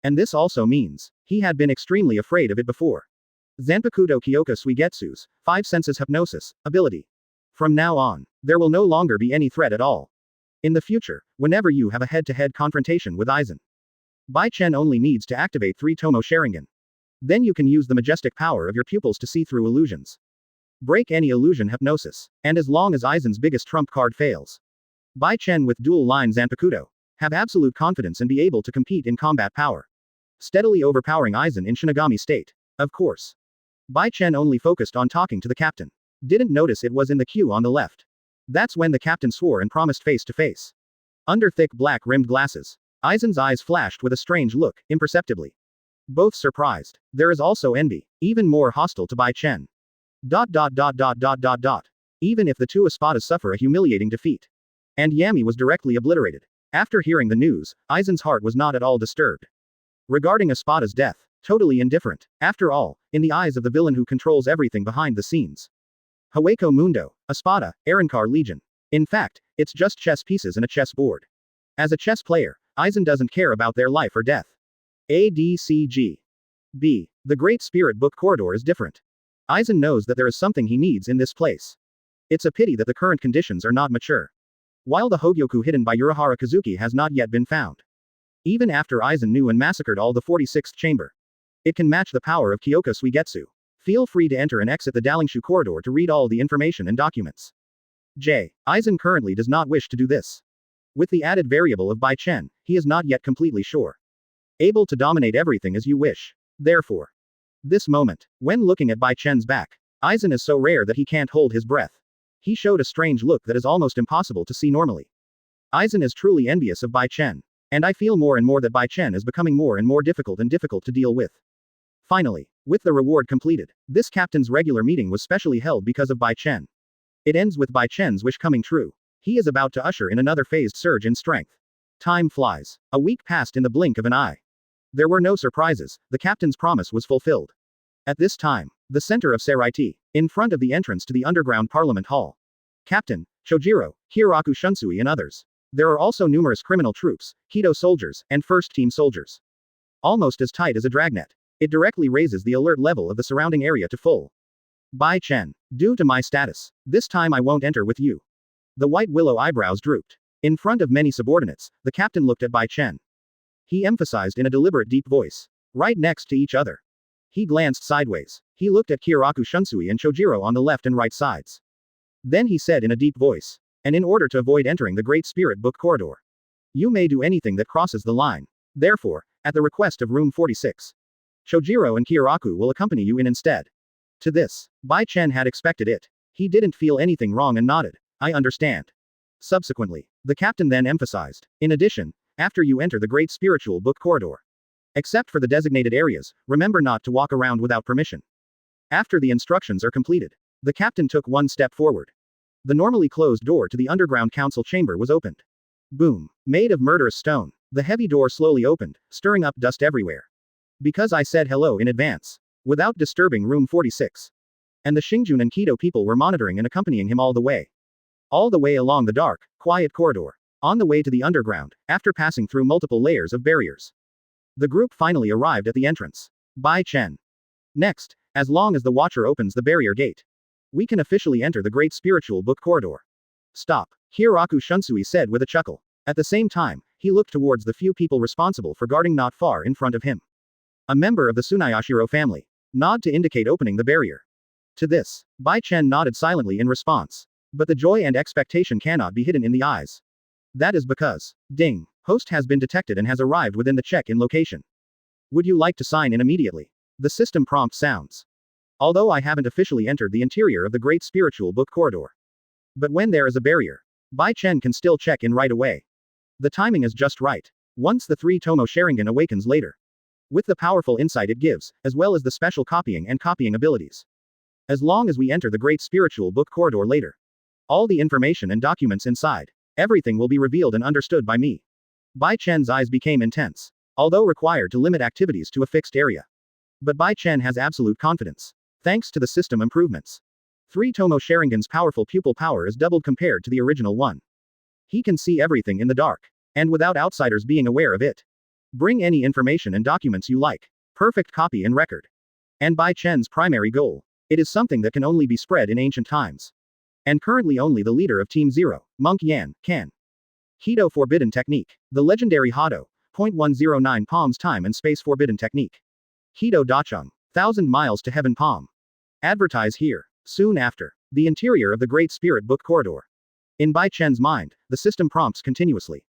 And this also means, he had been extremely afraid of it before. Zanpakutō Kyoka Suigetsu's 5 senses hypnosis ability. From now on, there will no longer be any threat at all. In the future, whenever you have a head-to-head confrontation with Aizen, Bai Chen only needs to activate 3 Tomo Sharingan. Then you can use the majestic power of your pupils to see through illusions. Break any illusion hypnosis. And as long as Aizen's biggest trump card fails, Bai Chen with dual line Zanpakutō have absolute confidence and be able to compete in combat power, steadily overpowering Aizen in Shinigami state. Of course, Bai Chen only focused on talking to the captain. Didn't notice it was in the queue on the left. That's when the captain swore and promised face to face. Under thick black-rimmed glasses, Aizen's eyes flashed with a strange look, imperceptibly. Both surprised. There is also envy, even more hostile to Bai Chen. Even if the two Espadas suffer a humiliating defeat. And Yami was directly obliterated. After hearing the news, Aizen's heart was not at all disturbed. Regarding Espada's death, totally indifferent. After all, in the eyes of the villain who controls everything behind the scenes. Hueco Mundo, Espada, arrancar Legion. In fact, it's just chess pieces and a chess board. As a chess player, Aizen doesn't care about their life or death. ADCG. B. The Great Spirit Book Corridor is different. Aizen knows that there is something he needs in this place. It's a pity that the current conditions are not mature. While the Hogyoku hidden by Urahara Kazuki has not yet been found. Even after Aizen knew and massacred all the 46th chamber, it can match the power of Kyoka Suigetsu. Feel free to enter and exit the Dalingshu corridor to read all the information and documents. J. Aizen currently does not wish to do this. With the added variable of Bai Chen, he is not yet completely sure. Able to dominate everything as you wish. Therefore, this moment, when looking at Bai Chen's back, Aizen is so rare that he can't hold his breath. He showed a strange look that is almost impossible to see normally. Aizen is truly envious of Bai Chen. And I feel more and more that Bai Chen is becoming more and more difficult to deal with. Finally, with the reward completed, this captain's regular meeting was specially held because of Bai Chen. It ends with Bai Chen's wish coming true. He is about to usher in another phased surge in strength. Time flies. A week passed in the blink of an eye. There were no surprises, the captain's promise was fulfilled. At this time, the center of Seraiti, in front of the entrance to the underground parliament hall. Captain, Chojiro, Hiraku Shunsui and others. There are also numerous criminal troops, Kido soldiers, and first-team soldiers. Almost as tight as a dragnet. It directly raises the alert level of the surrounding area to full. Bai Chen, due to my status, this time I won't enter with you. The white willow eyebrows drooped. In front of many subordinates, the captain looked at Bai Chen. He emphasized in a deliberate deep voice. Right next to each other. He glanced sideways. He looked at Kiraku Shunsui and Chojiro on the left and right sides. Then he said in a deep voice. And in order to avoid entering the Great Spirit Book Corridor, you may do anything that crosses the line. Therefore, at the request of room 46, Chojiro and Kyoraku will accompany you in instead. To this, Bai Chen had expected it. He didn't feel anything wrong and nodded. I understand. Subsequently, the captain then emphasized, in addition, after you enter the Great Spiritual Book Corridor. Except for the designated areas, remember not to walk around without permission. After the instructions are completed, the captain took one step forward. The normally closed door to the underground council chamber was opened. Boom. Made of murderous stone, the heavy door slowly opened, stirring up dust everywhere. Because I said hello in advance. Without disturbing room 46. And the Xingjun and Kido people were monitoring and accompanying him all the way. All the way along the dark, quiet corridor. On the way to the underground, after passing through multiple layers of barriers. The group finally arrived at the entrance. Bai Chen. Next, as long as the Watcher opens the barrier gate, we can officially enter the Great Spiritual Book Corridor. Stop, Hiroku Shunsui said with a chuckle. At the same time, he looked towards the few people responsible for guarding not far in front of him. A member of the Tsunayashiro family. Nod to indicate opening the barrier. To this, Bai Chen nodded silently in response. But the joy and expectation cannot be hidden in the eyes. That is because, ding, host has been detected and has arrived within the check-in location. Would you like to sign in immediately? The system prompt sounds. Although I haven't officially entered the interior of the Great Spiritual Book Corridor. But when there is a barrier, Bai Chen can still check in right away. The timing is just right. Once the 3-Tomo Sharingan awakens later. With the powerful insight it gives, as well as the special copying and copying abilities. As long as we enter the Great Spiritual Book Corridor later. All the information and documents inside. Everything will be revealed and understood by me. Bai Chen's eyes became intense. Although required to limit activities to a fixed area. But Bai Chen has absolute confidence. Thanks to the system improvements. 3-Tomo Sharingan's powerful pupil power is doubled compared to the original one. He can see everything in the dark. And without outsiders being aware of it. Bring any information and documents you like. Perfect copy and record. And Bai Chen's primary goal. It is something that can only be spread in ancient times. And currently only the leader of Team Zero, Monk Yan, can. Hido Forbidden Technique. The legendary Hado. 0.109 palms time and space forbidden technique. Hido Dachung. 1000 miles to heaven palm. Advertise here. Soon after. The interior of the Great Spirit Book Corridor. In Bai Chen's mind, the system prompts continuously.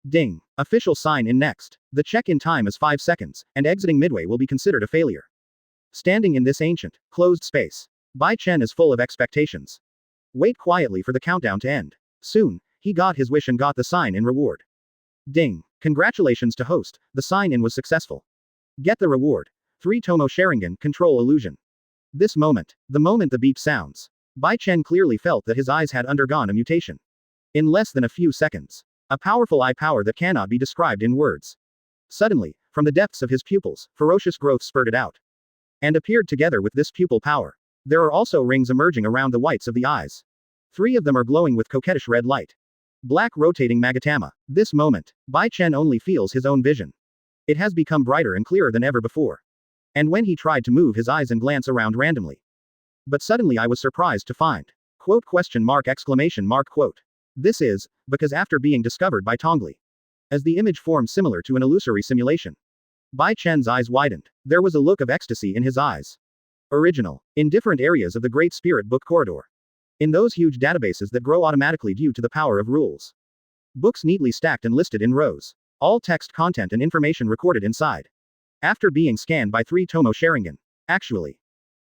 Ding. Official sign in next. The check-in time is 5 seconds, and exiting midway will be considered a failure. Standing in this ancient, closed space. Bai Chen is full of expectations. Wait quietly for the countdown to end. Soon, he got his wish and got the sign-in reward. Ding. Congratulations to host, the sign-in was successful. Get the reward. 3-Tomo Sharingan, control illusion. This moment, the moment the beep sounds. Bai Chen clearly felt that his eyes had undergone a mutation. In less than a few seconds. A powerful eye power that cannot be described in words. Suddenly, from the depths of his pupils, ferocious growth spurted out. And appeared together with this pupil power. There are also rings emerging around the whites of the eyes. 3 of them are glowing with coquettish red light. Black rotating magatama. This moment, Bai Chen only feels his own vision. It has become brighter and clearer than ever before. And when he tried to move his eyes and glance around randomly. But suddenly I was surprised to find. Quote question mark exclamation mark quote. This is, because after being discovered by Tongli. As the image formed similar to an illusory simulation. Bai Chen's eyes widened. There was a look of ecstasy in his eyes. Original. In different areas of the Great Spirit Book Corridor. In those huge databases that grow automatically due to the power of rules. Books neatly stacked and listed in rows. All text content and information recorded inside. After being scanned by 3-Tomo Sharingan. Actually.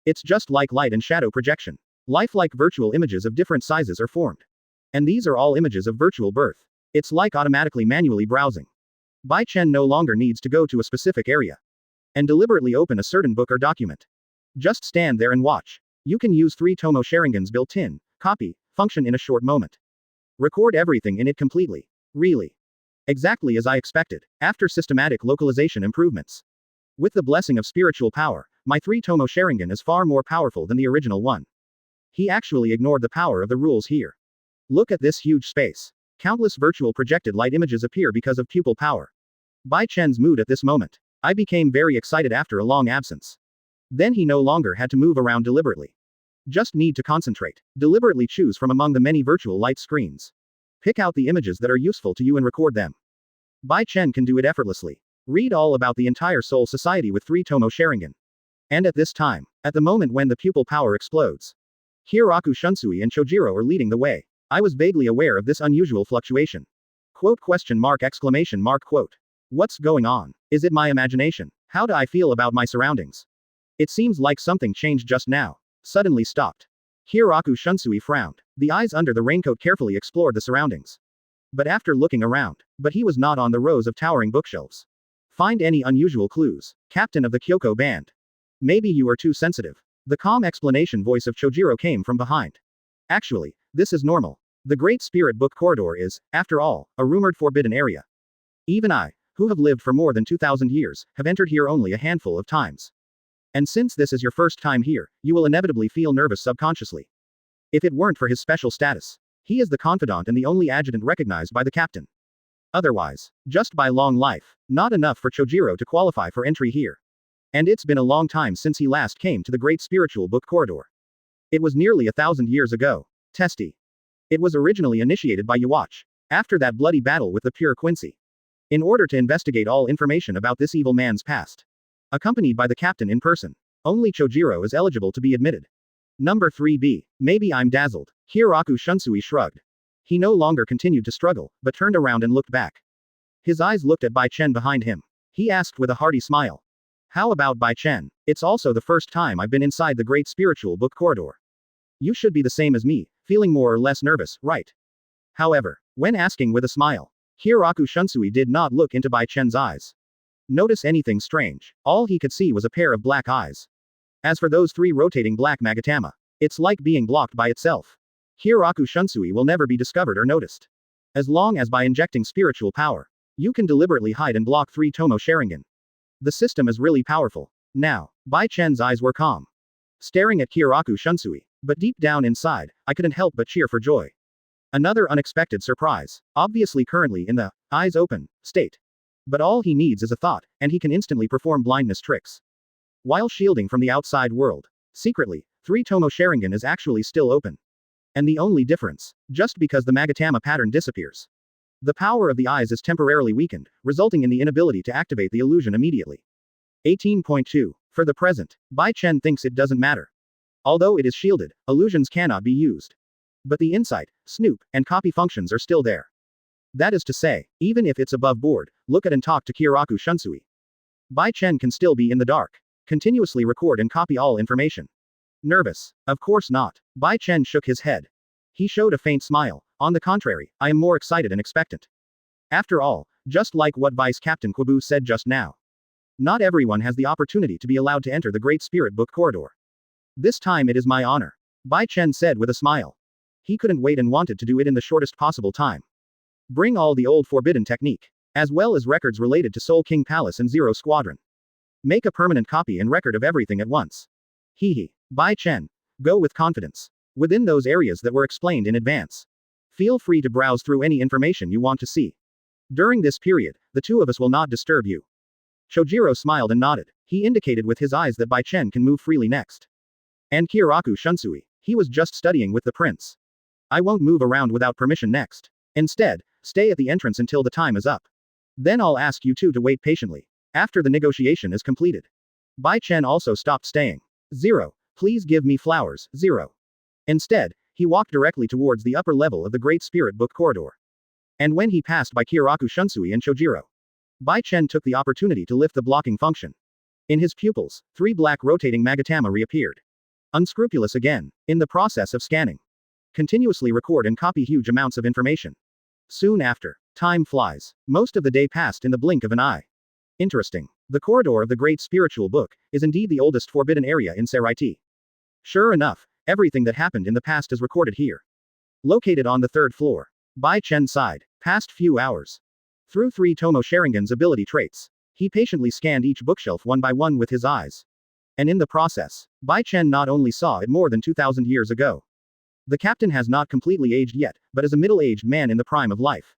It's just like light and shadow projection. Lifelike virtual images of different sizes are formed. And these are all images of virtual birth. It's like automatically manually browsing. Bai Chen no longer needs to go to a specific area. And deliberately open a certain book or document. Just stand there and watch. You can use 3-Tomo Sharingan's built-in copy function in a short moment. Record everything in it completely. Really. Exactly as I expected, after systematic localization improvements. With the blessing of spiritual power, my 3-Tomo Sharingan is far more powerful than the original one. He actually ignored the power of the rules here. Look at this huge space. Countless virtual projected light images appear because of pupil power. Bai Chen's mood at this moment. I became very excited after a long absence. Then he no longer had to move around deliberately. Just need to concentrate. Deliberately choose from among the many virtual light screens. Pick out the images that are useful to you and record them. Bai Chen can do it effortlessly. Read all about the entire Soul Society with 3-Tomo Sharingan. And at this time, at the moment when the pupil power explodes. Hiroku Shunsui and Chojiro are leading the way. I was vaguely aware of this unusual fluctuation. Quote question mark exclamation mark quote. What's going on? Is it my imagination? How do I feel about my surroundings? It seems like something changed just now. Suddenly stopped. Hiraku Shunsui frowned. The eyes under the raincoat carefully explored the surroundings. But after looking around, he was not on the rows of towering bookshelves. Find any unusual clues, Captain of the Kyoko band. Maybe you are too sensitive. The calm explanation voice of Chojiro came from behind. Actually, this is normal. The Great Spirit Book Corridor is, after all, a rumored forbidden area. Even I, who have lived for more than 2,000 years, have entered here only a handful of times. And since this is your first time here, you will inevitably feel nervous subconsciously. If it weren't for his special status, he is the confidant and the only adjutant recognized by the captain. Otherwise, just by long life, not enough for Chojiro to qualify for entry here. And it's been a long time since he last came to the Great Spiritual Book Corridor. It was nearly 1,000 years ago. Testy. It was originally initiated by Yuhabach, after that bloody battle with the pure Quincy. In order to investigate all information about this evil man's past. Accompanied by the captain in person. Only Chojiro is eligible to be admitted. Number 3B. Maybe I'm dazzled. Hiraku Shunsui shrugged. He no longer continued to struggle, but turned around and looked back. His eyes looked at Bai Chen behind him. He asked with a hearty smile. How about Bai Chen? It's also the first time I've been inside the Great Spiritual Book Corridor. You should be the same as me, feeling more or less nervous, right? However, when asking with a smile, Hiraku Shunsui did not look into Bai Chen's eyes. Notice anything strange. All he could see was a pair of black eyes. As for those 3 rotating black magatama, it's like being blocked by itself. Hiraku Shunsui will never be discovered or noticed. As long as by injecting spiritual power, you can deliberately hide and block 3 Tomo Sharingan. The system is really powerful. Now, Bai Chen's eyes were calm. Staring at Hiraku Shunsui, but deep down inside, I couldn't help but cheer for joy. Another unexpected surprise, obviously currently in the eyes open state. But all he needs is a thought, and he can instantly perform blindness tricks. While shielding from the outside world, secretly, 3 Tomo Sharingan is actually still open. And the only difference, just because the Magatama pattern disappears. The power of the eyes is temporarily weakened, resulting in the inability to activate the illusion immediately. 18.2. For the present, Bai Chen thinks it doesn't matter. Although it is shielded, illusions cannot be used. But the insight, snoop, and copy functions are still there. That is to say, even if it's above board, look at and talk to Hiraku Shunsui. Bai Chen can still be in the dark. Continuously record and copy all information. Nervous? Of course not. Bai Chen shook his head. He showed a faint smile. On the contrary, I am more excited and expectant. After all, just like what Vice Captain Kwabu said just now. Not everyone has the opportunity to be allowed to enter the Great Spirit Book Corridor. This time it is my honor. Bai Chen said with a smile. He couldn't wait and wanted to do it in the shortest possible time. Bring all the old forbidden technique, as well as records related to Soul King Palace and Zero Squadron. Make a permanent copy and record of everything at once. Hehe. Bai Chen. Go with confidence. Within those areas that were explained in advance. Feel free to browse through any information you want to see. During this period, the 2 of us will not disturb you. Chojiro smiled and nodded. He indicated with his eyes that Bai Chen can move freely next. And Hiraku Shunsui. He was just studying with the prince. I won't move around without permission next. Instead, stay at the entrance until the time is up. Then I'll ask you 2 to wait patiently. After the negotiation is completed. Bai Chen also stopped staying. 0. Please give me flowers, 0. Instead, he walked directly towards the upper level of the Great Spirit Book Corridor. And when he passed by Hiraku Shunsui and Chojiro, Bai Chen took the opportunity to lift the blocking function. In his pupils, 3 black rotating magatama reappeared. Unscrupulous again, in the process of scanning. Continuously record and copy huge amounts of information. Soon after, time flies. Most of the day passed in the blink of an eye. Interesting. The corridor of the Great Spiritual Book is indeed the oldest forbidden area in Seraiti. Sure enough, everything that happened in the past is recorded here. Located on the 3rd floor. Bai Chen sighed. Past few hours. Through 3 Tomo Sharingan's ability traits, he patiently scanned each bookshelf one by one with his eyes. And in the process, Bai Chen not only saw it more than 2,000 years ago. The captain has not completely aged yet, but is a middle-aged man in the prime of life.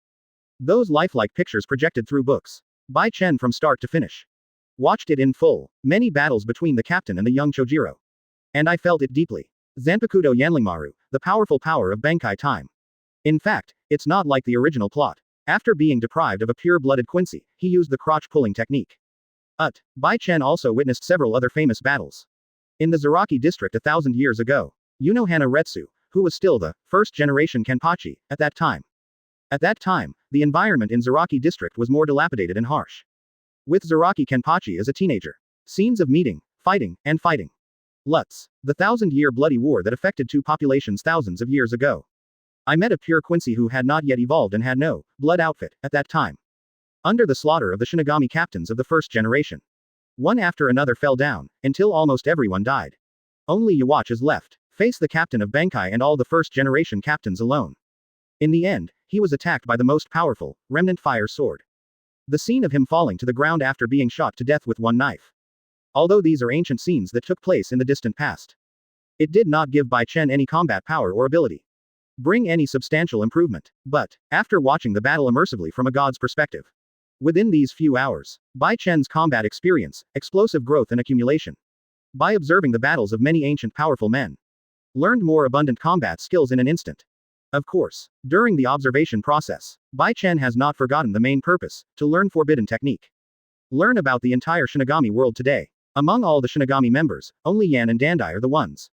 Those lifelike pictures projected through books. Bai Chen from start to finish. Watched it in full. Many battles between the captain and the young Chojiro. And I felt it deeply. Zanpakutō Yanlingmaru, the powerful power of Bankai time. In fact, it's not like the original plot. After being deprived of a pure-blooded Quincy, he used the crotch-pulling technique. Bai Chen also witnessed several other famous battles. In the Zaraki district 1,000 years ago, Unohana Retsu, who was still the first-generation Kenpachi, at that time. At that time, the environment in Zaraki district was more dilapidated and harsh. with Zaraki Kenpachi as a teenager. Scenes of meeting, fighting, and fighting. Lutz, the 1,000-year bloody war that affected two populations thousands of years ago. I met a pure Quincy who had not yet evolved and had no blood outfit at that time. Under the slaughter of the Shinigami captains of the first generation. One after another fell down, until almost everyone died. Only Yuhabach is left, face the captain of Bankai and all the first generation captains alone. In the end, he was attacked by the most powerful, remnant fire sword. The scene of him falling to the ground after being shot to death with one knife. Although these are ancient scenes that took place in the distant past. It did not give Bai Chen any combat power or ability. Bring any substantial improvement. But, after watching the battle immersively from a god's perspective. Within these few hours, Bai Chen's combat experience, explosive growth and accumulation. By observing the battles of many ancient powerful men. Learned more abundant combat skills in an instant. Of course, during the observation process, Bai Chen has not forgotten the main purpose, to learn forbidden technique. Learn about the entire Shinigami world today. Among all the Shinigami members, only Yan and Dandai are the ones.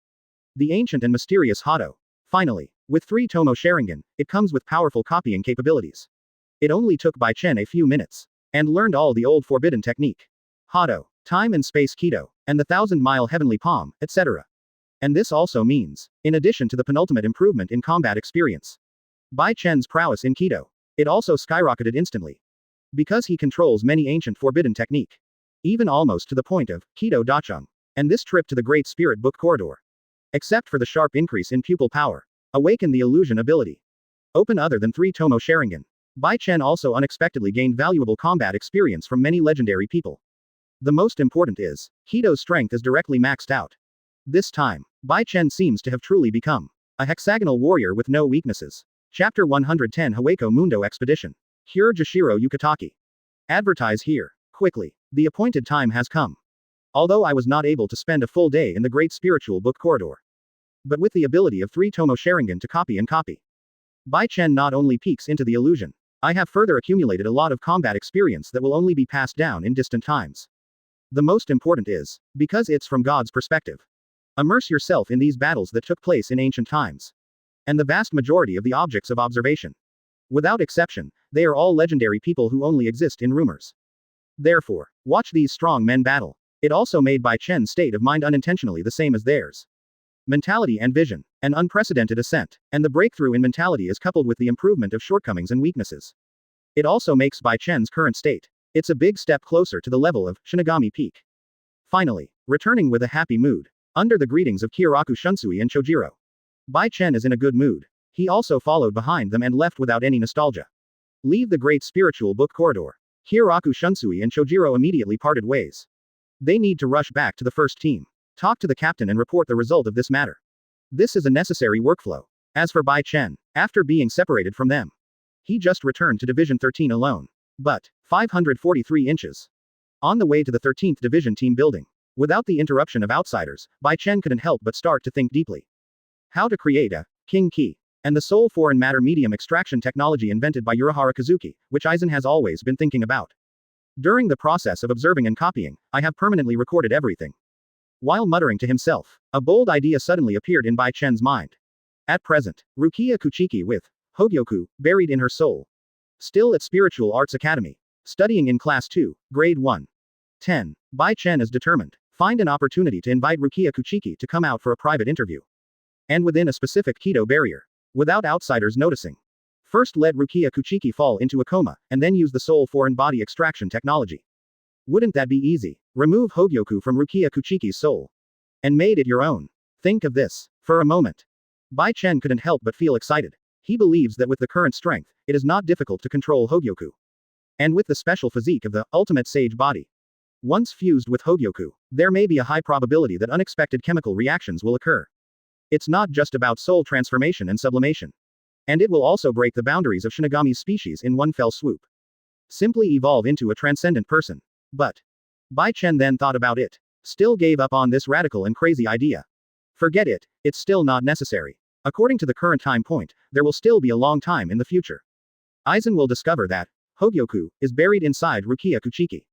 The ancient and mysterious Hado. Finally, with 3 Tomo Sharingan, it comes with powerful copying capabilities. It only took Bai Chen a few minutes. And learned all the old forbidden technique. Hado, time and space Kido, and the 1,000-mile heavenly palm, etc. And this also means, in addition to the penultimate improvement in combat experience. Bai Chen's prowess in Kido. It also skyrocketed instantly. Because he controls many ancient forbidden technique. Even almost to the point of Kido Dachung. And this trip to the Great Spirit Book Corridor. Except for the sharp increase in pupil power. Awaken the illusion ability. Open other than 3 Tomo Sharingan. Bai Chen also unexpectedly gained valuable combat experience from many legendary people. The most important is, Kido's strength is directly maxed out. This time, Bai Chen seems to have truly become a hexagonal warrior with no weaknesses. Chapter 110 Hueco Mundo Expedition. Cure Jashiro Yukataki. Advertise here. Quickly. The appointed time has come. Although I was not able to spend a full day in the Great Spiritual Book Corridor. But with the ability of 3 Tomo Sharingan to copy and copy. Bai Chen not only peeks into the illusion. I have further accumulated a lot of combat experience that will only be passed down in distant times. The most important is, because it's from God's perspective. Immerse yourself in these battles that took place in ancient times. And the vast majority of the objects of observation. Without exception, they are all legendary people who only exist in rumors. Therefore, watch these strong men battle. It also made Bai Chen's state of mind unintentionally the same as theirs. Mentality and vision, an unprecedented ascent, and the breakthrough in mentality is coupled with the improvement of shortcomings and weaknesses. It also makes Bai Chen's current state. It's a big step closer to the level of Shinigami peak. Finally, returning with a happy mood. Under the greetings of Kyoraku Shunsui and Chojiro. Bai Chen is in a good mood. He also followed behind them and left without any nostalgia. Leave the Great Spiritual Book Corridor. Kyoraku Shunsui and Chojiro immediately parted ways. They need to rush back to the first team. Talk to the captain and report the result of this matter. This is a necessary workflow. As for Bai Chen, after being separated from them, he just returned to Division 13 alone. But, 543 inches. On the way to the 13th Division team building. Without the interruption of outsiders, Bai Chen couldn't help but start to think deeply. How to create a King Key. And the sole foreign matter medium extraction technology invented by Urahara Kazuki, which Aizen has always been thinking about. During the process of observing and copying, I have permanently recorded everything. While muttering to himself, a bold idea suddenly appeared in Bai Chen's mind. At present, Rukia Kuchiki with Hogyoku buried in her soul. Still at Spiritual Arts Academy. Studying in Class 2, Grade 1. 10. Bai Chen is determined. Find an opportunity to invite Rukia Kuchiki to come out for a private interview. And within a specific Kido barrier. Without outsiders noticing. First let Rukia Kuchiki fall into a coma, and then use the soul foreign body extraction technology. Wouldn't that be easy? Remove Hogyoku from Rukia Kuchiki's soul. And made it your own. Think of this. For a moment. Bai Chen couldn't help but feel excited. He believes that with the current strength, it is not difficult to control Hogyoku. And with the special physique of the ultimate sage body. Once fused with Hogyoku, there may be a high probability that unexpected chemical reactions will occur. It's not just about soul transformation and sublimation. And it will also break the boundaries of Shinigami's species in one fell swoop. Simply evolve into a transcendent person. But Bai Chen then thought about it. Still gave up on this radical and crazy idea. Forget it, it's still not necessary. According to the current time point, there will still be a long time in the future. Aizen will discover that Hogyoku is buried inside Rukia Kuchiki.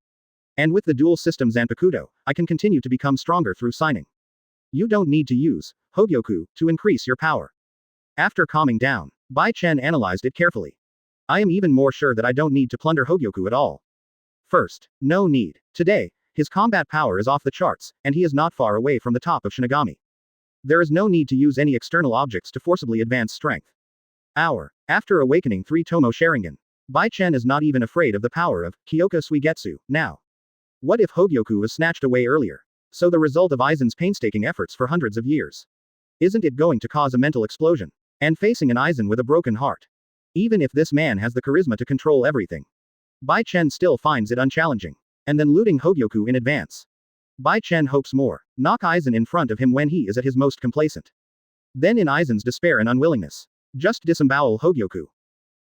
And with the dual system Zanpakutō, I can continue to become stronger through signing. You don't need to use Hogyoku to increase your power. After calming down, Bai Chen analyzed it carefully. I am even more sure that I don't need to plunder Hogyoku at all. First, no need. Today, his combat power is off the charts, and he is not far away from the top of Shinigami. There is no need to use any external objects to forcibly advance strength. After awakening 3 Tomo Sharingan, Bai Chen is not even afraid of the power of Kyoka Suigetsu now. What if Hogyoku was snatched away earlier? So the result of Aizen's painstaking efforts for hundreds of years. Isn't it going to cause a mental explosion? And facing an Aizen with a broken heart. Even if this man has the charisma to control everything, Bai Chen still finds it unchallenging. And then looting Hogyoku in advance. Bai Chen hopes more. Knock Aizen in front of him when he is at his most complacent. Then in Aizen's despair and unwillingness, just disembowel Hogyoku.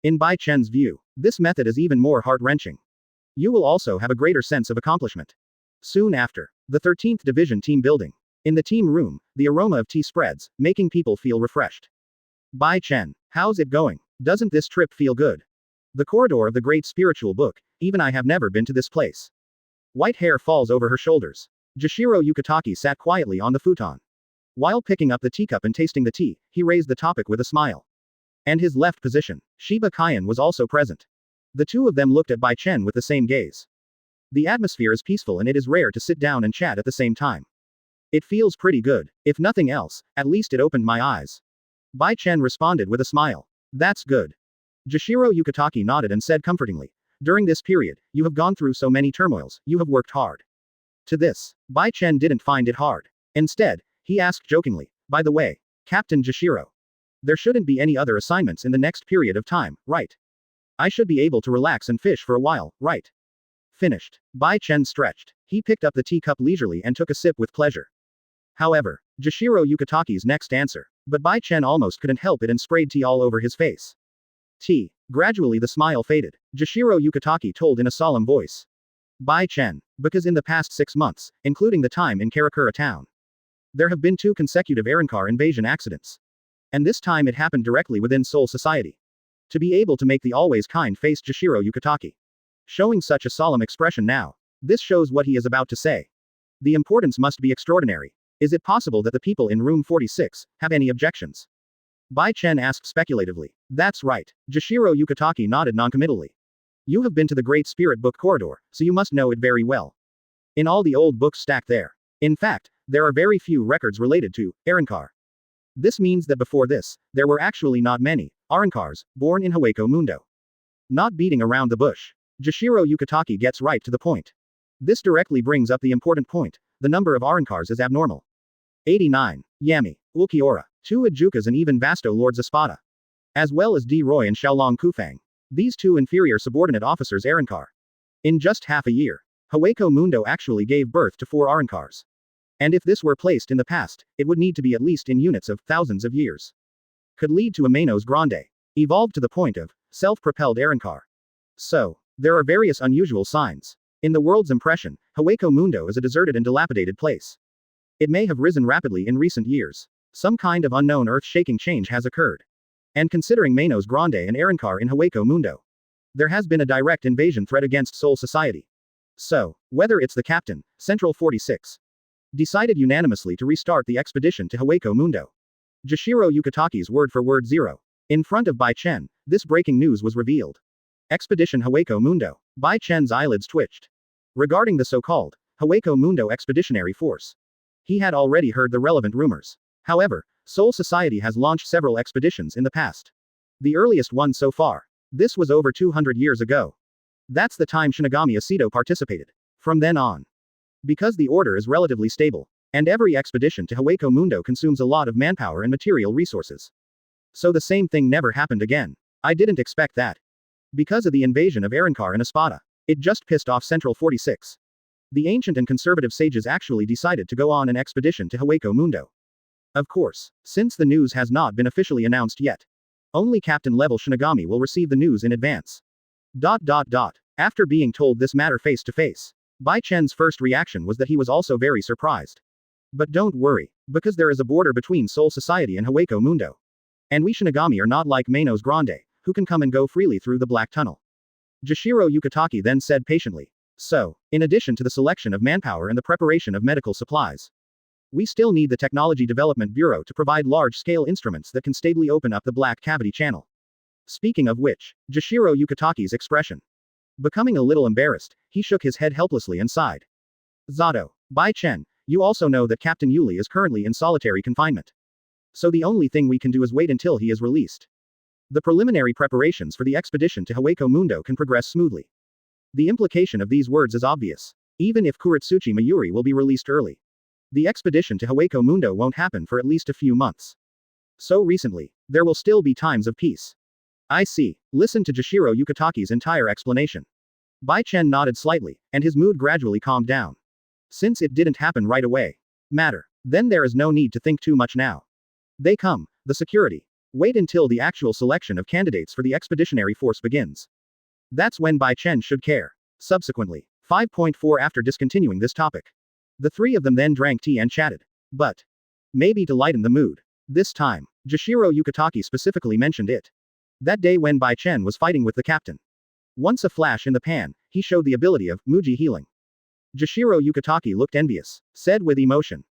In Bai Chen's view, this method is even more heart-wrenching. You will also have a greater sense of accomplishment. Soon after, the 13th Division team building. In the team room, the aroma of tea spreads, making people feel refreshed. Bai Chen, how's it going? Doesn't this trip feel good? The corridor of the great spiritual book, even I have never been to this place. White hair falls over her shoulders. Jashiro Yukitake sat quietly on the futon. While picking up the teacup and tasting the tea, he raised the topic with a smile. And his left position, Shiba Kaien, was also present. The two of them looked at Bai Chen with the same gaze. The atmosphere is peaceful and it is rare to sit down and chat at the same time. It feels pretty good. If nothing else, at least it opened my eyes. Bai Chen responded with a smile. That's good. Jashiro Yukitake nodded and said comfortingly. During this period, you have gone through so many turmoils, you have worked hard. To this, Bai Chen didn't find it hard. Instead, he asked jokingly, by the way, Captain Jashiro. There shouldn't be any other assignments in the next period of time, right? I should be able to relax and fish for a while, right? Finished. Bai Chen stretched. He picked up the teacup leisurely and took a sip with pleasure. However, Jashiro Yukitake's next answer. But Bai Chen almost couldn't help it and sprayed tea all over his face. Tea. Gradually the smile faded. Jashiro Yukitake told in a solemn voice. Bai Chen. Because in the past 6 months, including the time in Karakura Town, there have been 2 consecutive arrancar invasion accidents. And this time it happened directly within Soul Society. To be able to make the always kind-faced Jashiro Yukitake showing such a solemn expression now, this shows what he is about to say. The importance must be extraordinary. Is it possible that the people in room 46 have any objections? Bai Chen asked speculatively. That's right. Jashiro Yukitake nodded noncommittally. You have been to the Great Spirit Book corridor, so you must know it very well. In all the old books stacked there. In fact, there are very few records related to arrancar. This means that before this, there were actually not many arrancars born in Hueco Mundo. Not beating around the bush. Jashiro Yukitake gets right to the point. This directly brings up the important point. The number of arrancars is abnormal. 89. Yami, Ulquiorra, 2 Adjukas and even Vasto Lords Espada. As well as D. Roy and Xiaolong Kufang. These 2 inferior subordinate officers arrancar. In just half a year, Hueco Mundo actually gave birth to 4 arrancars. And if this were placed in the past, it would need to be at least in units of thousands of years. Could lead to a Manos Grande. Evolved to the point of self-propelled arrancar. So, there are various unusual signs. In the world's impression, Hueco Mundo is a deserted and dilapidated place. It may have risen rapidly in recent years. Some kind of unknown earth-shaking change has occurred. And considering Manos Grande and arrancar in Hueco Mundo, there has been a direct invasion threat against Soul Society. So, whether it's the captain, Central 46, decided unanimously to restart the expedition to Hueco Mundo. Jashiro Yukitake's word for word 0. In front of Bai Chen, this breaking news was revealed. Expedition Hueco Mundo. Bai Chen's eyelids twitched. Regarding the so-called Hueco Mundo Expeditionary Force, he had already heard the relevant rumors. However, Soul Society has launched several expeditions in the past. The earliest one so far. This was over 200 years ago. That's the time Shinigami Asido participated. From then on. Because the order is relatively stable, and every expedition to Hueco Mundo consumes a lot of manpower and material resources. So the same thing never happened again. I didn't expect that. Because of the invasion of arrancar and Espada, it just pissed off Central 46. The ancient and conservative sages actually decided to go on an expedition to Hueco Mundo. Of course, since the news has not been officially announced yet, only captain-level Shinigami will receive the news in advance. After being told this matter face to face, Bai Chen's first reaction was that he was also very surprised. But don't worry, because there is a border between Soul Society and Hueco Mundo. And we Shinigami are not like Manos Grande, who can come and go freely through the Black Tunnel. Jashiro Yukitake then said patiently. So, in addition to the selection of manpower and the preparation of medical supplies, we still need the Technology Development Bureau to provide large-scale instruments that can stably open up the Black Cavity Channel. Speaking of which, Jashiro Yukitake's expression becoming a little embarrassed, he shook his head helplessly and sighed. Zato. Bai Chen, you also know that Captain Yuli is currently in solitary confinement. So the only thing we can do is wait until he is released. The preliminary preparations for the expedition to Hueco Mundo can progress smoothly. The implication of these words is obvious. Even if Kuretsuchi Mayuri will be released early, the expedition to Hueco Mundo won't happen for at least a few months. So recently, there will still be times of peace. I see. Listen to Jashiro Yukitaki's entire explanation. Bai Chen nodded slightly, and his mood gradually calmed down. Since it didn't happen right away, then there is no need to think too much now. They come, the security. Wait until the actual selection of candidates for the expeditionary force begins. That's when Bai Chen should care. Subsequently, 5.4 after discontinuing this topic, the three of them then drank tea and chatted. But maybe to lighten the mood, this time, Jashiro Yukitaki specifically mentioned it. That day when Bai Chen was fighting with the captain. Once a flash in the pan, he showed the ability of Muji healing. Jashiro Yukitaki looked envious, said with emotion.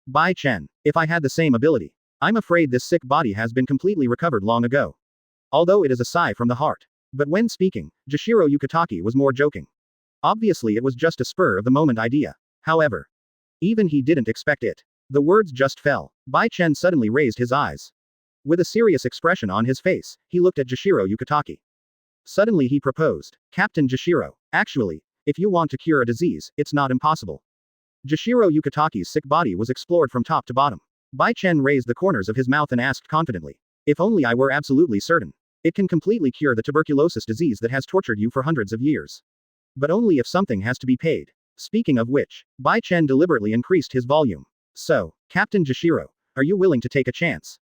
Bai Chen, if I had the same ability, I'm afraid this sick body has been completely recovered long ago. Although it is a sigh from the heart. But when speaking, Jashiro Yukitaki was more joking. Obviously it was just a spur of the moment idea. However, even he didn't expect it. The words just fell. Bai Chen suddenly raised his eyes. With a serious expression on his face, he looked at Jashiro Yukitaki. Suddenly he proposed, Captain Jashiro, actually, if you want to cure a disease, it's not impossible. Jashiro Yukitaki's sick body was explored from top to bottom. Bai Chen raised the corners of his mouth and asked confidently. If only I were absolutely certain. It can completely cure the tuberculosis disease that has tortured you for hundreds of years. But only if something has to be paid. Speaking of which, Bai Chen deliberately increased his volume. So, Captain Jashiro, are you willing to take a chance?